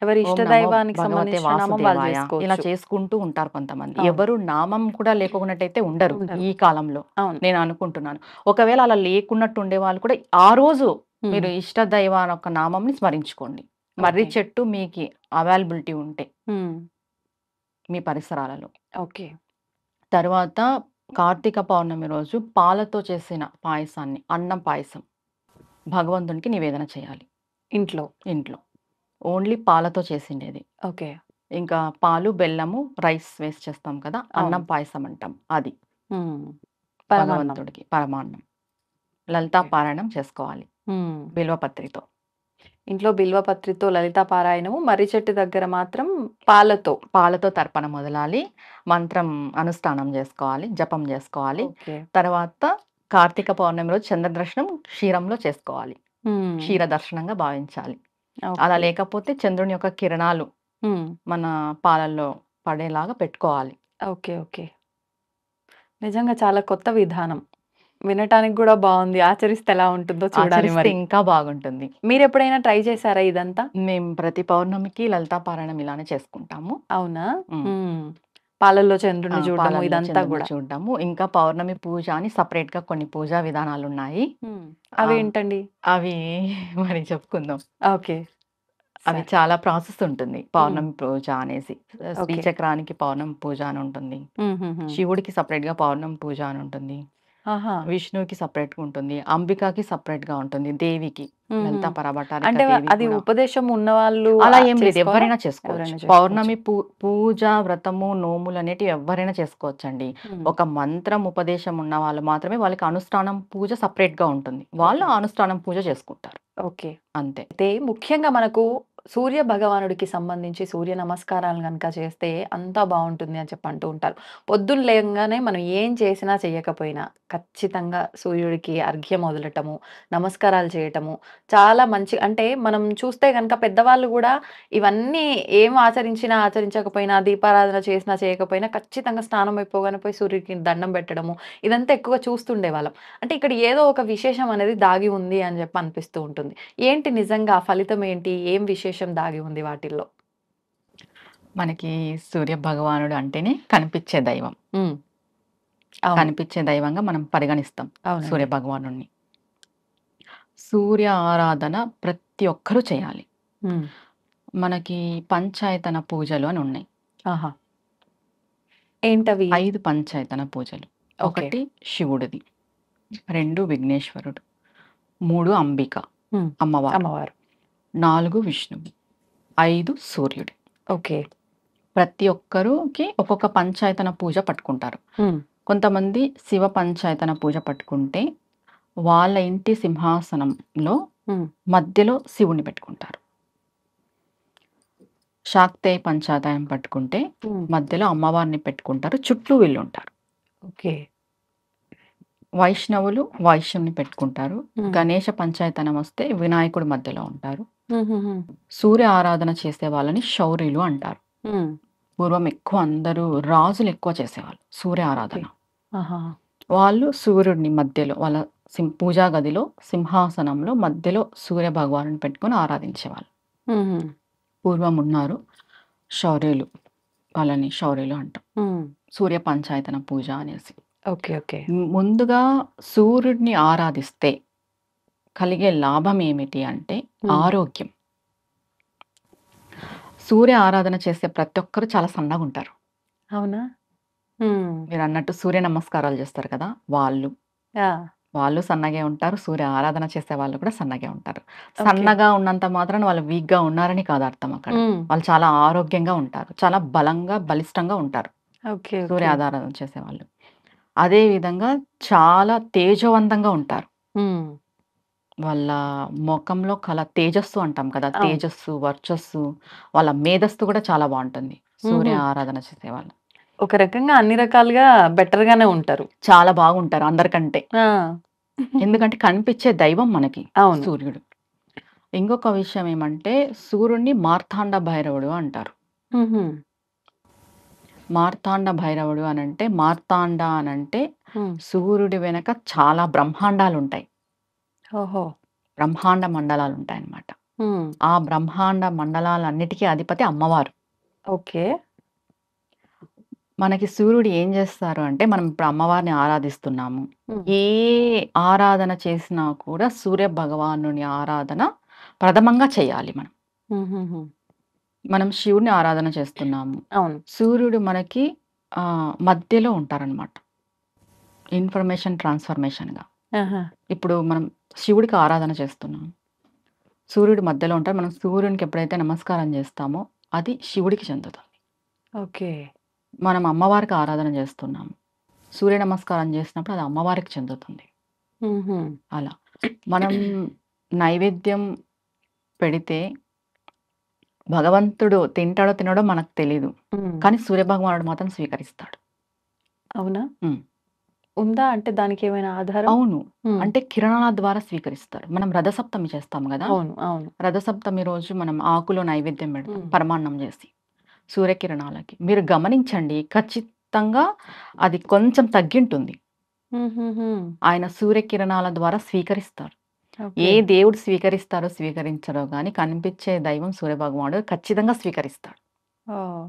[SPEAKER 1] ఎవరి ఇష్ట దైవానికి సంబంధించిన నామం వాళ్ళు
[SPEAKER 5] ఇలా
[SPEAKER 1] చేసుకోవచ్చు.
[SPEAKER 5] చేసుకుంటూ ఉంటారు కొంతమంది. ఎవరు నామం కూడా లేకున్నట్టయితే ఉండరు ఈ కాలంలో నేను అనుకుంటున్నాను. ఒకవేళ అలా లేకున్నట్టు ఉండే వాళ్ళు కూడా ఆ రోజు మీరు ఇష్ట దైవాన్ని ఒక నామంని స్మరించుకోండి. మర్రి
[SPEAKER 1] ఓకే.
[SPEAKER 5] చెట్టు మీకు అవైలబిలిటీ ఉంటే
[SPEAKER 1] హ్మ్.
[SPEAKER 5] మీ పరిసరాలలో.
[SPEAKER 1] ఓకే.
[SPEAKER 5] తర్వాత కార్తీక పౌర్ణమి రోజు పాలతో చేసిన పాయసాన్ని, అన్నం పాయసం భగవంతునికి నివేదన చేయాలి
[SPEAKER 1] ఇంట్లో.
[SPEAKER 5] ఇంట్లో. ఓన్లీ పాలతో చేసిండేది.
[SPEAKER 1] ఓకే.
[SPEAKER 5] ఇంకా పాలు, బెల్లము, రైస్ వేసి చేస్తాం కదా!
[SPEAKER 1] అవును.
[SPEAKER 5] అన్నం పాయసం అంటాం. అది
[SPEAKER 1] హ్మ్. పరమాన్నం.
[SPEAKER 5] భగవంతుడికి పరమాన్నం. లలితా
[SPEAKER 1] ఓకే.
[SPEAKER 5] పారాయణం చేసుకోవాలి
[SPEAKER 1] హ్మ్.
[SPEAKER 5] బిల్వపత్రితో.
[SPEAKER 1] ఇంట్లో బిల్వపత్రితో లలితా పారాయణము, మర్రి చెట్టు దగ్గర మాత్రం పాలతో.
[SPEAKER 5] పాలతో తర్పణ మొదలాలి. మంత్రం అనుష్ఠానం చేసుకోవాలి. జపం చేసుకోవాలి.
[SPEAKER 1] ఓకే.
[SPEAKER 5] తర్వాత కార్తీక పౌర్ణమి రోజు చంద్రదర్శనం క్షీరంలో చేసుకోవాలి.
[SPEAKER 1] హ్మ్.
[SPEAKER 5] క్షీర దర్శనంగా భావించాలి. అలా
[SPEAKER 1] ఓకే.
[SPEAKER 5] లేకపోతే చంద్రుని యొక్క కిరణాలు
[SPEAKER 1] హ్మ్.
[SPEAKER 5] మన పాలల్లో పడేలాగా పెట్టుకోవాలి.
[SPEAKER 1] ఓకే. ఓకే. నిజంగా చాలా కొత్త విధానం. వినటానికి గూడా బావుంది. ఆచరిస్తే ఎలా ఉంటుందో చూడాలి
[SPEAKER 5] ఆచరిస్తే
[SPEAKER 1] మరి.
[SPEAKER 5] ఇంకా బాగుంటుంది.
[SPEAKER 1] మీరెప్పుడైనా ట్రై చేశారా ఇదంతా?
[SPEAKER 5] మేము ప్రతి పౌర్ణమికి లలితా పారాయణం ఇలానే చేసుకుంటాము.
[SPEAKER 1] అవునా?
[SPEAKER 5] హ్మ్.
[SPEAKER 1] హ్మ్. పాలల్లో చంద్రుడిని చూడడము
[SPEAKER 5] పాలల్లో
[SPEAKER 1] ఇదంతా
[SPEAKER 5] చంద్రుడిని
[SPEAKER 1] గూడా.
[SPEAKER 5] చూడడము. ఇంకా పౌర్ణమి పూజ అని సెపరేట్‌గా కొన్ని పూజా విధానాలున్నాయి.
[SPEAKER 1] హ్మ్.
[SPEAKER 5] ఆ!
[SPEAKER 1] అవేంటండి?
[SPEAKER 5] అవి మరి చెప్పుకుందాం.
[SPEAKER 1] ఓకే.
[SPEAKER 5] అవి
[SPEAKER 1] సరే.
[SPEAKER 5] చాలా ప్రాసెస్ ఉంటుంది.
[SPEAKER 1] హ్మ్.
[SPEAKER 5] పౌర్ణమి పూజ అనేసి.
[SPEAKER 1] ఓకే.
[SPEAKER 5] శ్రీచక్రానికి పౌర్ణమి పూజ అని ఉంటుంది.
[SPEAKER 1] హుహుహు.
[SPEAKER 5] శివుడికి సెపరేట్‌గా పౌర్ణమి పూజ అని ఉంటుంది.
[SPEAKER 1] ఆహా!
[SPEAKER 5] విష్ణువుకి సెపరేట్‌గా ఉంటుంది. అంబికకి సెపరేట్‌గా ఉంటుంది. దేవికి
[SPEAKER 1] హుహు.
[SPEAKER 5] లలితా పరభటారిక
[SPEAKER 1] అంటే
[SPEAKER 5] దేవి
[SPEAKER 1] అది
[SPEAKER 5] కూడా.
[SPEAKER 1] ఉపదేశం ఉన్నవాళ్ళు
[SPEAKER 5] అలా ఏం లేదు.
[SPEAKER 1] చేసుకోవాలా?
[SPEAKER 5] ఎవ్వరైనా చేసుకోవచ్చు.
[SPEAKER 1] ఎవరైనా చేసుకోవచ్చు.
[SPEAKER 5] పౌర్ణమి పూజ, వ్రతము, నోములనేటివి ఎవ్వరైనా చేసుకోవచ్చండి.
[SPEAKER 1] హ్మ్.
[SPEAKER 5] ఒక మంత్రం ఉపదేశం ఉన్న వాళ్ళు మాత్రమే వాళ్ళకి అనుష్ఠానం పూజ సెపరేట్‌గా ఉంటుంది. వాళ్ళు
[SPEAKER 1] ఓకే.
[SPEAKER 5] అనుష్ఠానం పూజ చేసుకుంటారు.
[SPEAKER 1] ఓకే.
[SPEAKER 5] అంతే.
[SPEAKER 1] అయితే ముఖ్యంగా మనకు సూర్య భగవానుడికి సంబంధించి సూర్య నమస్కారాలు గనుక చేస్తే అంతా బావుంటుంది అని చెప్పి అంటూ ఉంటారు. పొద్దున్న లేవంగానే మనం ఏం చేసినా చెయ్యకపోయినా ఖచ్చితంగా సూర్యుడికి అర్ఘ్యం వదలటము, నమస్కారాలు చేయటము చాలా మంచి అంటే మనం చూస్తే గనక పెద్దవాళ్ళు గూడా ఇవన్నీ ఏం ఆచరించినా, ఆచరించకపోయినా, దీపారాధన చేసినా, చేయకపోయినా ఖచ్చితంగా స్నానం అయిపోగానే పోయి సూర్యుడికి దండం పెట్టడము ఇదంతా ఎక్కువగా చూస్తుండేవాళ్ళం. అంటే ఇక్కడ ఏదో ఒక విశేషం అనేది దాగి ఉంది అని చెప్పి అనిపిస్తూ ఉంటుంది. ఏంటి నిజంగా ఆ ఫలితం ఏంటి? ఏం విశేషం దాగి ఉంది వాటిల్లో?
[SPEAKER 5] మనకి సూర్య భగవానుడు అంటేనే కనిపించే దైవం.
[SPEAKER 1] హ్మ్. అవును.
[SPEAKER 5] కనిపించే దైవంగా మనం పరిగణిస్తాం
[SPEAKER 1] అవునండి.
[SPEAKER 5] సూర్య భగవానుడిని. సూర్య ఆరాధన ప్రతి ఒక్కరూ చేయాలి.
[SPEAKER 1] హ్మ్.
[SPEAKER 5] మనకి పంచాయతన పూజలు అని ఉన్నాయి.
[SPEAKER 1] ఆహా! ఏంటవి?
[SPEAKER 5] 5 పంచాయతన పూజలు.
[SPEAKER 1] ఓకే.
[SPEAKER 5] 1 శివుడిది, 2 విఘ్నేశ్వరుడు, 3 అంబిక
[SPEAKER 1] హ్మ్.
[SPEAKER 5] అమ్మవారు,
[SPEAKER 1] అమ్మవారు.
[SPEAKER 5] 4 విష్ణువు, 5 సూర్యుడు.
[SPEAKER 1] ఓకే.
[SPEAKER 5] ప్రతి ఒక్కరికి ఒక్కొక్క పంచాయతన పూజ పట్టుకుంటారు.
[SPEAKER 1] హ్మ్.
[SPEAKER 5] కొంతమంది శివ పంచాయతన పూజ పట్టుకుంటే వాళ్ళ ఇంటి సింహాసనంలో
[SPEAKER 1] హ్మ్.
[SPEAKER 5] మధ్యలో శివుడిని పెట్టుకుంటారు. శాక్తేయ పంచాయతనం పట్టుకుంటే
[SPEAKER 1] హ్మ్.
[SPEAKER 5] మధ్యలో అమ్మవారిని పెట్టుకుంటారు. చుట్టూ వీళ్ళుంటారు.
[SPEAKER 1] ఓకే.
[SPEAKER 5] వైష్ణవులు వైశ్యుని పెట్టుకుంటారు.
[SPEAKER 1] హ్మ్.
[SPEAKER 5] గణేష పంచాయతనం వస్తే వినాయకుడు మధ్యలో ఉంటారు.
[SPEAKER 1] హుహుహు.
[SPEAKER 5] సూర్య ఆరాధన చేసే వాళ్ళని శౌర్యులు అంటారు.
[SPEAKER 1] హ్మ్.
[SPEAKER 5] పూర్వం ఎక్కువ అందరూ రాజులు ఎక్కువ చేసేవాళ్ళు సూర్య ఆరాధన.
[SPEAKER 1] ఆహా!
[SPEAKER 5] వాళ్ళు సూర్యుడిని మధ్యలో వాళ్ళ పూజా గదిలో సింహాసనంలో మధ్యలో సూర్య భగవానుని పెట్టుకొని ఆరాధించేవాళ్ళు.
[SPEAKER 1] హుహు.
[SPEAKER 5] పూర్వం ఉన్నారు శౌర్యులు. వాళ్ళని శౌర్యులు అంటాం.
[SPEAKER 1] హ్మ్.
[SPEAKER 5] సూర్య పంచాయతన పూజ అనేసి.
[SPEAKER 1] ఓకే. ఓకే.
[SPEAKER 5] ముందుగా సూర్యుడిని ఆరాధిస్తే కలిగే లాభం ఏమిటి అంటే
[SPEAKER 1] హ్మ్.
[SPEAKER 5] ఆరోగ్యం. సూర్య ఆరాధన చేసే ప్రతి ఒక్కరు చాలా సన్నగుంటారు.
[SPEAKER 1] అవునా? హ్మ్.
[SPEAKER 5] మీరన్నట్టు సూర్య నమస్కారాలు చేస్తారు కదా!
[SPEAKER 1] ఆ!
[SPEAKER 5] వాళ్ళు సన్నగే ఉంటారు. సూర్య ఆరాధన చేసే వాళ్ళు కూడా సన్నగే ఉంటారు.
[SPEAKER 1] ఓకే.
[SPEAKER 5] సన్నగా ఉన్నంత మాత్రాన వాళ్ళు వీక్‌గా ఉన్నారని కాదు అర్థం అక్కడ.
[SPEAKER 1] హ్మ్.
[SPEAKER 5] వాళ్ళు చాలా ఆరోగ్యంగా ఉంటారు. చాలా బలంగా, బలిష్టంగా ఉంటారు
[SPEAKER 1] ఓకే.
[SPEAKER 5] సూర్య
[SPEAKER 1] ఓకే.
[SPEAKER 5] ఆరాధన చేసేవాళ్ళు. అదే విధంగా చాలా తేజవంతంగా ఉంటారు.
[SPEAKER 1] హ్మ్.
[SPEAKER 5] వాళ్ళ మొఖంలో కల తేజస్సు అంటాం కదా!
[SPEAKER 1] అవును.
[SPEAKER 5] తేజస్సు, వర్చస్సు, వాళ్ళ మేధస్సు కూడా చాలా బావుంటుంది. సూర్య
[SPEAKER 1] హుహు.
[SPEAKER 5] ఆరాధన చేసేవాళ్ళు.
[SPEAKER 1] ఒక రకంగా అన్ని రకాలుగా బెటర్‌గానే ఉంటారు.
[SPEAKER 5] చాలా బాగుంటారు అందరికంటే.
[SPEAKER 1] ఆ!
[SPEAKER 5] ఎందుకంటే కనిపించే దైవం మనకి
[SPEAKER 1] అవును.
[SPEAKER 5] సూర్యుడు. ఇంకొక విషయం ఏమంటే సూర్యుడిని మార్తాండ భైరవుడు అంటారు.
[SPEAKER 1] హుహు.
[SPEAKER 5] మార్తాండ భైరవుడు అనంటే మార్తాండ అనంటే
[SPEAKER 1] హ్మ్.
[SPEAKER 5] సూర్యుడి వెనక చాలా బ్రహ్మాండాలుంటాయి.
[SPEAKER 1] ఓహో!
[SPEAKER 5] బ్రహ్మాండ మండలాలుంటాయన్నమాట.
[SPEAKER 1] హ్మ్.
[SPEAKER 5] ఆ బ్రహ్మాండ మండలాలన్నిటికీ అధిపతి అమ్మవారు.
[SPEAKER 1] ఓకే.
[SPEAKER 5] మనకి సూర్యుడు ఏం చేస్తారు అంటే మనం ఇప్పుడు అమ్మవారిని ఆరాధిస్తున్నాము.
[SPEAKER 1] హ్మ్.
[SPEAKER 5] ఏ ఆరాధన చేసినా కూడా సూర్య భగవానుని ఆరాధన ప్రథమంగా చేయాలి మనం. మనం శివుడిని ఆరాధన చేస్తున్నాము.
[SPEAKER 1] అవును.
[SPEAKER 5] సూర్యుడు మనకి మధ్యలో ఉంటారనమాట. ఇన్ఫర్మేషన్ ట్రాన్స్ఫర్మేషన్‌గా.
[SPEAKER 1] ఆహా!
[SPEAKER 5] ఇప్పుడు మనం శివుడికి ఆరాధన చేస్తున్నాం. సూర్యుడు మధ్యలో ఉంటారు. మనం సూర్యునికి ఎప్పుడైతే నమస్కారం చేస్తామో అది శివుడికి చెందుతుంది.
[SPEAKER 1] ఓకే.
[SPEAKER 5] మనం అమ్మవారికి ఆరాధన చేస్తున్నాము. సూర్య నమస్కారం చేసినప్పుడు అది అమ్మవారికి చెందుతుంది.
[SPEAKER 1] హుహు.
[SPEAKER 5] అలా. మనం నైవేద్యం పెడితే భగవంతుడు తింటాడో తినడో మనకు తెలీదు.
[SPEAKER 1] హ్మ్.
[SPEAKER 5] కానీ సూర్యభగవానుడు మాత్రం స్వీకరిస్తాడు.
[SPEAKER 1] అవునా?
[SPEAKER 5] హ్మ్.
[SPEAKER 1] ఉందా? అంటే దానికేమైనా ఆధారం?
[SPEAKER 5] అవును.
[SPEAKER 1] హ్మ్.
[SPEAKER 5] అంటే కిరణాల ద్వారా స్వీకరిస్తాడు. మనం రథసప్తమి చేస్తాం గదా!
[SPEAKER 1] అవును. అవును.
[SPEAKER 5] రథసప్తమి రోజు మనం ఆకులో నైవేద్యం పెడతాం.
[SPEAKER 1] హ్మ్.
[SPEAKER 5] పరమాన్నం చేసి. సూర్యకిరణాలకి. మీరు గమనించండి ఖచ్చితంగా అది కొంచెం తగ్గింటుంది.
[SPEAKER 1] హుహుహు.
[SPEAKER 5] ఆయన సూర్యకిరణాల ద్వారా స్వీకరిస్తారు.
[SPEAKER 1] ఓకే.
[SPEAKER 5] ఏ దేవుడు స్వీకరిస్తారో స్వీకరించడో గాని కనిపించే దైవం సూర్యభగవానుడు ఖచ్చితంగా స్వీకరిస్తాడు.
[SPEAKER 1] ఓహ్!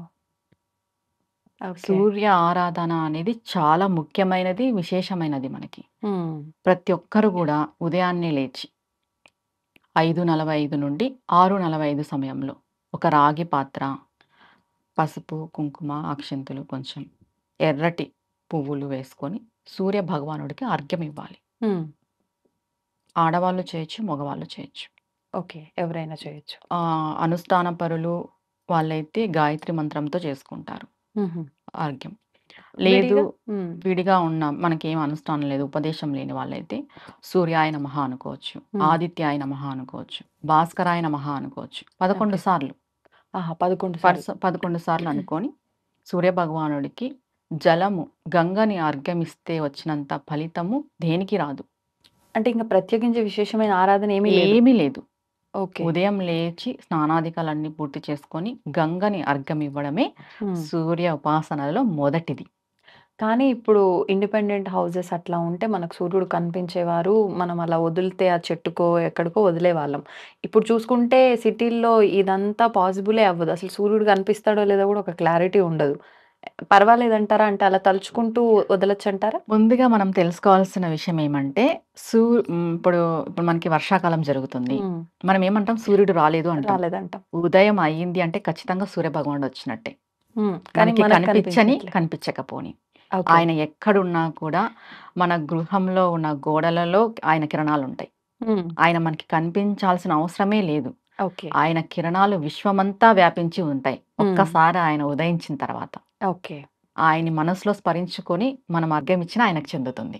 [SPEAKER 1] ఓకే.
[SPEAKER 5] సూర్య ఆరాధన అనేది చాలా ముఖ్యమైనది, విశేషమైనది మనకి.
[SPEAKER 1] హ్మ్.
[SPEAKER 5] ప్రతి ఒక్కరు గూడా ఉదయాన్నే లేచి 5:45 నుండి 6:45 సమయంలో ఒక రాగి పాత్ర, పసుపు, కుంకుమ, అక్షింతలు కొంచెం, ఎర్రటి పువ్వులు వేసుకొని సూర్య భగవానుడికి అర్ఘ్యం ఇవ్వాలి.
[SPEAKER 1] హ్మ్.
[SPEAKER 5] ఆడవాళ్ళు చేయొచ్చు, మగవాళ్ళు చేయొచ్చు.
[SPEAKER 1] ఓకే. ఎవరైనా చేయొచ్చు.
[SPEAKER 5] అనుష్ఠాన పరులు వాళ్ళైతే గాయత్రి మంత్రంతో చేసుకుంటారు
[SPEAKER 1] హుహు.
[SPEAKER 5] అర్ఘ్యం. లేదు
[SPEAKER 1] విడిగా? హ్మ్.
[SPEAKER 5] విడిగా ఉన్న మనకేం అనుష్ఠానం లేదు, ఉపదేశం లేని వాళ్ళైతే సూర్యాయ నమః అనుకోవచ్చు,
[SPEAKER 1] హ్మ్.
[SPEAKER 5] ఆదిత్యాయ నమః అనుకోవచ్చు, భాస్కరాయ నమః అనుకోవచ్చు. 11
[SPEAKER 1] ఓకే.
[SPEAKER 5] సార్లు.
[SPEAKER 1] ఆహా! 11 సార్లు.
[SPEAKER 5] 11 సార్లు అనుకోని సూర్యభగవానుడికి జలము గంగని అర్ఘ్యమిస్తే వచ్చినంత ఫలితము దేనికి రాదు.
[SPEAKER 1] అంటే ఇంక ప్రత్యేకించి విశేషమైన ఆరాధన ఏమీ లేదు.
[SPEAKER 5] ఏమీ లేదు.
[SPEAKER 1] ఓకే.
[SPEAKER 5] ఉదయం లేచి స్నానాదికాలన్నీ పూర్తి చేసుకొని గంగని అర్ఘ్యం ఇవ్వడమే
[SPEAKER 1] హ్మ్.
[SPEAKER 5] సూర్య ఉపాసనలలో మొదటిది.
[SPEAKER 1] కానీ ఇప్పుడు ఇండిపెండెంట్ హౌసెస్ అట్లా ఉంటే మనకు సూర్యుడు కనిపించేవారు. మనం అలా వదిలితే ఆ చెట్టుకో, ఎక్కడికో వదిలేవాళ్ళం. ఇప్పుడు చూసుకుంటే సిటీల్లో ఇదంతా పాసిబులే అవ్వదు. అసలు సూర్యుడు కనిపిస్తాడో లేదో కూడా ఒక క్లారిటీ ఉండదు. పర్వాలేదంటారా? అంటే అలా తలుచుకుంటూ వదలొచ్చంటారా?
[SPEAKER 5] ముందుగా మనం తెలుసుకోవాల్సిన విషయం ఏమంటే ఇప్పుడు ఇప్పుడు మనకి వర్షాకాలం జరుగుతుంది.
[SPEAKER 1] హ్మ్.
[SPEAKER 5] మనం ఏమంటాం సూర్యుడు రాలేదు అంటాం.
[SPEAKER 1] రాలేదంటాం.
[SPEAKER 5] ఉదయం అయింది అంటే ఖచ్చితంగా సూర్యభగవానుడు వచ్చినట్టే.
[SPEAKER 1] హ్మ్. కానీ
[SPEAKER 5] మనకి
[SPEAKER 1] మనకు
[SPEAKER 5] కనిపించని,
[SPEAKER 1] కనిపించట్లే.
[SPEAKER 5] కనిపించకపోని.
[SPEAKER 1] ఓకే.
[SPEAKER 5] ఆయన ఎక్కడున్నా కూడా మన గృహంలో ఉన్న గోడలలో ఆయన కిరణాలుంటాయి.
[SPEAKER 1] హ్మ్.
[SPEAKER 5] ఆయన మనకి కనిపించాల్సిన అవసరమే లేదు.
[SPEAKER 1] ఓకే.
[SPEAKER 5] ఆయన కిరణాలు విశ్వమంతా వ్యాపించి ఉంటాయి.
[SPEAKER 1] హ్మ్.
[SPEAKER 5] ఒక్కసారి ఆయన ఉదయించిన తర్వాత.
[SPEAKER 1] ఓకే.
[SPEAKER 5] ఆయన్ని మనసులో స్మరించుకొని మనం అర్ఘ్యం ఇచ్చినా ఆయనకు చెందుతుంది.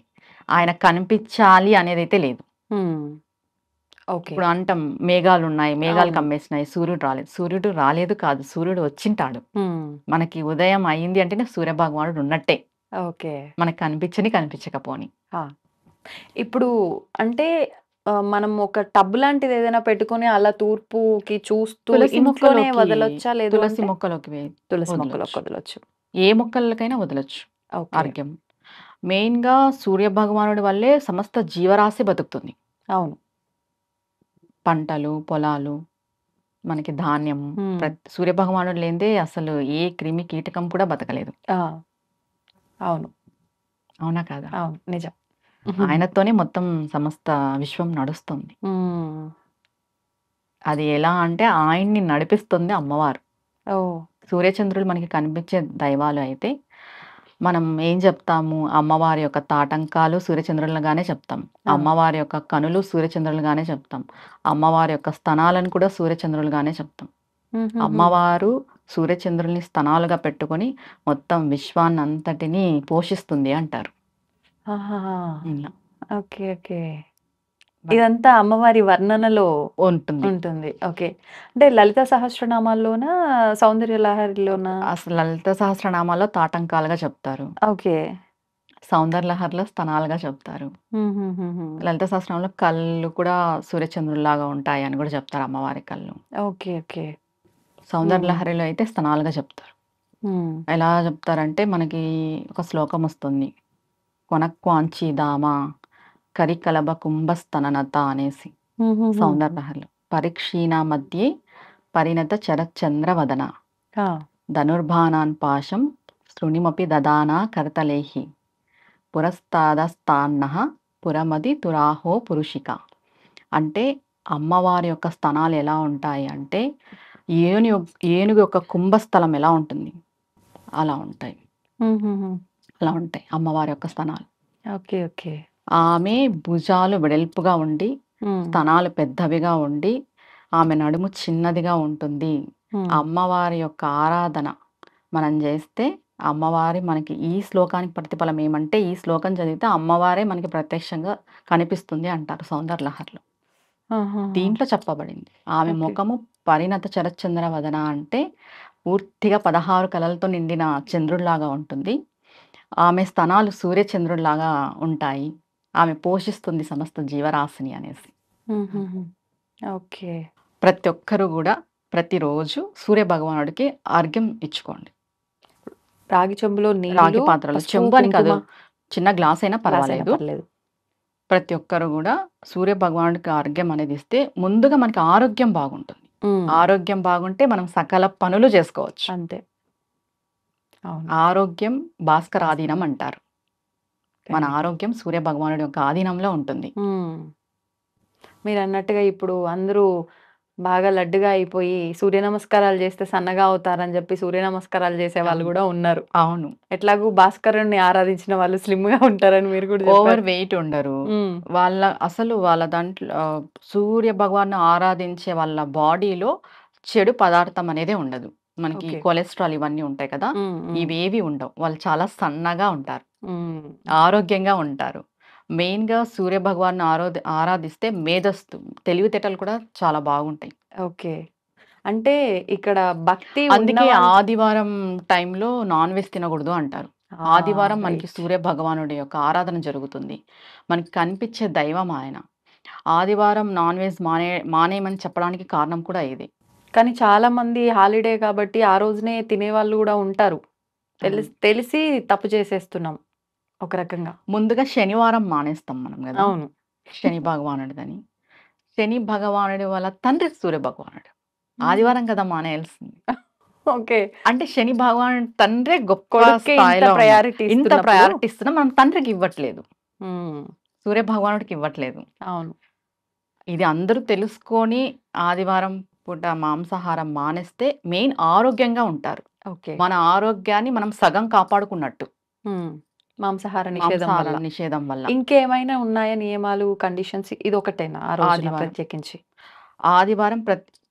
[SPEAKER 5] ఆయన కనిపించాలి అనేదైతే లేదు.
[SPEAKER 1] హ్మ్. ఓకే.
[SPEAKER 5] ఇప్పుడు అంటాం మేఘాలున్నాయి, మేఘాలు
[SPEAKER 1] అవును.
[SPEAKER 5] కమ్మేసినాయి, సూర్యుడు రాలేదు. సూర్యుడు రాలేదు కాదు, సూర్యుడు వచ్చింటాడు.
[SPEAKER 1] హ్మ్.
[SPEAKER 5] మనకి ఉదయం అయింది అంటేనే సూర్యభగవానుడు ఉన్నట్టే.
[SPEAKER 1] ఓకే.
[SPEAKER 5] మనకు కనిపించని, కనిపించకపోని.
[SPEAKER 1] ఆ! ఇప్పుడు అంటే మనం ఒక టబ్ లాంటిదేదైనా పెట్టుకొని అలా తూర్పుకి చూస్తూ
[SPEAKER 5] తులసి
[SPEAKER 1] ఇంట్లోనే
[SPEAKER 5] మొక్కలోకి
[SPEAKER 1] వదలొచ్చా? లేదు
[SPEAKER 5] తులసి
[SPEAKER 1] అంటే?
[SPEAKER 5] మొక్కలోకి
[SPEAKER 1] తులసి
[SPEAKER 5] వదలొచ్చు.
[SPEAKER 1] మొక్కలోకి వదలొచ్చు.
[SPEAKER 5] ఏ మొక్కలకైనా వదలొచ్చు
[SPEAKER 1] ఓకే.
[SPEAKER 5] అర్ఘ్యం. మెయిన్‌గా సూర్యభగవానుడి వల్లే సమస్త జీవరాశి బతుకుతుంది.
[SPEAKER 1] అవును.
[SPEAKER 5] పంటలు, పొలాలు, మనకి ధాన్యం
[SPEAKER 1] హ్మ్.
[SPEAKER 5] సూర్యభగవానుడు లేనిదే అసలు ఏ క్రిమి, కీటకం కూడా బతకలేదు.
[SPEAKER 1] ఆ! అవును.
[SPEAKER 5] అవునా కాదా?
[SPEAKER 1] అవును. నిజం.
[SPEAKER 5] ఆయనతోనే మొత్తం సమస్త విశ్వం నడుస్తుంది.
[SPEAKER 1] హ్మ్.
[SPEAKER 5] అది ఎలా అంటే ఆయన్ని నడిపిస్తుంది అమ్మవారు.
[SPEAKER 1] ఓహ్!
[SPEAKER 5] సూర్యచంద్రులు మనకి కనిపించే దైవాలు అయితే, మనం ఏం చెప్తాము? అమ్మవారి యొక్క తాటంకాలు సూర్యచంద్రులుగానే చెప్తాం.
[SPEAKER 1] ఆ!
[SPEAKER 5] అమ్మవారి యొక్క కనులు సూర్యచంద్రులుగానే చెప్తాం. అమ్మవారి యొక్క స్తనాలను కూడా సూర్యచంద్రులుగానే చెప్తాం.
[SPEAKER 1] హుహుహు.
[SPEAKER 5] అమ్మవారు సూర్యచంద్రుల్ని స్తనాలుగా పెట్టుకొని మొత్తం విశ్వాన్నంతటిని పోషిస్తుంది అంటారు.
[SPEAKER 1] ఆహాహా!
[SPEAKER 5] ఇలా.
[SPEAKER 1] ఓకే. ఓకే.
[SPEAKER 5] మ
[SPEAKER 1] ఇదంతా అమ్మవారి వర్ణనలో
[SPEAKER 5] ఉంటుంది.
[SPEAKER 1] ఉంటుంది. ఓకే. అంటే లలిత సహస్రనామాల్లోనా? సౌందర్య లహరిలోనా?
[SPEAKER 5] అసలు లలిత సహస్రనామాల్లో తాటంకాలుగా చెప్తారు.
[SPEAKER 1] ఓకే.
[SPEAKER 5] సౌందర్యలహరిలో స్తనాలుగా చెప్తారు.
[SPEAKER 1] హుహుహుహు.
[SPEAKER 5] లలిత సహస్రనామంలో కళ్ళు కూడా సూర్యచంద్రుల్లాగా ఉంటాయి అని కూడా చెప్తారు అమ్మవారి కళ్ళు.
[SPEAKER 1] ఓకే. ఓకే. హ్మ్.
[SPEAKER 5] సౌందర్యలహరిలో అయితే స్తనాలుగా చెప్తారు.
[SPEAKER 1] హ్మ్.
[SPEAKER 5] ఎలా చెప్తారంటే మనకి ఒక శ్లోకం వస్తుంది. కొనక్వాంచీదామ కరికలభ కుంభస్తననత అనేసి
[SPEAKER 1] హుహుహు.
[SPEAKER 5] సౌందర్యలహరిలో. పరీక్షీణ మధ్యే పరిణత శరచంద్రవదన
[SPEAKER 1] ఆ!
[SPEAKER 5] ధనుర్బాణాన్ పాశం శృణిమపి దదానా కరతలైః పురస్తాదస్తాన్నః పురమది తురాహో పురుషిక. అంటే అమ్మవారి యొక్క స్తనాలు ఎలా ఉంటాయి అంటే ఏనుగు యొక్క కుంభస్థలం ఎలా ఉంటుంది అలా ఉంటాయి. అలా ఉంటాయి అమ్మవారి యొక్క స్తనాలు.
[SPEAKER 1] Okay okay.
[SPEAKER 5] ఆమె భుజాలు వెడల్పుగా ఉండి స్తనాలు పెద్దవిగా ఉండి ఆమె నడుము చిన్నదిగా ఉంటుంది. అమ్మవారి యొక్క ఆరాధన మనం చేస్తే అమ్మవారి మనకి ఈ శ్లోకానికి ప్రతిఫలం ఏమంటే ఈ శ్లోకం చదివితే అమ్మవారే మనకి ప్రత్యక్షంగా కనిపిస్తుంది అంటారు సౌందర్యలహరిలో. దీంట్లో చెప్పబడింది ఆమె ముఖము పరిణత చరచంద్ర వదన అంటే పూర్తిగా 16 కళలతో నిండిన చంద్రుడిలాగా ఉంటుంది. ఆమె స్తనాలు సూర్యచంద్రుడిలాగా ఉంటాయి. ఆమె పోషిస్తుంది సమస్త జీవరాశిని అనేసి.
[SPEAKER 1] ఓకే.
[SPEAKER 5] ప్రతి ఒక్కరు కూడా ప్రతిరోజు సూర్య భగవానుడికి అర్ఘ్యం ఇచ్చుకోండి.
[SPEAKER 1] రాగి చెంబులో
[SPEAKER 5] రాగి
[SPEAKER 1] నీళ్లు,
[SPEAKER 5] పాత్రలో,
[SPEAKER 1] పసుపు,
[SPEAKER 5] చెంబు అని కాదు,
[SPEAKER 1] కుంకుమ,
[SPEAKER 5] చిన్న గ్లాస్ అయినా
[SPEAKER 1] గ్లాస్ అయినా
[SPEAKER 5] పర్వాలేదు.
[SPEAKER 1] పర్లేదు.
[SPEAKER 5] ప్రతి ఒక్కరు కూడా సూర్య భగవానుడికి అర్ఘ్యం అనేది ఇస్తే ముందుగా మనకి ఆరోగ్యం బాగుంటుంది. ఆరోగ్యం బాగుంటే మనం సకల పనులు చేసుకోవచ్చు.
[SPEAKER 1] అంతే. అవును.
[SPEAKER 5] ఆరోగ్యం భాస్కర్ ఆధీనం అంటారు. మన ఆరోగ్యం సూర్య భగవానుడి యొక్క ఆధీనంలో ఉంటుంది.
[SPEAKER 1] మీరు అన్నట్టుగా ఇప్పుడు అందరూ బాగా లడ్డుగా అయిపోయి సూర్య నమస్కారాలు చేస్తే సన్నగా అవుతారని చెప్పి సూర్య నమస్కారాలు చేసే వాళ్ళు కూడా ఉన్నారు.
[SPEAKER 5] అవును.
[SPEAKER 1] ఎట్లాగూ భాస్కరుణ్ణి ఆరాధించిన వాళ్ళు స్లిమ్ గా ఉంటారని మీరు కూడా
[SPEAKER 5] ఓవర్
[SPEAKER 1] చెప్పారు.
[SPEAKER 5] వెయిట్ ఉండరు. వాళ్ళ దాంట్లో సూర్య భగవాన్ ఆరాధించే వాళ్ళ బాడీలో చెడు పదార్థం అనేది ఉండదు. మనకి
[SPEAKER 1] ఓకే.
[SPEAKER 5] కొలెస్ట్రాల్ ఇవన్నీ ఉంటాయి కదా, ఇవేవి ఉండవు. వాళ్ళు చాలా సన్నగా ఉంటారు, ఆరోగ్యంగా ఉంటారు. మెయిన్ గా సూర్య భగవాన్ ఆరాధిస్తే మేధస్సు, తెలివితేటలు కూడా చాలా బాగుంటాయి.
[SPEAKER 1] ఓకే. అంటే ఇక్కడ భక్తి
[SPEAKER 5] అందుకే
[SPEAKER 1] ఉన్నవాళ్ళు-
[SPEAKER 5] ఆదివారం టైంలో నాన్ వెజ్ తినకూడదు అంటారు. ఆదివారం మనకి
[SPEAKER 1] right.
[SPEAKER 5] సూర్య భగవానుడి యొక్క ఆరాధన జరుగుతుంది. మనకి కనిపించే దైవం ఆయన. ఆదివారం నాన్ వెజ్ మానేయమని చెప్పడానికి కారణం కూడా ఇది.
[SPEAKER 1] కానీ చాలా మంది హాలిడే కాబట్టి ఆ రోజునే తినే వాళ్ళు కూడా ఉంటారు. తెలిసి తప్పు చేసేస్తున్నాం ఒక రకంగా.
[SPEAKER 5] ముందుగా శనివారం మానేస్తాం మనం కదా,
[SPEAKER 1] అవును.
[SPEAKER 5] శని భగవానుడిదని. శని భగవానుడి వాళ్ళ తండ్రి సూర్య భగవానుడు. ఆదివారం కదా మానేయాల్సింది.
[SPEAKER 1] ఓకే.
[SPEAKER 5] అంటే శని భగవానుడి తండ్రే గొప్ప
[SPEAKER 1] కొడుక్కే ఇంత
[SPEAKER 5] స్థాయిలో
[SPEAKER 1] ప్రయారిటీ
[SPEAKER 5] ఇంత
[SPEAKER 1] ఇస్తున్నప్పుడు-
[SPEAKER 5] ప్రయారిటీ ఇస్తున్నాం, మనం తండ్రికి ఇవ్వట్లేదు,
[SPEAKER 1] ఉమ్,
[SPEAKER 5] సూర్య భగవానుడికి ఇవ్వట్లేదు.
[SPEAKER 1] అవును.
[SPEAKER 5] ఇది అందరూ తెలుసుకొని ఆదివారం పూట మాంసాహారం మానేస్తే మెయిన్ ఆరోగ్యంగా ఉంటారు.
[SPEAKER 1] ఓకే.
[SPEAKER 5] మన ఆరోగ్యాన్ని మనం సగం కాపాడుకున్నట్టు
[SPEAKER 1] మాంసాహార నిషేధం
[SPEAKER 5] మాంసాహార
[SPEAKER 1] వల్ల.
[SPEAKER 5] నిషేధం వల్ల.
[SPEAKER 1] ఇంకేమైనా ఉన్నాయా నియమాలు, కండిషన్స్? ఇది ఒకటేనా ఆ రోజున
[SPEAKER 5] ఆదివారం.
[SPEAKER 1] ప్రత్యేకించి?
[SPEAKER 5] ఆదివారం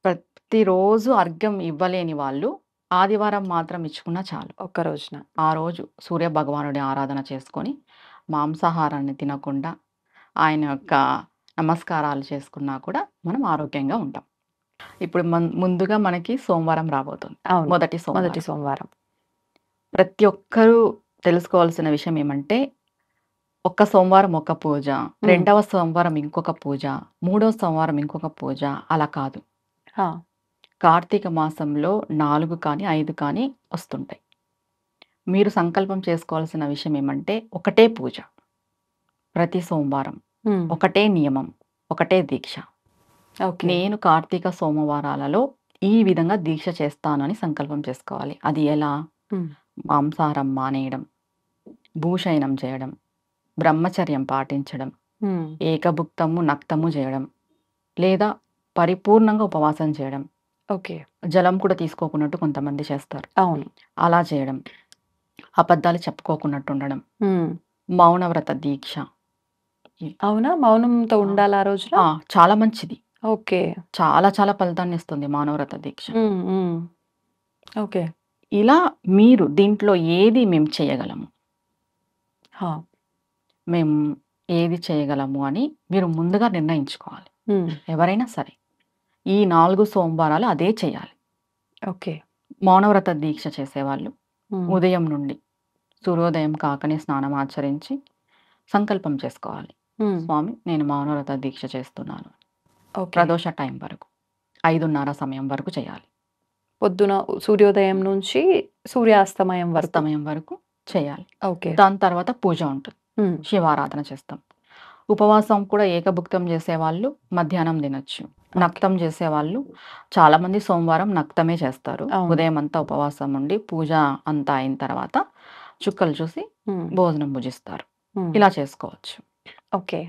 [SPEAKER 5] ప్రతిరోజు అర్ఘ్యం ఇవ్వలేని వాళ్ళు ఆదివారం మాత్రం ఇచ్చుకున్నా చాలు.
[SPEAKER 1] ఒక్క రోజున.
[SPEAKER 5] ఆ రోజు సూర్య భగవానుడి ఆరాధన చేసుకొని మాంసాహారాన్ని తినకుండా ఆయన యొక్క నమస్కారాలు చేసుకున్నా కూడా మనం ఆరోగ్యంగా ఉంటాం. ఇప్పుడు ముందుగా మనకి సోమవారం రాబోతుంది.
[SPEAKER 1] అవును.
[SPEAKER 5] మొదటి
[SPEAKER 1] మొదటి సోమవారం.
[SPEAKER 5] ప్రతి ఒక్కరూ తెలుసుకోవాల్సిన విషయం ఏమంటే, ఒక్క సోమవారం ఒక పూజ, రెండవ సోమవారం ఇంకొక పూజ, మూడవ సోమవారం ఇంకొక పూజ, అలా కాదు. కార్తీక మాసంలో 4 కానీ 5 కానీ వస్తుంటాయి. మీరు సంకల్పం చేసుకోవాల్సిన విషయం ఏమంటే, ఒకటే పూజ ప్రతి సోమవారం, ఒకటే నియమం, ఒకటే దీక్ష.
[SPEAKER 1] ఓకే.
[SPEAKER 5] నేను కార్తీక సోమవారాలలో ఈ విధంగా దీక్ష చేస్తాను అని సంకల్పం చేసుకోవాలి. అది ఎలా? మాంసాహారం మానేయడం, భూషయనం చేయడం, బ్రహ్మచర్యం పాటించడం, ఏకభుక్తము నక్తము చేయడం, లేదా పరిపూర్ణంగా ఉపవాసం చేయడం.
[SPEAKER 1] ఓకే.
[SPEAKER 5] జలం కూడా తీసుకోకున్నట్టు కొంతమంది చేస్తారు,
[SPEAKER 1] అవును.
[SPEAKER 5] అలా చేయడం. అబద్ధాలు చెప్పుకోకున్నట్టు ఉండడం, మౌనవ్రత దీక్ష.
[SPEAKER 1] అవునా? మౌనంతో ఉండాలి ఆ రోజున?
[SPEAKER 5] చాలా మంచిది.
[SPEAKER 1] ఓకే.
[SPEAKER 5] చాలా చాలా ఫలితాన్ని ఇస్తుంది మౌనవ్రత దీక్ష.
[SPEAKER 1] ఓకే.
[SPEAKER 5] ఇలా మీరు దీంట్లో ఏది మేము చేయగలము, మేము ఏది చేయగలము అని మీరు ముందుగా నిర్ణయించుకోవాలి. ఎవరైనా సరే ఈ 4 సోమవారాలు అదే చేయాలి.
[SPEAKER 1] ఓకే.
[SPEAKER 5] మౌనవ్రత దీక్ష చేసేవాళ్ళు ఉదయం నుండి సూర్యోదయం కాకనే స్నానం ఆచరించి సంకల్పం చేసుకోవాలి. స్వామి, నేను మౌనవ్రత దీక్ష చేస్తున్నాను. ప్రదోష టైం వరకు 5:30 సమయం వరకు చేయాలి.
[SPEAKER 1] పొద్దున సూర్యోదయం నుంచి సూర్యాస్తమయం
[SPEAKER 5] వరకు చేయాలి.
[SPEAKER 1] ఓకే.
[SPEAKER 5] దాని తర్వాత పూజ ఉంటుంది, శివారాధన చేస్తాం. ఉపవాసం కూడా ఏకభుక్తం చేసేవాళ్ళు మధ్యాహ్నం తినొచ్చు. నక్తం చేసేవాళ్ళు చాలా మంది సోమవారం నక్తమే చేస్తారు. ఉదయం అంతా ఉపవాసం ఉండి పూజ అంతా అయిన తర్వాత చుక్కలు చూసి భోజనం భుజిస్తారు. ఇలా చేసుకోవచ్చు.
[SPEAKER 1] ఓకే.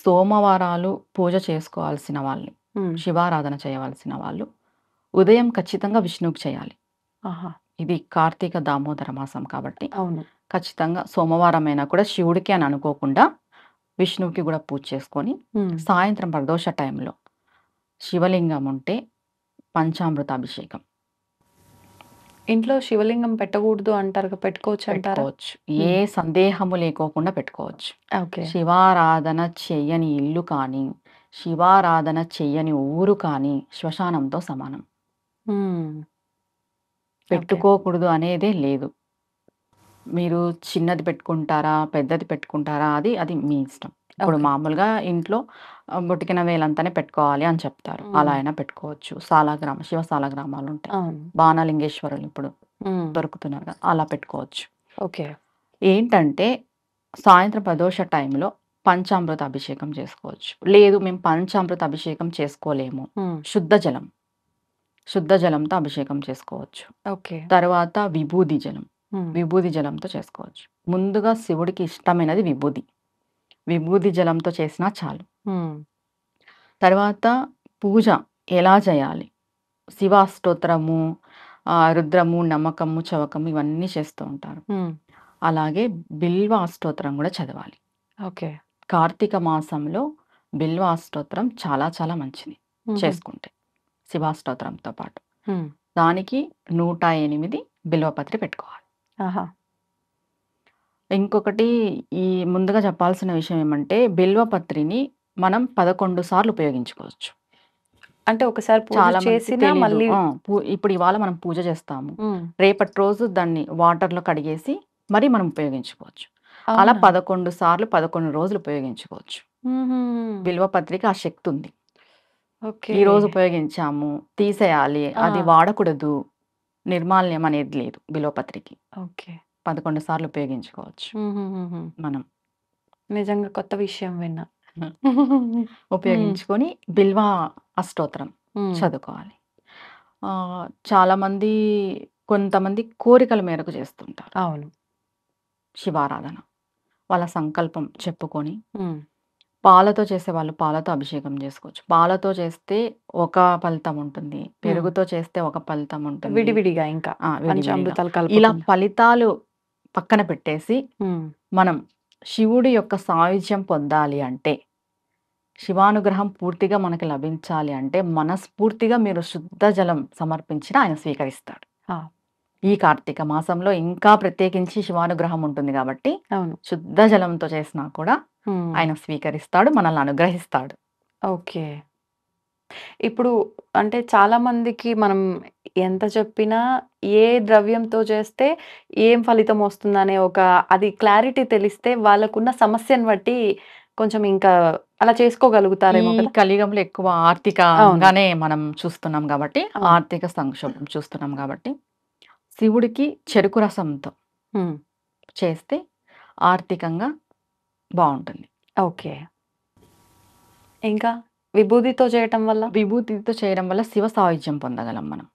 [SPEAKER 5] సోమవారాలు పూజ చేసుకోవాల్సిన వాళ్ళు, శివారాధన చేయవలసిన వాళ్ళు ఉదయం ఖచ్చితంగా విష్ణువుకి చేయాలి.
[SPEAKER 4] ఆహా.
[SPEAKER 5] ఇది కార్తీక దామోదర మాసం కాబట్టి
[SPEAKER 4] అవును.
[SPEAKER 5] ఖచ్చితంగా సోమవారం అయినా కూడా శివుడికి అని అనుకోకుండా విష్ణువుకి కూడా పూజ చేసుకొని సాయంత్రం ప్రదోష టైంలో శివలింగం ఉంటే పంచామృత అభిషేకం
[SPEAKER 4] ఇంట్లో శివలింగం పెట్టకూడదు అంటారు కదా, పెట్టుకోవచ్చు అంటారా?
[SPEAKER 5] పెట్టుకోవచ్చు. ఏ సందేహము లేకోకుండా పెట్టుకోవచ్చు.
[SPEAKER 4] ఓకే.
[SPEAKER 5] శివారాధన చెయ్యని ఇల్లు కానీ, శివారాధన చెయ్యని ఊరు కానీ శ్మశానంతో సమానం. పెట్టుకోకూడదు అనేదే లేదు. మీరు చిన్నది పెట్టుకుంటారా, పెద్దది పెట్టుకుంటారా, అది అది మీ ఇష్టం. ఇప్పుడు మామూలుగా ఇంట్లో బొటికిన వేలంతానే పెట్టుకోవాలి అని చెప్తారు. అలా అయినా పెట్టుకోవచ్చు. సాలగ్రామ శివ సాలగ్రామాలు ఉంటాయి. బాణలింగేశ్వరులు ఇప్పుడు దొరుకుతున్నారు కదా, అలా పెట్టుకోవచ్చు.
[SPEAKER 4] ఓకే.
[SPEAKER 5] ఏంటంటే సాయంత్రం ప్రదోష టైంలో పంచామృత అభిషేకం చేసుకోవచ్చు. లేదు మేము పంచామృత అభిషేకం చేసుకోలేము, శుద్ధ జలంతో అభిషేకం చేసుకోవచ్చు.
[SPEAKER 4] ఓకే.
[SPEAKER 5] తర్వాత విభూది జలంతో చేసుకోవచ్చు. ముందుగా శివుడికి ఇష్టమైనది విభూది జలంతో చేసినా చాలు. తర్వాత పూజ ఎలా చేయాలి? శివాష్టోత్తరము, రుద్రము, నమ్మకము, చవకము ఇవన్నీ చేస్తూ ఉంటారు. అలాగే బిల్వ అష్టోత్తరం కూడా చదవాలి.
[SPEAKER 4] ఓకే.
[SPEAKER 5] కార్తీక మాసంలో బిల్వ అష్టోత్తరం చాలా చాలా మంచిది చేసుకుంటే, శివాష్టోత్తరంతో పాటు. దానికి 108 బిల్వపత్రి పెట్టుకోవాలి. ఇంకొకటి ఈ ముందుగా చెప్పాల్సిన విషయం ఏమంటే, బిల్వపత్రిని మనం 11 సార్లు ఉపయోగించుకోవచ్చు.
[SPEAKER 4] అంటే ఒకసారి పూజ
[SPEAKER 5] చాలా
[SPEAKER 4] చేసినా మళ్ళీ
[SPEAKER 5] ఇప్పుడు ఇవాళ మనం పూజ చేస్తాము, రేపటి రోజు దాన్ని వాటర్లో కడిగేసి మరి మనం ఉపయోగించుకోవచ్చు. అలా 11 సార్లు 11 రోజులు ఉపయోగించుకోవచ్చు. బిల్వపత్రికి ఆ శక్తి ఉంది. ఈ రోజు ఉపయోగించాము తీసేయాలి, అది వాడకూడదు, నిర్మాల్యం అనేది లేదు బిల్వపత్రికి.
[SPEAKER 4] ఓకే.
[SPEAKER 5] 11 సార్లు ఉపయోగించుకోవచ్చు. మనం
[SPEAKER 4] నిజంగా కొత్త విషయం విన్నా.
[SPEAKER 5] ఉపయోగించుకొని బిల్వ అష్టోత్తరం చదువుకోవాలి. చాలామంది కొంతమంది కోరికల మేరకు చేస్తుంటారు.
[SPEAKER 4] అవును.
[SPEAKER 5] శివారాధన వాళ్ళ సంకల్పం చెప్పుకొని, పాలతో చేసే వాళ్ళు పాలతో అభిషేకం చేసుకోవచ్చు. పాలతో చేస్తే ఒక ఫలితం ఉంటుంది, పెరుగుతో చేస్తే ఒక ఫలితం ఉంటుంది,
[SPEAKER 4] విడివిడిగా ఇంకా పంచామృతాలు
[SPEAKER 5] ఇలా ఫలితాలు పక్కన పెట్టేసి మనం శివుడి యొక్క సాయుధ్యం పొందాలి అంటే, శివానుగ్రహం పూర్తిగా మనకి లభించాలి అంటే మనస్ఫూర్తిగా మీరు శుద్ధ జలం సమర్పించిన ఆయన స్వీకరిస్తాడు. ఈ కార్తీక మాసంలో ఇంకా ప్రత్యేకించి శివానుగ్రహం ఉంటుంది కాబట్టి శుద్ధ జలంతో చేసినా కూడా ఆయన స్వీకరిస్తాడు, మనల్ని అనుగ్రహిస్తాడు.
[SPEAKER 4] ఓకే. ఇప్పుడు అంటే చాలా మందికి మనం ఎంత చెప్పినా ఏ ద్రవ్యంతో చేస్తే ఏం ఫలితం వస్తుందనే అది క్లారిటీ తెలిస్తే వాళ్ళకున్న సమస్యను బట్టి కొంచెం ఇంకా అలా చేసుకోగలుగుతారేమో
[SPEAKER 5] ఈ
[SPEAKER 4] కదా.
[SPEAKER 5] కలియుగంలో ఎక్కువ ఆర్థికంగానే మనం చూస్తున్నాం కాబట్టి, ఆర్థిక సంక్షోభం చూస్తున్నాం కాబట్టి శివుడికి చెరుకు రసంతో చేస్తే ఆర్థికంగా బాగుంటుంది.
[SPEAKER 4] ఓకే. ఇంకా విభూతితో చేయటం వల్ల
[SPEAKER 5] శివ సాయుధ్యం పొందగలం మనం.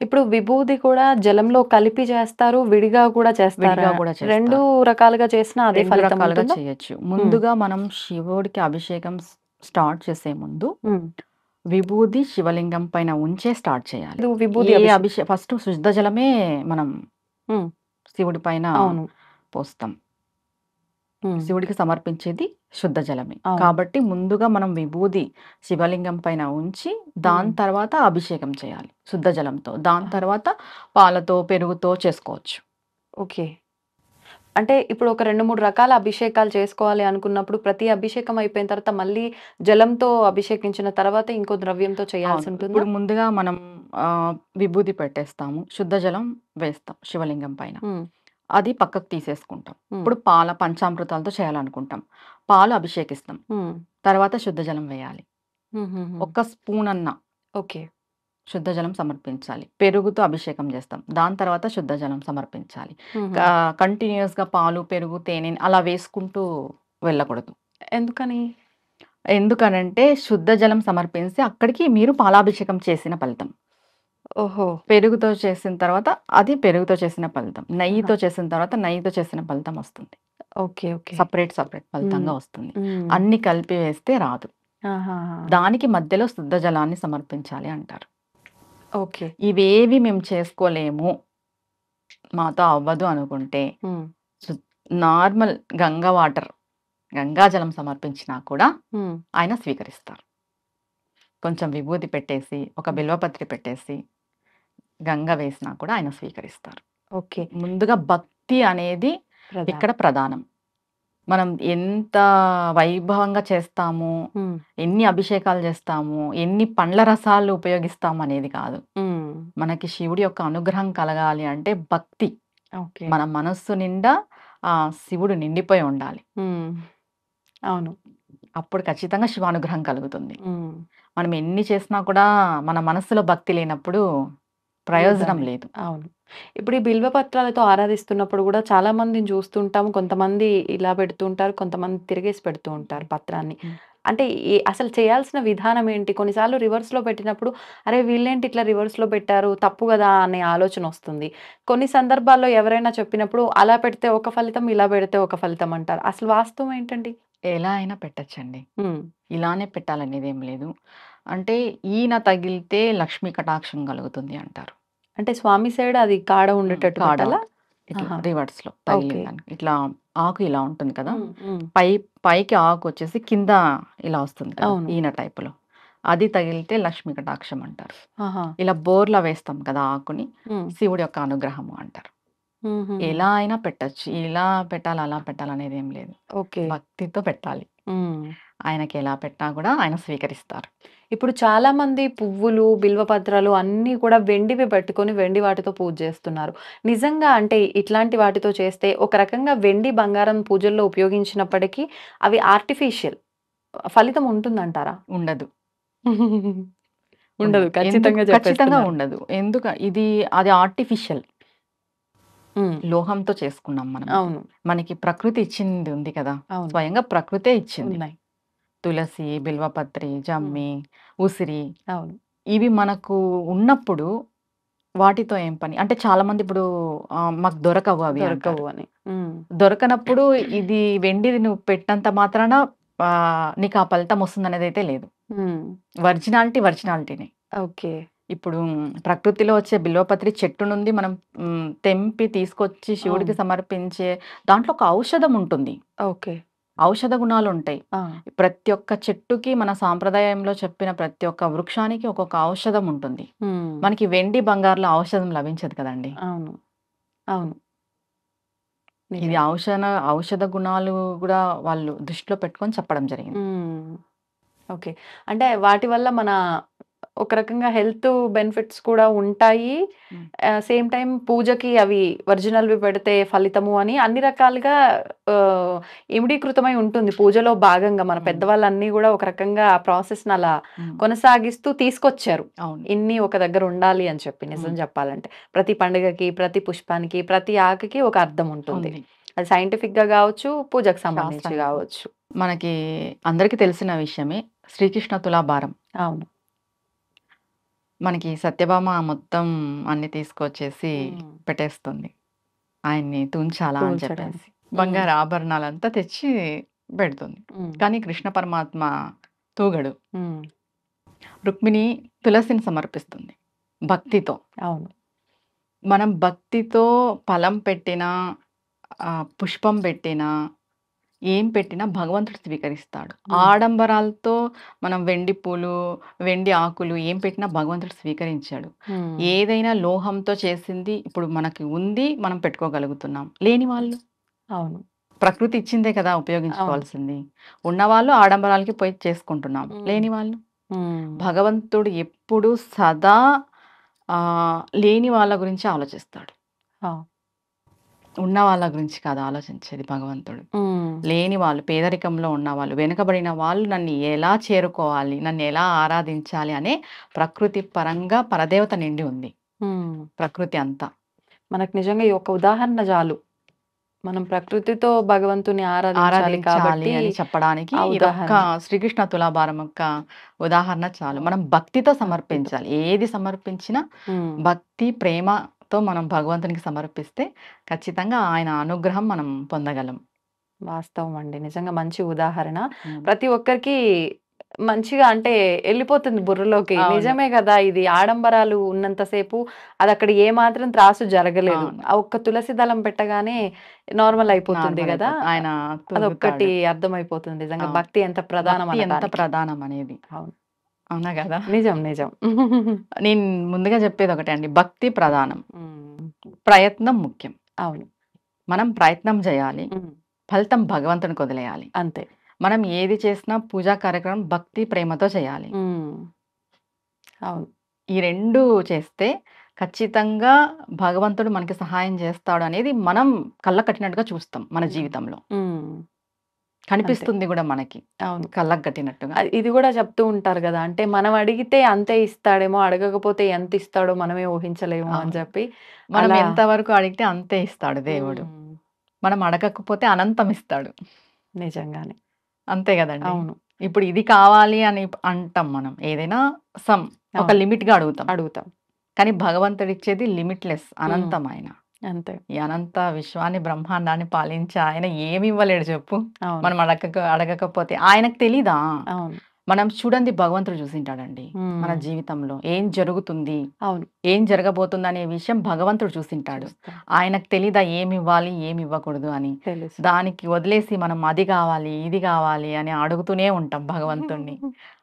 [SPEAKER 4] ఇప్పుడు విభూది కూడా జలంలో కలిపి చేస్తారు, విడిగా కూడా చేస్తారు. రెండు రకాలుగా చేసినా అదే ఫలితం
[SPEAKER 5] చేయొచ్చు. ముందుగా మనం శివుడికి అభిషేకం స్టార్ట్ చేసే ముందు విభూది శివలింగం పైన ఉంచే స్టార్ట్ చేయాలి.
[SPEAKER 4] విభూది
[SPEAKER 5] అభిషేకం ఫస్ట్ శుద్ధ జలమే మనం శివుడి పైన పోస్తాం. శివుడికి సమర్పించేది శుద్ధ జలమే కాబట్టి ముందుగా మనం విభూది శివలింగం పైన ఉంచి దాని తర్వాత అభిషేకం చేయాలి శుద్ధ జలంతో. దాని తర్వాత పాలతో పెరుగుతో చేసుకోవచ్చు.
[SPEAKER 4] ఓకే. అంటే ఇప్పుడు ఒక 2-3 రకాల అభిషేకాలు చేసుకోవాలి అనుకున్నప్పుడు ప్రతి అభిషేకం అయిపోయిన తర్వాత మళ్ళీ జలంతో అభిషేకించిన తర్వాత ఇంకో ద్రవ్యంతో చేయాల్సి ఉంటుంది.
[SPEAKER 5] ఇప్పుడు ముందుగా మనం విభూది పెట్టేస్తాము, శుద్ధ జలం వేస్తాం శివలింగం పైన, అది పక్కకు తీసేసుకుంటాం. ఇప్పుడు పంచామృతాలతో చేయాలనుకుంటాం, పాలు అభిషేకిస్తాం, తర్వాత శుద్ధ జలం వేయాలి. 1 స్పూన్ అన్న శుద్ధ జలం సమర్పించాలి. పెరుగుతో అభిషేకం చేస్తాం, దాని తర్వాత శుద్ధ జలం సమర్పించాలి. కంటిన్యూస్ గా పాలు పెరుగు తేనె అలా వేసుకుంటూ వెళ్ళకూడదు. ఎందుకనంటే శుద్ధ జలం సమర్పిస్తే అక్కడికి మీరు పాలాభిషేకం చేసిన ఫలితం.
[SPEAKER 4] ఓహో!
[SPEAKER 5] పెరుగుతో చేసిన తర్వాత అది పెరుగుతో చేసిన ఫలితం. నెయ్యితో చేసిన తర్వాత నెయ్యితో చేసిన ఫలితం వస్తుంది.
[SPEAKER 4] ఓకే. ఓకే.
[SPEAKER 5] సెపరేట్ ఫలితంగా వస్తుంది.
[SPEAKER 4] హ్మ్.
[SPEAKER 5] అన్ని కలిపి వేస్తే రాదు.
[SPEAKER 4] ఆహాహా!
[SPEAKER 5] దానికి మధ్యలో శుద్ధ జలాన్ని సమర్పించాలి అంటారు.
[SPEAKER 4] ఓకే.
[SPEAKER 5] ఇవేవి మేము చేసుకోలేము, మాతో అవ్వదు అనుకుంటే
[SPEAKER 4] హ్మ్.
[SPEAKER 5] నార్మల్ గంగా జలం సమర్పించినా కూడా
[SPEAKER 4] హ్మ్.
[SPEAKER 5] ఆయన స్వీకరిస్తారు. కొంచెం విభూది పెట్టేసి, ఒక బిల్వపత్రి పెట్టేసి, గంగ వేసినా కూడా ఆయన స్వీకరిస్తారు.
[SPEAKER 4] ఓకే.
[SPEAKER 5] ముందుగా భక్తి అనేది
[SPEAKER 4] ప్రధానం.
[SPEAKER 5] ఇక్కడ ప్రధానం. మనం ఎంత వైభవంగా చేస్తాము,
[SPEAKER 4] హ్మ్.
[SPEAKER 5] ఎన్ని అభిషేకాలు చేస్తాము, ఎన్ని పండ్ల రసాలు ఉపయోగిస్తాము అనేది కాదు.
[SPEAKER 4] హ్మ్.
[SPEAKER 5] మనకి శివుడి యొక్క అనుగ్రహం కలగాలి అంటే భక్తి.
[SPEAKER 4] ఓకే.
[SPEAKER 5] మన మనస్సు నిండా శివుడు నిండిపోయి ఉండాలి.
[SPEAKER 4] హ్మ్. అవును.
[SPEAKER 5] అప్పుడు ఖచ్చితంగా శివానుగ్రహం కలుగుతుంది.
[SPEAKER 4] హ్మ్.
[SPEAKER 5] మనం ఎన్ని చేసినా కూడా మన మనస్సులో భక్తి లేనప్పుడు ప్రయోజనం
[SPEAKER 4] వృధానే.
[SPEAKER 5] లేదు.
[SPEAKER 4] అవును. ఇప్పుడు ఈ బిల్వ పత్రాలతో ఆరాధిస్తున్నప్పుడు గూడా చాలా మందిని చూస్తుంటాము. కొంతమంది ఇలా పెడుతూ ఉంటారు. కొంతమంది తిరిగేసి పెడుతూ ఉంటారు పత్రాన్ని.
[SPEAKER 5] హ్మ్.
[SPEAKER 4] అంటే అసలు చేయాల్సిన విధానం ఏంటి? కొన్నిసార్లు రివర్స్‌లో పెట్టినప్పుడు అరే! వీళ్ళేంటి ఇట్లా రివర్స్‌లో పెట్టారు తప్పు గదా! అనే ఆలోచన వస్తుంది. కొన్ని సందర్భాల్లో ఎవరైనా చెప్పినప్పుడు అలా పెడితే ఒక ఫలితం, ఇలా పెడితే ఒక ఫలితం అంటారు. అసలు వాస్తవం ఏంటండి?
[SPEAKER 5] ఎలా అయినా పెట్టొచ్చండి.
[SPEAKER 4] హ్మ్.
[SPEAKER 5] ఇలానే పెట్టాలనేదేం లేదు. అంటే ఈయన తగిలితే లక్ష్మీ కటాక్షం కలుగుతుంది అంటారు.
[SPEAKER 4] అంటే స్వామి సైడ్ అది కాడ ఉండేటట్టు
[SPEAKER 5] కాడ
[SPEAKER 4] పెట్టాలా?
[SPEAKER 5] ఇట్లా
[SPEAKER 4] ఆహా!
[SPEAKER 5] రివర్స్‌లో
[SPEAKER 4] ఓకే.
[SPEAKER 5] తగిలిందానికి. ఇట్లా ఆకు ఇలా ఉంటుంది కదా!
[SPEAKER 4] హ్మ్. హ్మ్.
[SPEAKER 5] పైకి ఆకు వచ్చేసి కింద ఇలా వస్తుంది కదా!
[SPEAKER 4] అవును.
[SPEAKER 5] ఈన టైపులో. అది తగిలితే లక్ష్మీ కటాక్షం అంటారు.
[SPEAKER 4] ఆహా!
[SPEAKER 5] ఇలా బోర్లా వేస్తాం కదా ఆకుని,
[SPEAKER 4] హ్మ్.
[SPEAKER 5] శివుడి యొక్క అనుగ్రహము అంటారు.
[SPEAKER 4] హుహుహు.
[SPEAKER 5] ఎలా అయినా పెట్టొచ్చు. ఇలా పెట్టాలి, అలా పెట్టాలనేదేం లేదు.
[SPEAKER 4] ఓకే.
[SPEAKER 5] భక్తితో పెట్టాలి.
[SPEAKER 4] హ్మ్.
[SPEAKER 5] ఆయనకి ఎలా పెట్టినా కూడా ఆయన స్వీకరిస్తారు.
[SPEAKER 4] ఇప్పుడు చాలామంది పువ్వులు, బిల్వపత్రాలు అన్నీ కూడా వెండివి పెట్టుకొని వెండి వాటితో పూజ చేస్తున్నారు. నిజంగా అంటే ఇట్లాంటి వాటితో చేస్తే ఒక రకంగా వెండి, బంగారం పూజల్లో ఉపయోగించినప్పటికీ అవి ఆర్టిఫిషియల్. ఫలితం ఉంటుందంటారా?
[SPEAKER 5] ఉండదు.
[SPEAKER 4] ఉండదు. ఖచ్చితంగా
[SPEAKER 5] ఖచ్చితంగా
[SPEAKER 4] చెప్పేస్తున్నారు.
[SPEAKER 5] ఉండదు. అది ఆర్టిఫిషియల్.
[SPEAKER 4] హ్మ్.
[SPEAKER 5] లోహంతో చేసుకున్నాం మనం.
[SPEAKER 4] అవును.
[SPEAKER 5] మనకి ప్రకృతి ఇచ్చింది ఉంది కదా!
[SPEAKER 4] అవును.
[SPEAKER 5] స్వయంగా ప్రకృతే ఇచ్చింది.
[SPEAKER 4] ఉన్నాయి.
[SPEAKER 5] తులసి, బిల్వపత్రి,
[SPEAKER 4] హ్మ్.
[SPEAKER 5] జమ్మి, ఉసిరి
[SPEAKER 4] అవును.
[SPEAKER 5] ఇవి మనకు ఉన్నప్పుడు వాటితో ఏం పని? అంటే చాలామంది ఇప్పుడు మాకు దొరకవు అవి
[SPEAKER 4] దొరకవు
[SPEAKER 5] అంటారు.
[SPEAKER 4] అని. హ్మ్.
[SPEAKER 5] దొరకనప్పుడు ఇది వెండిది నువ్వు పెట్టినంత మాత్రాన నీకు ఆ ఫలితం వస్తుందనేదైతే లేదు.
[SPEAKER 4] హ్మ్.
[SPEAKER 5] ఒరిజినాలిటీనే.
[SPEAKER 4] ఓకే.
[SPEAKER 5] ఇప్పుడు ప్రకృతిలో వచ్చే బిల్వపత్రి చెట్టు నుండి మనం తెంపి తీసుకొచ్చి శివుడికి
[SPEAKER 4] అవును.
[SPEAKER 5] సమర్పించే దాంట్లో ఒక ఔషధం ఉంటుంది.
[SPEAKER 4] ఓకే.
[SPEAKER 5] ఔషధ గుణాలుంటాయి.
[SPEAKER 4] ఆ!
[SPEAKER 5] ప్రతి ఒక్క చెట్టుకి మన సాంప్రదాయంలో చెప్పిన ప్రతి ఒక్క వృక్షానికి ఒక్కొక్క ఔషధం ఉంటుంది.
[SPEAKER 4] హ్మ్.
[SPEAKER 5] మనకి వెండి, బంగారులో ఔషధం లభించదు కదండీ!
[SPEAKER 4] అవును. అవును.
[SPEAKER 5] ఇది
[SPEAKER 4] నిజమే.
[SPEAKER 5] ఔషధ గుణాలు గూడా వాళ్ళు దృష్టిలో పెట్టుకొని చెప్పడం జరిగింది.
[SPEAKER 4] హ్మ్. ఓకే. అంటే వాటి వల్ల మన ఒక రకంగా హెల్త్ బెనిఫిట్స్ కూడా ఉంటాయి.
[SPEAKER 5] హ్మ్.
[SPEAKER 4] సేమ్ టైమ్ పూజకి అవి ఒరిజినల్‌వి పెడితే ఫలితము అని అన్ని రకాలుగా ఆహ్, ఇమిడీకృతమై ఉంటుంది. పూజలో భాగంగా మన
[SPEAKER 5] హ్మ్.
[SPEAKER 4] పెద్దవాళ్ళన్నీ గూడా ఒక రకంగా ఆ ప్రాసెస్‌ని అలా
[SPEAKER 5] హ్మ్.
[SPEAKER 4] కొనసాగిస్తూ తీసుకొచ్చారు.
[SPEAKER 5] అవును.
[SPEAKER 4] ఇన్ని ఒక దగ్గర ఉండాలి అని చెప్పి నిజం
[SPEAKER 5] హ్మ్.
[SPEAKER 4] చెప్పాలంటే. ప్రతి పండుగకి, ప్రతి పుష్పానికి, ప్రతి ఆకుకి ఒక అర్థం ఉంటుంది.
[SPEAKER 5] ఉంది.
[SPEAKER 4] అది సైంటిఫిక్‌గా గావచ్చు, పూజకు సంబంధించి
[SPEAKER 5] శాస్త్రంగా
[SPEAKER 4] గావచ్చు.
[SPEAKER 5] మనకి అందరికీ తెలిసిన విషయమే శ్రీకృష్ణ తులాభారం.
[SPEAKER 4] అవును.
[SPEAKER 5] మనకి సత్యభామ మొత్తం అన్నీ తీసుకొచ్చేసి
[SPEAKER 4] హ్మ్.
[SPEAKER 5] పెట్టేస్తుంది. ఆయన్ని తుంచాలా అని చెప్పేసి.
[SPEAKER 4] తూల్చడానికి. హ్మ్.
[SPEAKER 5] బంగారు ఆభరణాలంతా తెచ్చి పెడుతుంది.
[SPEAKER 4] హ్మ్.
[SPEAKER 5] కానీ కృష్ణ పరమాత్మ తూగడు.
[SPEAKER 4] హ్మ్.
[SPEAKER 5] రుక్మిణి తులసిని సమర్పిస్తుంది భక్తితో.
[SPEAKER 4] అవును.
[SPEAKER 5] మనం భక్తితో ఫలం పెట్టినా, పుష్పం పెట్టినా, ఏం పెట్టినా భగవంతుడు స్వీకరిస్తాడు.
[SPEAKER 4] హ్మ్.
[SPEAKER 5] ఆడంబరాలతో మనం వెండి పూలు, వెండి ఆకులు ఏం పెట్టినా భగవంతుడు స్వీకరించాడు.
[SPEAKER 4] హ్మ్.
[SPEAKER 5] ఏదైనా లోహంతో చేసింది ఇప్పుడు మనకి ఉంది, మనం పెట్టుకోగలుగుతున్నాం. లేని వాళ్ళు
[SPEAKER 4] అవును.
[SPEAKER 5] ప్రకృతి ఇచ్చిందే కదా
[SPEAKER 4] అవును.
[SPEAKER 5] ఉపయోగించుకోవాల్సింది. ఉన్నవాళ్ళు ఆడంబరాలకి పోయి చేసుకుంటున్నాం.
[SPEAKER 4] హ్మ్.
[SPEAKER 5] లేని వాళ్ళు
[SPEAKER 4] హ్మ్.
[SPEAKER 5] భగవంతుడు ఎప్పుడు సదా లేని వాళ్ళ గురించి ఆలోచిస్తాడు.
[SPEAKER 4] ఆ!
[SPEAKER 5] ఉన్న వాళ్ళ గురించి కాదు ఆలోచించేది భగవంతుడు.
[SPEAKER 4] హ్మ్.
[SPEAKER 5] లేని వాళ్ళు, పేదరికంలో ఉన్నవాళ్ళు, వెనుకబడిన వాళ్ళు నన్ను ఎలా చేరుకోవాలి, నన్ను ఎలా ఆరాధించాలి అనే ప్రకృతి పరంగా పరదేవత నిండి ఉంది.
[SPEAKER 4] హ్మ్.
[SPEAKER 5] ప్రకృతి అంతా.
[SPEAKER 4] మనకు నిజంగా ఈ ఒక్క ఉదాహరణ చాలు. మనం ప్రకృతితో భగవంతుని ఆరాధించాలి
[SPEAKER 5] ఆరాధించాలి
[SPEAKER 4] కాబట్టి
[SPEAKER 5] అని చెప్పడానికి
[SPEAKER 4] ఆ
[SPEAKER 5] ఇదొక్క
[SPEAKER 4] ఉదాహరణ.
[SPEAKER 5] శ్రీకృష్ణ తులాభారం యొక్క ఉదాహరణ చాలు. మనం భక్తితో సమర్పించాలి. ఏది సమర్పించినా
[SPEAKER 4] ఉమ్,
[SPEAKER 5] భక్తి ప్రేమతో మనం భగవంతునికి సమర్పిస్తే ఖచ్చితంగా ఆయన అనుగ్రహం మనం పొందగలం.
[SPEAKER 4] వాస్తవం అండి. నిజంగా మంచి ఉదాహరణ.
[SPEAKER 5] ఉమ్.
[SPEAKER 4] ప్రతి ఒక్కరికి మంచిగా అంటే వెళ్ళిపోతుంది బుర్రలోకి.
[SPEAKER 5] అవును.
[SPEAKER 4] నిజమే కదా! ఇది ఆడంబరాలు ఉన్నంతసేపు అది అక్కడ ఏమాత్రం త్రాసు జరగలేదు.
[SPEAKER 5] అవును.
[SPEAKER 4] ఆ ఒక్క తులసి దళం పెట్టగానే నార్మల్ అయిపోతుంది
[SPEAKER 5] నార్మల్
[SPEAKER 4] కదా!
[SPEAKER 5] అయిపోతుంది. ఆయన
[SPEAKER 4] అదొక్కటి
[SPEAKER 5] తూగుతాడు.
[SPEAKER 4] అర్థమైపోతుంది. నిజంగా
[SPEAKER 5] అవును.
[SPEAKER 4] భక్తి ఎంత ప్రధానం
[SPEAKER 5] భక్తి ఎంత
[SPEAKER 4] అనటానికి.
[SPEAKER 5] ప్రధానం అనేది.
[SPEAKER 4] అవును.
[SPEAKER 5] అవునా కదా?
[SPEAKER 4] నిజం. నిజం.
[SPEAKER 5] నేను ముందుగా చెప్పేది ఒకటే అండి, భక్తి ప్రధానం,
[SPEAKER 4] ఉమ్,
[SPEAKER 5] ప్రయత్నం ముఖ్యం.
[SPEAKER 4] అవును.
[SPEAKER 5] మనం ప్రయత్నం చేయాలి,
[SPEAKER 4] ఉమ్,
[SPEAKER 5] ఫలితం భగవంతునికి వదిలేయాలి.
[SPEAKER 4] అంతే.
[SPEAKER 5] మనం ఏది చేసినా పూజా కార్యక్రమం భక్తి ప్రేమతో చేయాలి.
[SPEAKER 4] ఉమ్, అవును.
[SPEAKER 5] ఈ రెండు చేస్తే ఖచ్చితంగా భగవంతుడు మనకి సహాయం చేస్తాడు అనేది మనం కళ్ళకు కట్టినట్టుగా చూస్తాం మన జీవితంలో.
[SPEAKER 4] ఉమ్,
[SPEAKER 5] కనిపిస్తుంది కూడా మనకి
[SPEAKER 4] అవును.
[SPEAKER 5] కళ్ళకు కట్టినట్టుగా.
[SPEAKER 4] ఇది కూడా చెప్తూ ఉంటారు కదా! అంటే మనం అడిగితే అంతే ఇస్తాడేమో, అడగకపోతే ఎంత ఇస్తాడో మనమే ఊహించలేము అని
[SPEAKER 5] అవును.
[SPEAKER 4] చెప్పి
[SPEAKER 5] మనం
[SPEAKER 4] అలా.
[SPEAKER 5] ఎంతవరకు అడిగితే అంతే ఇస్తాడు దేవుడు.
[SPEAKER 4] ఉమ్,
[SPEAKER 5] మనం అడగకపోతే అనంతం ఇస్తాడు.
[SPEAKER 4] నిజంగానే.
[SPEAKER 5] అంతే కదండి.
[SPEAKER 4] అవును.
[SPEAKER 5] ఇప్పుడు ఇది కావాలి అని అంటాం మనం. ఏదైనా ఒక
[SPEAKER 4] అవును.
[SPEAKER 5] లిమిట్‌గా అడుగుతాం.
[SPEAKER 4] అడుగుతాం.
[SPEAKER 5] కానీ భగవంతుడిచ్చేది లిమిట్‌లెస్, అనంతం ఆయన.
[SPEAKER 4] అంతే.
[SPEAKER 5] ఈ అనంత విశ్వాన్ని, బ్రహ్మాండాన్ని పాలించే ఆయన ఏమి ఇవ్వలేడు చెప్పు?
[SPEAKER 4] అవును.
[SPEAKER 5] మనం అడగకపోతే. ఆయనకు తెలీదా?
[SPEAKER 4] అవును.
[SPEAKER 5] మనం చూడండి భగవంతుడు చూసింటాడండి మన
[SPEAKER 4] ఉమ్,
[SPEAKER 5] జీవితంలో. ఏం జరుగుతుంది,
[SPEAKER 4] అవును.
[SPEAKER 5] ఏం జరగబోతుంది అనే విషయం భగవంతుడు చూసింటాడు.
[SPEAKER 4] చూస్తాం.
[SPEAKER 5] ఆయనకు తెలీదా ఏమి ఇవ్వాలి, ఏమి ఇవ్వకూడదు అని?
[SPEAKER 4] తెలుసు.
[SPEAKER 5] దానికి వదిలేసి మనం అది కావాలి, ఇది కావాలి అని అడుగుతూనే ఉంటాం భగవంతుణ్ణి.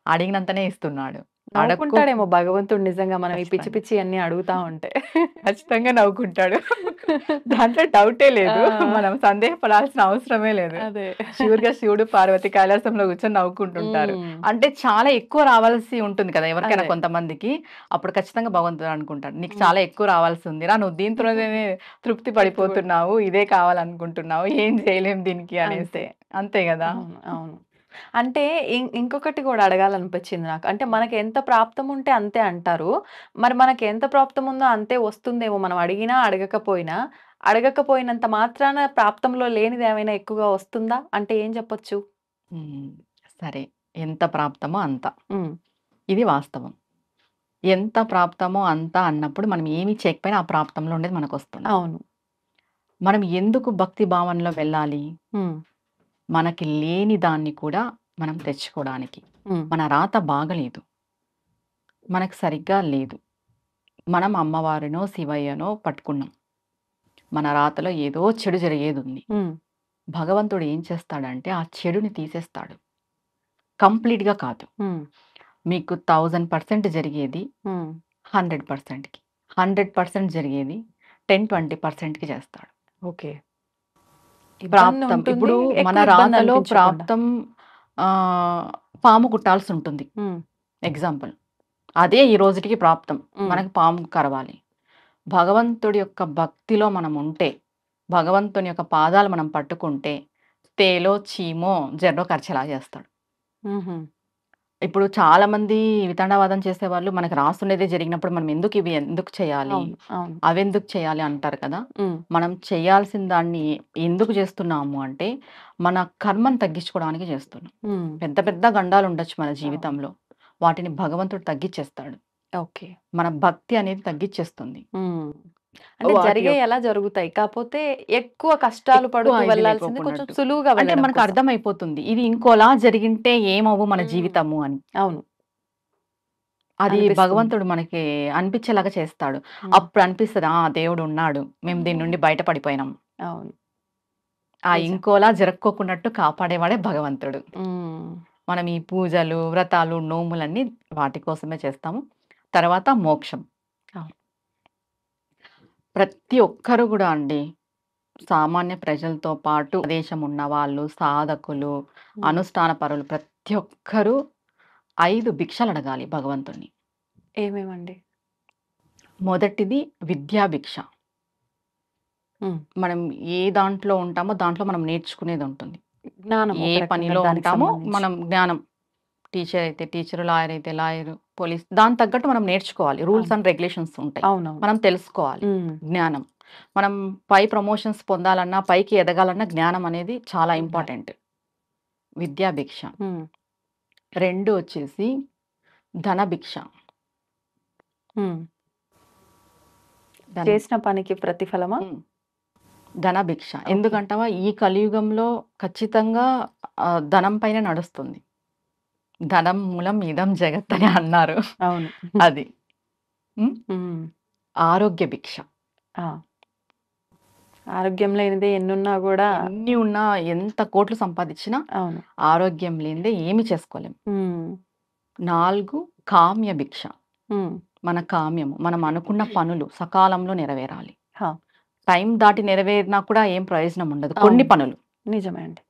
[SPEAKER 5] అడిగినంతనే ఇస్తున్నాడు.
[SPEAKER 4] నవ్వుకుంటాడేమో భగవంతుడు నిజంగా మనం ఈ పిచ్చి
[SPEAKER 5] ఖచ్చితంగా.
[SPEAKER 4] పిచ్చి అన్ని అడుగుతా ఉంటే.
[SPEAKER 5] ఖచ్చితంగా నవ్వుకుంటాడు. దాంట్లో డౌటే లేదు.
[SPEAKER 4] ఆ.
[SPEAKER 5] మనం సందేహపడాల్సిన అవసరమే లేదు.
[SPEAKER 4] అదే.
[SPEAKER 5] ష్యూర్‌గా శివుడు, పార్వతి కైలాసంలో కూర్చొని నవ్వుకుంటుంటారు.
[SPEAKER 4] ఉమ్,
[SPEAKER 5] అంటే చాలా ఎక్కువ రావాల్సి ఉంటుంది కదా ఎవరికైనా
[SPEAKER 4] అదే.
[SPEAKER 5] కొంతమందికి. అప్పుడు ఖచ్చితంగా భగవంతుడు అనుకుంటాడు, నీకు చాలా ఎక్కువ రావాల్సి ఉందిరా, నువ్వు దీంతోనే తృప్తి పడిపోతున్నావు, ఇదే కావాలనుకుంటున్నావు, ఏం చేయలేం దీనికి అనేసి.
[SPEAKER 4] అంతే.
[SPEAKER 5] అంతే కదా?
[SPEAKER 4] అవును. అవును. అంటే ఇంకొకటి కూడా అడగాలనిపించింది నాకు. అంటే మనకి ఎంత ప్రాప్తం ఉంటే అంతే అంటారు. మరి మనకి ఎంత ప్రాప్తం ఉందో అంతే వస్తుందేమో మనం అడిగినా, అడగకపోయినా. అడగకపోయినంత మాత్రాన ప్రాప్తంలో లేనిది ఏమైనా ఎక్కువగా వస్తుందా? అంటే ఏం చెప్పొచ్చు?
[SPEAKER 5] ఉమ్, సరే. ఎంత ప్రాప్తమో అంత.
[SPEAKER 4] హ్మ్.
[SPEAKER 5] ఇది వాస్తవం. ఎంత ప్రాప్తమో అంత అన్నప్పుడు మనం ఏమి చేయకపోయినా ఆ ప్రాప్తంలో ఉండేది మనకొస్తుంది.
[SPEAKER 4] అవును.
[SPEAKER 5] మనం ఎందుకు భక్తి భావనలో వెళ్ళాలి?
[SPEAKER 4] హ్మ్.
[SPEAKER 5] మనకి లేని దాన్ని కూడా మనం తెచ్చుకోవడానికి.
[SPEAKER 4] హ్మ్.
[SPEAKER 5] మన రాత బాగలేదు, మనకు సరిగ్గా లేదు. మనం అమ్మవారినో, శివయ్యనో పట్టుకున్నాం. మన రాతలో ఏదో చెడు జరిగేదుంది.
[SPEAKER 4] హ్మ్.
[SPEAKER 5] భగవంతుడు ఏం చేస్తాడంటే ఆ చెడుని తీసేస్తాడు. కంప్లీట్‌గా కాదు.
[SPEAKER 4] హ్మ్.
[SPEAKER 5] మీకు 1000% జరిగేది
[SPEAKER 4] హ్మ్.
[SPEAKER 5] 100%కి. 100% జరిగేది 10, 20%కి చేస్తాడు.
[SPEAKER 4] ఓకే. ఇబ్బంది
[SPEAKER 5] ప్రాప్తం
[SPEAKER 4] ఉంటుంది.
[SPEAKER 5] ఇప్పుడు మన
[SPEAKER 4] ఎక్కువ ఇబ్బంది
[SPEAKER 5] రాతలో
[SPEAKER 4] అనిపించకుండా.
[SPEAKER 5] ప్రాప్తం పాము కుట్టాల్సుంటుంది.
[SPEAKER 4] హ్మ్.
[SPEAKER 5] ఎగ్జాంపుల్. అదే ఈ రోజుటికి ప్రాప్తం.
[SPEAKER 4] హ్మ్.
[SPEAKER 5] మనకు పాము కరవాలి. భగవంతుడి యొక్క భక్తిలో మనం ఉంటే, భగవంతుని యొక్క పాదాలు మనం పట్టుకుంటే, తేలో, చీమో, జర్రో కరిచేలా చేస్తాడు.
[SPEAKER 4] హుహు.
[SPEAKER 5] ఇప్పుడు చాలామంది వితండవాదం చేసేవాళ్ళు మనకు రాసుండేదే జరిగినప్పుడు మనం ఇవి ఎందుకు చేయాలి?
[SPEAKER 4] అవును. అవును.
[SPEAKER 5] అవెందుకు చేయాలి అంటారు కదా!
[SPEAKER 4] హ్మ్.
[SPEAKER 5] మనం చేయాల్సిన దాన్ని ఎందుకు చేస్తున్నాము అంటే, మన కర్మను తగ్గించుకోవడానికి చేస్తున్నాం.
[SPEAKER 4] హ్మ్.
[SPEAKER 5] పెద్ద పెద్ద గండాలు ఉండొచ్చు మన జీవితంలో. వాటిని భగవంతుడు తగ్గిచ్చేస్తాడు.
[SPEAKER 4] ఓకే.
[SPEAKER 5] మన భక్తి అనేది తగ్గిచ్చేస్తుంది.
[SPEAKER 4] హ్మ్. అంటే
[SPEAKER 5] వాటి
[SPEAKER 4] జరిగేయి
[SPEAKER 5] యొక్క
[SPEAKER 4] ఎలా జరుగుతాయి. కాపోతే ఎక్కువ కష్టాలు
[SPEAKER 5] ఎక్కువ
[SPEAKER 4] పడుతూ
[SPEAKER 5] ఇది
[SPEAKER 4] వెళ్ళాల్సింది కొంచెం
[SPEAKER 5] లేకోకున్నట్టు.
[SPEAKER 4] సులువుగా
[SPEAKER 5] అంటే
[SPEAKER 4] వెళ్ళడం
[SPEAKER 5] మనకు
[SPEAKER 4] కోసం.
[SPEAKER 5] అర్థమైపోతుంది. ఇది ఇంకోలా జరిగింటే ఏమవ్వు మన
[SPEAKER 4] హ్మ్.
[SPEAKER 5] జీవితము అని.
[SPEAKER 4] అవును.
[SPEAKER 5] అది
[SPEAKER 4] అనిపిస్తుంది.
[SPEAKER 5] భగవంతుడు మనకి అనిపించేలాగా చేస్తాడు.
[SPEAKER 4] హ్మ్.
[SPEAKER 5] అప్పుడు అనిపిస్తది, ఆ! దేవుడు ఉన్నాడు. మేము దీని నుండి బయటపడిపోయినాం.
[SPEAKER 4] అవును.
[SPEAKER 5] ఆ
[SPEAKER 4] నిజం.
[SPEAKER 5] ఇంకోలా జరక్కోకున్నట్టు కాపాడేవాడే భగవంతుడు.
[SPEAKER 4] హ్మ్.
[SPEAKER 5] మనం ఈ పూజలు, వ్రతాలు, నోములన్నీ వాటి కోసమే చేస్తాము. తర్వాత మోక్షం.
[SPEAKER 4] అవును.
[SPEAKER 5] ప్రతి ఒక్కరు గూడా అండి, సామాన్య ప్రజలతో పాటు దేశం ఉన్నవాళ్ళు, సాధకులు,
[SPEAKER 4] హ్మ్.
[SPEAKER 5] అనుష్ఠాన పరులు ప్రతి ఒక్కరూ 5 భిక్షలడగాలి భగవంతుడిని.
[SPEAKER 4] ఏమేమండి?
[SPEAKER 5] మొదటిది విద్యా భిక్ష.
[SPEAKER 4] హ్మ్.
[SPEAKER 5] మనం ఏ దాంట్లో ఉంటామో దాంట్లో మనం నేర్చుకునేదుంటుంది.
[SPEAKER 4] జ్ఞానం
[SPEAKER 5] ఏ
[SPEAKER 4] ఒక రకంగా
[SPEAKER 5] పనిలో
[SPEAKER 4] దానికి
[SPEAKER 5] ఉంటామో
[SPEAKER 4] సంబంధించి.
[SPEAKER 5] మనం జ్ఞానం. టీచర్ అయితే టీచరు, లాయర్ అయితే లాయరు, పోలీస్ దానికి తగ్గట్టు మనం నేర్చుకోవాలి. రూల్స్
[SPEAKER 4] అవును.
[SPEAKER 5] అండ్ రెగ్యులేషన్స్ ఉంటాయి.
[SPEAKER 4] అవునవును.
[SPEAKER 5] మనం తెలుసుకోవాలి.
[SPEAKER 4] హ్మ్.
[SPEAKER 5] జ్ఞానం. మనం పై ప్రమోషన్స్ పొందాలన్నా, పైకి ఎదగాలన్నా జ్ఞానం అనేది చాలా
[SPEAKER 1] ఉండాలి.
[SPEAKER 5] ఇంపార్టెంట్. విద్యాభిక్ష.
[SPEAKER 1] ఉమ్,
[SPEAKER 5] 2 వచ్చేసి ధనభిక్ష.
[SPEAKER 1] ఉమ్.
[SPEAKER 5] ధన
[SPEAKER 1] చేసిన పనికి ప్రతిఫలమా?
[SPEAKER 5] హ్మ్. ధనభిక్ష. ఎందుకంటావా ఈ కలియుగంలో ఖచ్చితంగా ధనం పైన నడుస్తుంది. ధనం మూలం ఇదం జగత్ అని అన్నారు.
[SPEAKER 1] అవును.
[SPEAKER 5] అది. హ్మ్.
[SPEAKER 1] ఉమ్,
[SPEAKER 5] ఆరోగ్య భిక్ష.
[SPEAKER 1] ఆ. ఆరోగ్యం లేనిదే ఎన్నున్నా కూడా.
[SPEAKER 5] ఎన్ని ఉన్నా, ఎంత కోట్లు సంపాదించినా
[SPEAKER 1] అవును.
[SPEAKER 5] ఆరోగ్యం లేనిదే ఏమి చేసుకోలేం.
[SPEAKER 1] ఉమ్,
[SPEAKER 5] 4 కామ్య భిక్ష.
[SPEAKER 1] ఉమ్,
[SPEAKER 5] మన కామ్యము, మనం అనుకున్న పనులు సకాలంలో నెరవేరాలి.
[SPEAKER 1] హా,
[SPEAKER 5] టైం దాటి నెరవేరినా కూడా ఏం ప్రయోజనం ఉండదు. కొన్ని
[SPEAKER 1] అవును.
[SPEAKER 5] పనులు
[SPEAKER 1] నిజమే అండి.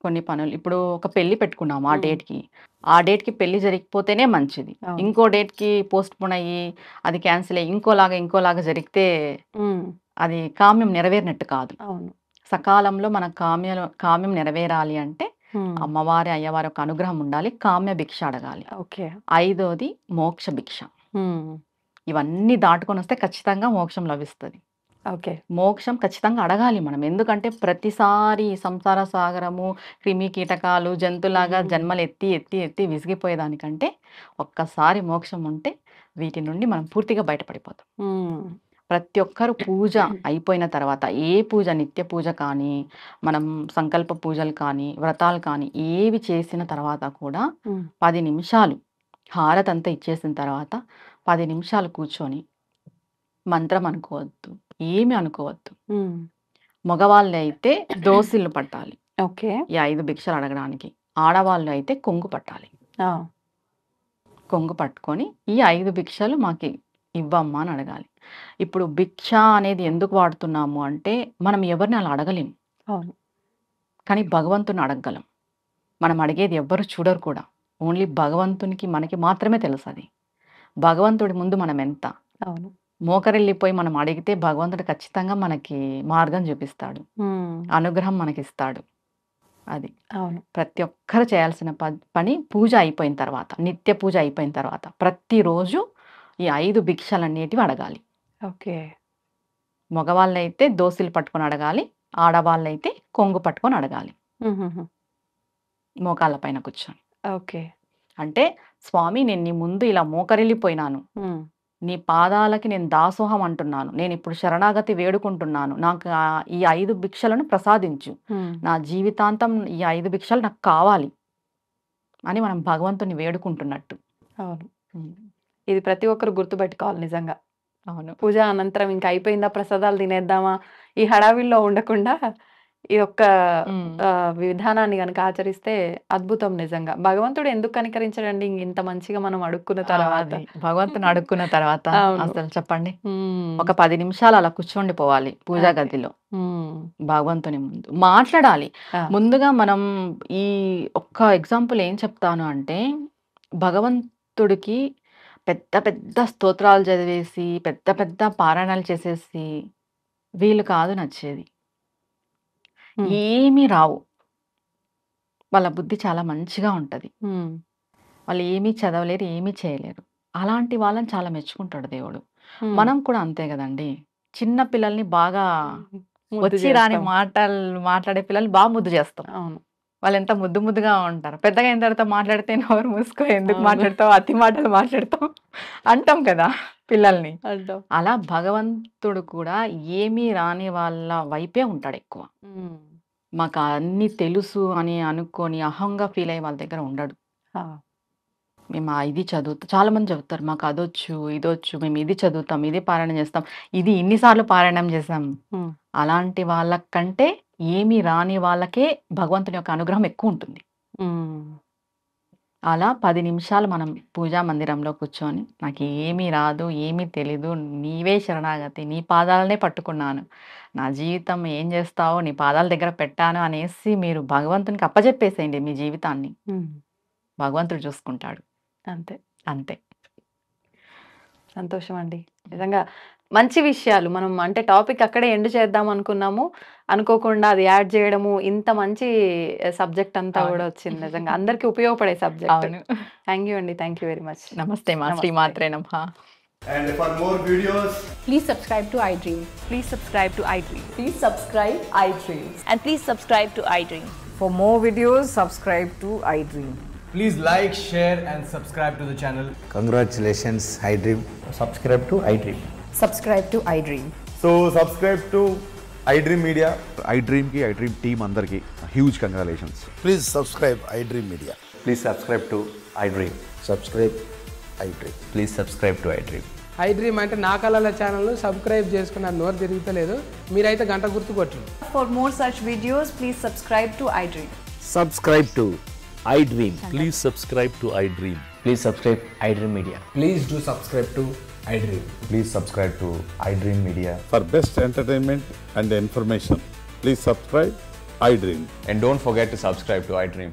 [SPEAKER 5] కొన్ని పనులు. ఇప్పుడు ఒక పెళ్లి పెట్టుకున్నాము ఆ
[SPEAKER 1] ఉమ్,
[SPEAKER 5] డేట్‌కి. ఆ డేట్‌కి పెళ్లి జరిగిపోతేనే మంచిది.
[SPEAKER 1] అవును.
[SPEAKER 5] ఇంకో డేట్‌కి పోస్ట్‌పోన్ అయ్యి, అది క్యాన్సిల్ అయ్యి ఇంకోలాగా జరిగితే
[SPEAKER 1] ఉమ్,
[SPEAKER 5] అది కామ్యం నెరవేరినట్టు కాదు.
[SPEAKER 1] అవును.
[SPEAKER 5] సకాలంలో మన కామ్యం నెరవేరాలి అంటే
[SPEAKER 1] ఉమ్,
[SPEAKER 5] అమ్మవారి, అయ్యవారి యొక్క అనుగ్రహం ఉండాలి. కామ్య భిక్ష అడగాలి.
[SPEAKER 1] ఓకే.
[SPEAKER 5] 5వది మోక్ష భిక్ష.
[SPEAKER 1] ఉమ్,
[SPEAKER 5] ఇవన్నీ దాటుకొనొస్తే ఖచ్చితంగా మోక్షం లభిస్తది.
[SPEAKER 1] ఓకే.
[SPEAKER 5] మోక్షం ఖచ్చితంగా అడగాలి మనం. ఎందుకంటే ప్రతిసారి సంసార సాగరము, క్రిమి కీటకాలు, జంతువులాగా జన్మలు ఎత్తి విసిగిపోయేదానికంటే ఒక్కసారి మోక్షం ఉంటే వీటి నుండి మనం పూర్తిగా బయటపడిపోతాం.
[SPEAKER 1] ఉమ్,
[SPEAKER 5] ప్రతి ఒక్కరు పూజ అయిపోయిన తర్వాత ఏ పూజ, నిత్య పూజ కానీ, మనం సంకల్ప పూజలు కానీ, వ్రతాలు కానీ ఏవి చేసిన తర్వాత కూడా
[SPEAKER 1] ఉమ్,
[SPEAKER 5] 10 నిమిషాలు హారతంతా ఇచ్చేసిన తర్వాత 10 నిమిషాలు కూర్చొని మంత్రం అనుకోవద్దు. ఏమి అనుకోవద్దు.
[SPEAKER 1] ఉమ్,
[SPEAKER 5] మగవాళ్ళు అయితే దోసిళ్ళు పట్టాలి.
[SPEAKER 1] ఓకే.
[SPEAKER 5] ఈ 5 భిక్షలు అడగడానికి. ఆడవాళ్ళు అయితే కొంగు పట్టాలి.
[SPEAKER 1] ఆ,
[SPEAKER 5] కొంగు పట్టుకొని ఈ 5 భిక్షలు మాకు ఇవ్వమ్మా అని అడగాలి. ఇప్పుడు భిక్ష అనేది ఎందుకు వాడుతున్నాము అంటే మనం ఎవరిని అలా అడగలేం.
[SPEAKER 1] అవును.
[SPEAKER 5] కానీ భగవంతుని అడగగలం. మనం అడిగేది ఎవ్వరు చూడరు కూడా. ఓన్లీ భగవంతునికి మనకి మాత్రమే తెలుసది. భగవంతుడి ముందు మనం ఎంత?
[SPEAKER 1] అవును.
[SPEAKER 5] మోకరిల్లిపోయి మనం అడిగితే భగవంతుడు ఖచ్చితంగా మనకి మార్గం చూపిస్తాడు.
[SPEAKER 1] ఉమ్,
[SPEAKER 5] అనుగ్రహం మనకిస్తాడు. అది.
[SPEAKER 1] అవును.
[SPEAKER 5] ప్రతి ఒక్కరు చేయాల్సిన పని పూజ అయిపోయిన తర్వాత, నిత్య పూజ అయిపోయిన తర్వాత ప్రతిరోజు ఈ 5 భిక్షలనేటివి అడగాలి.
[SPEAKER 1] ఓకే.
[SPEAKER 5] మగవాళ్ళైతే దోసిలు పట్టుకొని అడగాలి. ఆడవాళ్ళైతే కొంగు పట్టుకొని అడగాలి.
[SPEAKER 1] ఉహుహు.
[SPEAKER 5] మోకాళ్ళ పైన కూర్చొని.
[SPEAKER 1] ఓకే.
[SPEAKER 5] అంటే స్వామి నేను నీ ముందు ఇలా మోకరిల్లిపోయినాను.
[SPEAKER 1] ఉమ్,
[SPEAKER 5] నీ పాదాలకి నేను దాసోహం అంటున్నాను. నేనిప్పుడు శరణాగతి వేడుకుంటున్నాను. నాకు ఈ 5 భిక్షలను ప్రసాదించు.
[SPEAKER 1] ఉమ్,
[SPEAKER 5] నా జీవితాంతం ఈ 5 భిక్షలు నాకు కావాలి అని మనం భగవంతుని వేడుకుంటున్నట్టు.
[SPEAKER 1] అవును.
[SPEAKER 5] హ్మ్.
[SPEAKER 1] ఇది ప్రతి ఒక్కరు గుర్తుపెట్టుకోవాలి నిజంగా.
[SPEAKER 5] అవును.
[SPEAKER 1] పూజ అనంతరం ఇంకా అయిపోయిందా, ప్రసాదాలు తినేద్దామా, ఈ హడావిడిలో ఉండకుండా ఈ యొక్క
[SPEAKER 5] హ్మ్.
[SPEAKER 1] విధానాన్ని గనక ఆచరిస్తే అద్భుతం నిజంగా. భగవంతుడు ఎందుకు కనికరించడండి ఇంత మంచిగా మనం అడుక్కున్న తర్వాత?
[SPEAKER 5] అది భగవంతుని అడుక్కున్న తర్వాత
[SPEAKER 1] అవును.
[SPEAKER 5] అసలు చెప్పండి.
[SPEAKER 1] హ్మ్.
[SPEAKER 5] ఒక 10 నిమిషాలు అలా కూర్చోండిపోవాలి పూజా
[SPEAKER 1] ఓకే.
[SPEAKER 5] గదిలో.
[SPEAKER 1] హ్మ్.
[SPEAKER 5] భగవంతుని ముందు మాట్లాడాలి.
[SPEAKER 1] ఆ!
[SPEAKER 5] ముందుగా మనం ఈ ఒక్క ఎగ్జాంపుల్ ఏం చెప్తాను అంటే, భగవంతుడికి పెద్ద పెద్ద స్తోత్రాలు చదివేసి, పెద్ద పెద్ద పారాయణాలు చేసేసి వీళ్ళు కాదు నచ్చేది.
[SPEAKER 1] హ్మ్.
[SPEAKER 5] ఏమీ రావు. వాళ్ళ బుద్ధి చాలా మంచిగా ఉంటది.
[SPEAKER 1] హ్మ్.
[SPEAKER 5] వాళ్ళు ఏమీ చదవలేరు, ఏమీ చేయలేరు. అలాంటి వాళ్ళని చాలా మెచ్చుకుంటాడు దేవుడు.
[SPEAKER 1] హ్మ్.
[SPEAKER 5] మనం కూడా అంతే గదండీ! చిన్న పిల్లల్ని బాగా
[SPEAKER 1] ముద్దు
[SPEAKER 5] వచ్చి రాని
[SPEAKER 1] చేస్తాం.
[SPEAKER 5] మాట్లాడే పిల్లల్ని బా ముద్దు చేస్తాం.
[SPEAKER 1] అవును.
[SPEAKER 5] వాళ్ళెంత ముద్దుగా ఉంటారు. పెద్దగా అయిన తర్వాత మాట్లాడితే నోరు మూసుకో ఎందుకు
[SPEAKER 1] అవును.
[SPEAKER 5] మాట్లాడతావు? అతి మాటలు మాట్లాడతావు అంటాం కదా పిల్లల్ని.
[SPEAKER 1] అంటాం.
[SPEAKER 5] అలా భగవంతుడు కూడా ఏమీ రాని వాళ్ళ వైపే ఉంటాడెక్కువ.
[SPEAKER 1] హ్మ్.
[SPEAKER 5] మాకు అన్నీ తెలుసు అని అనుకోని అహంగా ఫీల్ అయ్యే వాళ్ళ దగ్గర ఉండడు.
[SPEAKER 1] ఆ!
[SPEAKER 5] మేము ఇది చదువుతాం. చాలామంది చెబుతారు మాకు అదొచ్చు, ఇదొచ్చు, మేము ఇది చదువుతాం, ఇది పారాయణం చేస్తాం, ఇది ఇన్ని సార్లు పారాయణం చేసాం.
[SPEAKER 1] హ్మ్.
[SPEAKER 5] అలాంటి వాళ్ళకంటే ఏమీ రాని వాళ్ళకే భగవంతుని యొక్క అనుగ్రహం ఎక్కువుంటుంది.
[SPEAKER 1] హ్మ్.
[SPEAKER 5] అలా 10 నిమిషాలు మనం పూజా మందిరంలో కూర్చొని, నాకేమీ రాదు, ఏమీ తెలీదు, నీవే శరణాగతి, నీ పాదాలనే పట్టుకున్నాను. నా జీవితం ఏం చేస్తావో నీ పాదాల దగ్గర పెట్టాను అనేసి మీరు భగవంతునికి అప్పజెప్పేసేయండి మీ జీవితాన్ని.
[SPEAKER 1] హ్మ్.
[SPEAKER 5] భగవంతుడు చూసుకుంటాడు.
[SPEAKER 1] అంతే.
[SPEAKER 5] అంతే.
[SPEAKER 1] సంతోషం అండి. నిజంగా మంచి విషయాలు మనం అంటే టాపిక్ అక్కడే ఎండ్ చేద్దాం అనుకున్నాము. అనుకోకుండా అది యాడ్ చేయడము ఇంత మంచి సబ్జెక్ట్ అంతా
[SPEAKER 5] అవును.
[SPEAKER 1] గూడా వచ్చింది నిజంగా. అందరికి ఉపయోగపడే సబ్జెక్ట్.
[SPEAKER 5] అవును.
[SPEAKER 1] థాంక్ యూ అండి. Thank you very much.
[SPEAKER 5] నమస్తే మా
[SPEAKER 1] నమస్తే.
[SPEAKER 5] శ్రీమాత్రే నమః.
[SPEAKER 6] And for more videos,
[SPEAKER 7] Please subscribe to iDream.
[SPEAKER 1] Please subscribe to iDream.
[SPEAKER 8] Please subscribe iDream.
[SPEAKER 1] And please subscribe to iDream.
[SPEAKER 8] For more videos, subscribe to iDream.
[SPEAKER 6] please like, share and subscribe to the channel.
[SPEAKER 9] Congratulations, iDream.
[SPEAKER 10] Subscribe to iDream.
[SPEAKER 8] Subscribe to iDream.
[SPEAKER 6] So subscribe to iDream Media.
[SPEAKER 11] iDream ki iDream team andarki huge congratulations.
[SPEAKER 9] Please subscribe iDream Media.
[SPEAKER 10] Please subscribe to iDream.
[SPEAKER 9] Subscribe iDream.
[SPEAKER 10] Please subscribe to iDream.
[SPEAKER 12] iDream అంటే నా కళల channel subscribe చేసుకున్న నోరు తిరుగుతలేదు మీరైతే గంట గుర్తు కొట్టండి.
[SPEAKER 8] For more such videos, please subscribe to iDream.
[SPEAKER 9] Subscribe to iDream.
[SPEAKER 13] Please subscribe to iDream.
[SPEAKER 10] Please subscribe iDream Media.
[SPEAKER 6] Please do subscribe to iDream.
[SPEAKER 10] Please subscribe to iDream Media.
[SPEAKER 11] For best entertainment and information, please subscribe iDream.
[SPEAKER 10] And don't forget to subscribe to iDream.